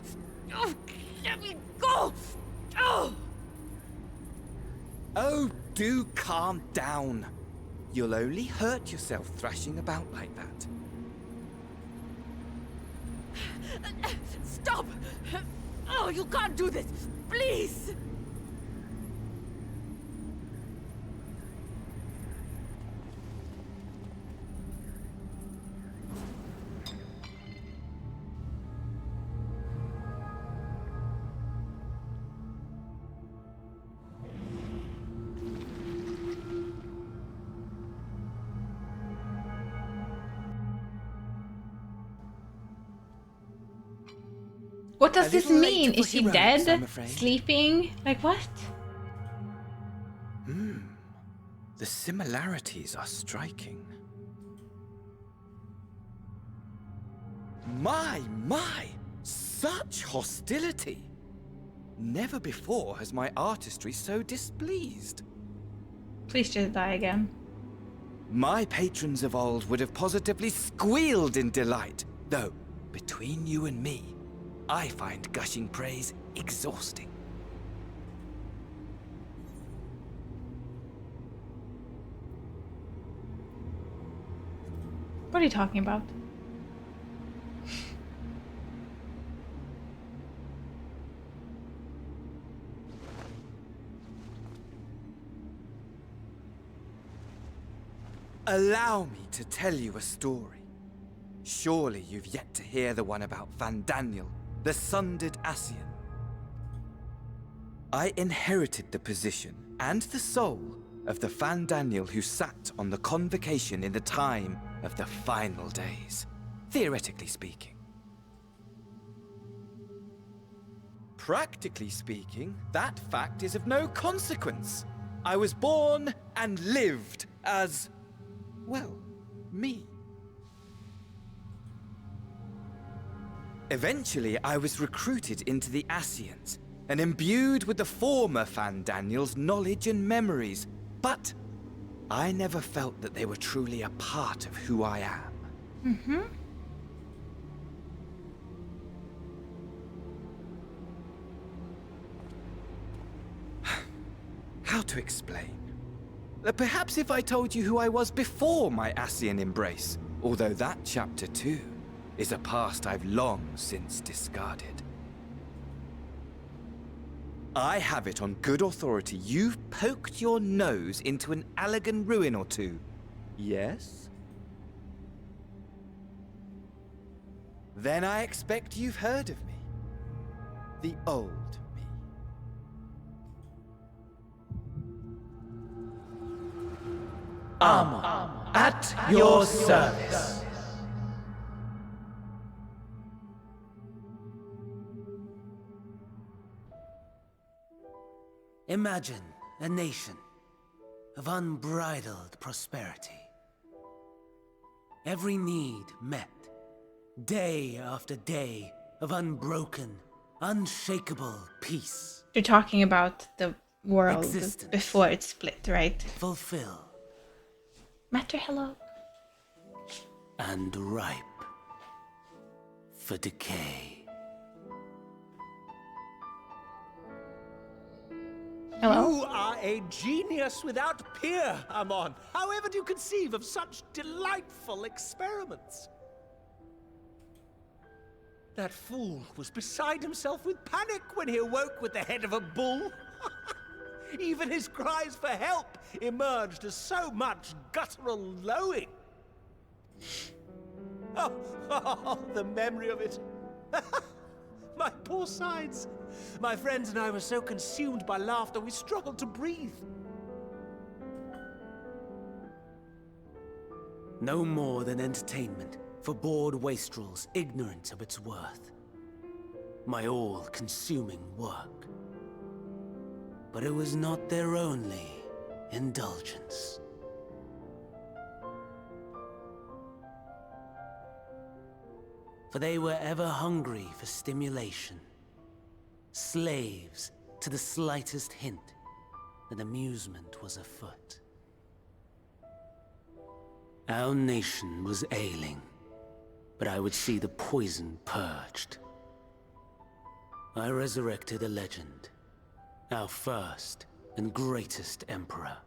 Oh, let me go! Oh! Oh, do calm down. You'll only hurt yourself thrashing about like that. Stop! Oh, you can't do this! Please! What does A this little late mean? for Is she heroics, dead? I'm afraid. Sleeping? Like what? The similarities are striking. My! Such hostility! Never before has my artistry so displeased. Please just die again. My patrons of old would have positively squealed in delight, though, between you and me, I find gushing praise exhausting. What are you talking about? Allow me to tell you a story. Surely you've yet to hear the one about Van Daniel, the sundered Ascian. I inherited the position and the soul of the Van Daniel who sat on the convocation in the time of the final days, theoretically speaking. Practically speaking, that fact is of no consequence. I was born and lived as, well, me. Eventually, I was recruited into the Ascians and imbued with the former Van Daniel's knowledge and memories, but I never felt that they were truly a part of who I am. How to explain? Perhaps if I told you who I was before my Ascian embrace, although that chapter too is a past I've long since discarded. I have it on good authority you've poked your nose into an Allegan ruin or two. Yes? Then I expect you've heard of me. The old me. Armor, at your service. Imagine a nation of unbridled prosperity. Every need met, day after day of unbroken, unshakable peace. You're talking about the world Existence. before it split, right? Fulfilled Matter, hello. and ripe for decay. Hello? You are a genius without peer, Amon. However do you conceive of such delightful experiments? That fool was beside himself with panic when he awoke with the head of a bull. Even his cries for help emerged as so much guttural lowing. Oh, the memory of it. My poor sides. My friends and I were so consumed by laughter we struggled to breathe. No more than entertainment for bored wastrels ignorant of its worth. My all-consuming work. But it was not their only indulgence. For they were ever hungry for stimulation, slaves to the slightest hint that amusement was afoot. Our nation was ailing, but I would see the poison purged. I resurrected a legend, our first and greatest emperor.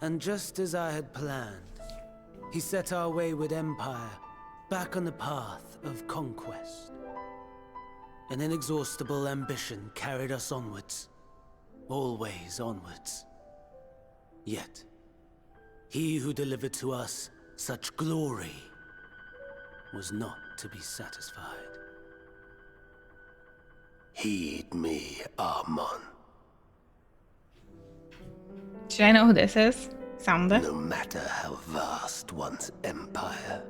And just as I had planned, he set our wayward empire back on the path of conquest. An inexhaustible ambition carried us onwards, always onwards. Yet, he who delivered to us such glory was not to be satisfied. Heed me, Armon. Should I know who this is? Sound it? No matter how vast one's empire,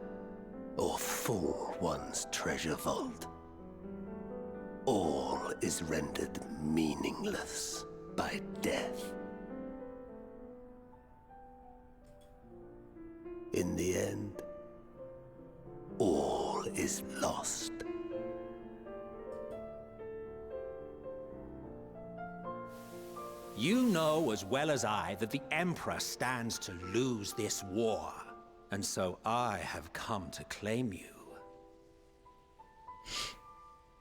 or full one's treasure vault, all is rendered meaningless by death. In the end, all is lost. You know as well as I that the Emperor stands to lose this war, and so I have come to claim you.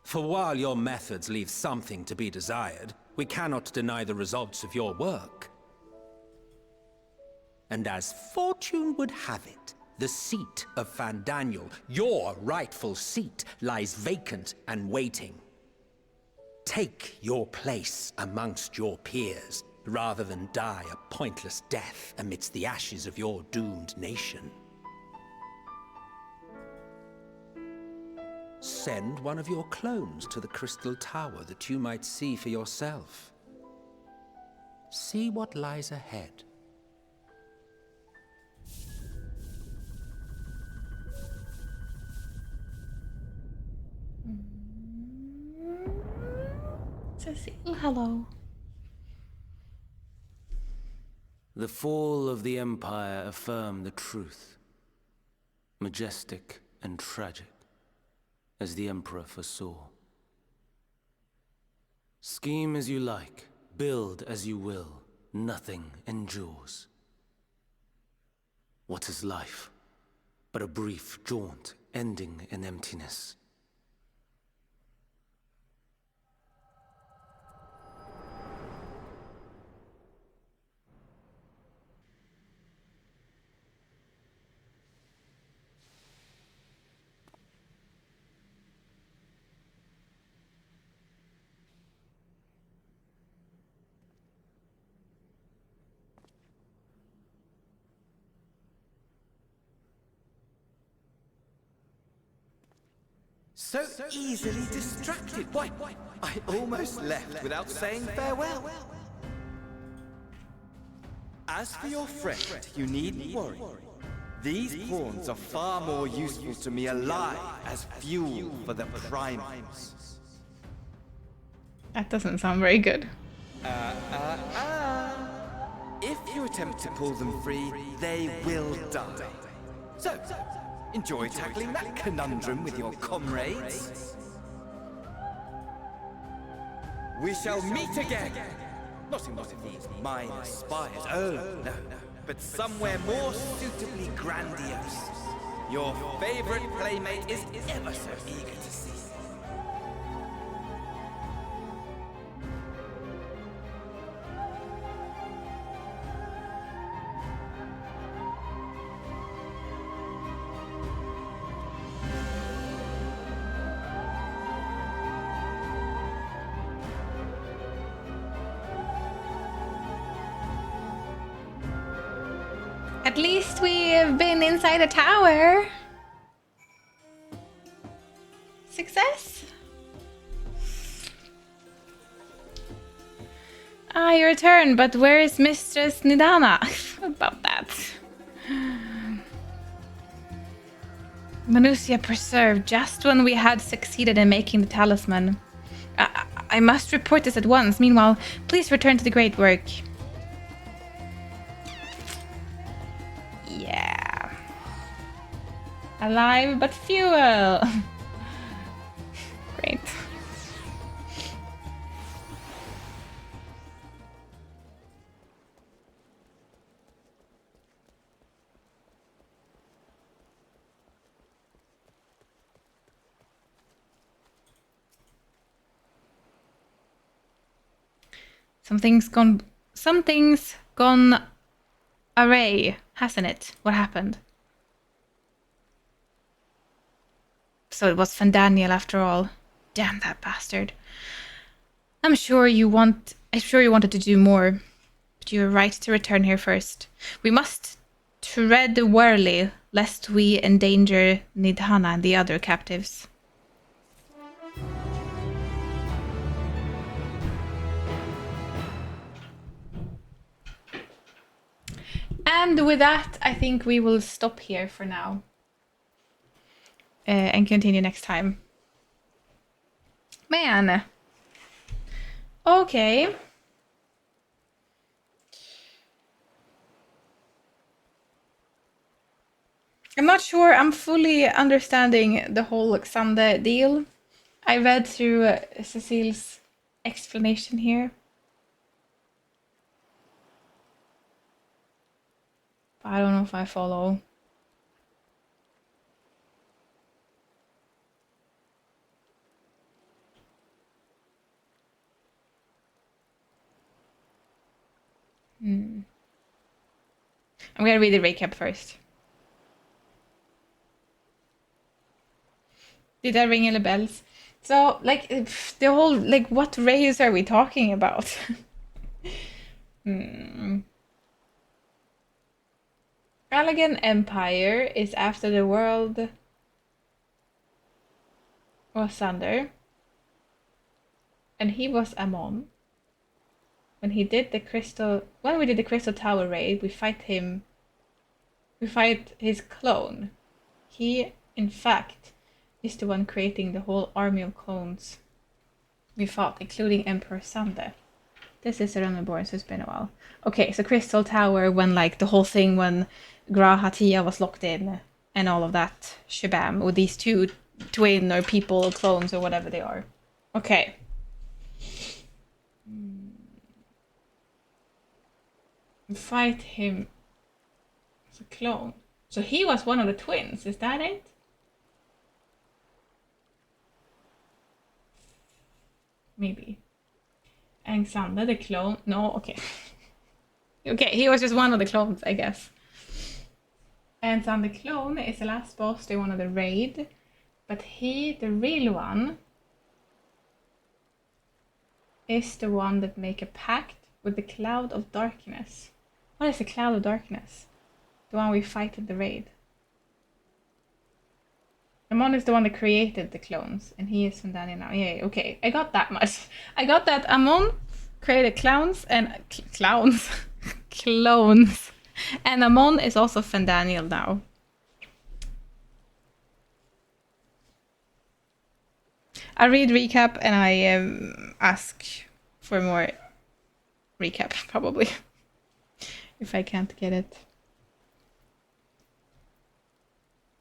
For while your methods leave something to be desired, we cannot deny the results of your work. And as fortune would have it, the seat of Fandaniel, your rightful seat, lies vacant and waiting. Take your place amongst your peers, rather than die a pointless death amidst the ashes of your doomed nation. Send one of your clones to the Crystal Tower that you might see for yourself. See what lies ahead. Just saying hello. The fall of the Empire affirmed the truth. Majestic and tragic, as the Emperor foresaw. Scheme as you like, build as you will, nothing endures. What is life but a brief jaunt ending in emptiness? So easily distracted. Why, I almost left without saying farewell. As for your friend, you needn't worry. These pawns are far more useful to me alive as fuel for the primals. That doesn't sound very good. If you attempt to pull them free, they will die. So, enjoy tackling that conundrum with your comrades. We shall meet again! Not in one of these minor spires, oh no, but somewhere more suitably grandiose. Your favorite playmate is ever so eager to see. At least we've been inside a tower. Success. Ah, your turn, but where is Mistress Nidana? About that. Manusia preserved just when we had succeeded in making the talisman. I must report this at once. Meanwhile, please return to the great work. Yeah. Alive but fuel. Great. Something's gone array, hasn't it? What happened? So it was Fandaniel after all. Damn that bastard. I'm sure you wanted to do more, but you were right to return here first. We must tread warily, lest we endanger Nidhana and the other captives. And with that, I think we will stop here for now. And continue next time. Man. Okay. I'm not sure I'm fully understanding the whole Xander deal. I read through Cecile's explanation here. But I don't know if I follow. I'm gonna read the recap first. Did I ring any bells? So, like, the whole, like, what race are we talking about? Allagan Empire is after the world was under. And he was Amon. When we did the Crystal Tower raid, we fight his clone. He, in fact, is the one creating the whole army of clones we fought, including Emperor Sande. This is the Runnerborn, so it's been a while. Okay, so Crystal Tower, when like the whole thing when Grahatia was locked in and all of that shabam with these two twin or people or clones or whatever they are. Okay. Fight him as a clone. So he was one of the twins, is that it? Maybe. And Xander the clone. No, okay. Okay, he was just one of the clones, I guess. And Xander the clone is the last boss they wanted to raid. But he, the real one, is the one that make a pact with the Cloud of Darkness. What is the Cloud of Darkness? The one we fight in the raid. Amon is the one that created the clones, and he is from Daniel now. Yeah, okay, I got that much. I got that Amon created clowns and clowns, clones, and Amon is also Fandaniel now. I read recap and I ask for more recap probably if I can't get it.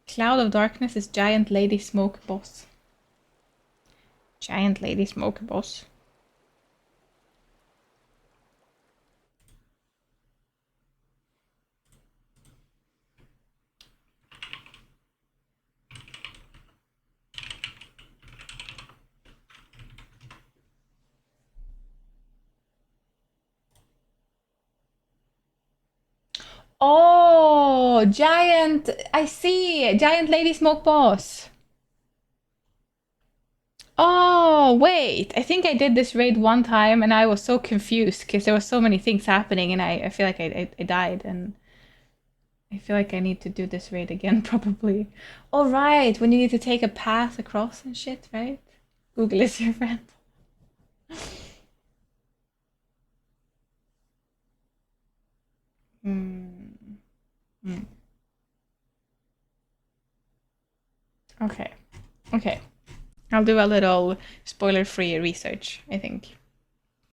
Cloud of Darkness is Giant Lady Smoke Boss. Giant Lady Smoke Boss. Oh, giant, I see, Giant Lady Smoke Boss. Oh, wait, I think I did this raid one time and I was so confused because there were so many things happening and I feel like I died and I feel like I need to do this raid again, probably. All right, when you need to take a path across and shit, right? Google is your friend. Okay. Okay. I'll do a little spoiler-free research, I think.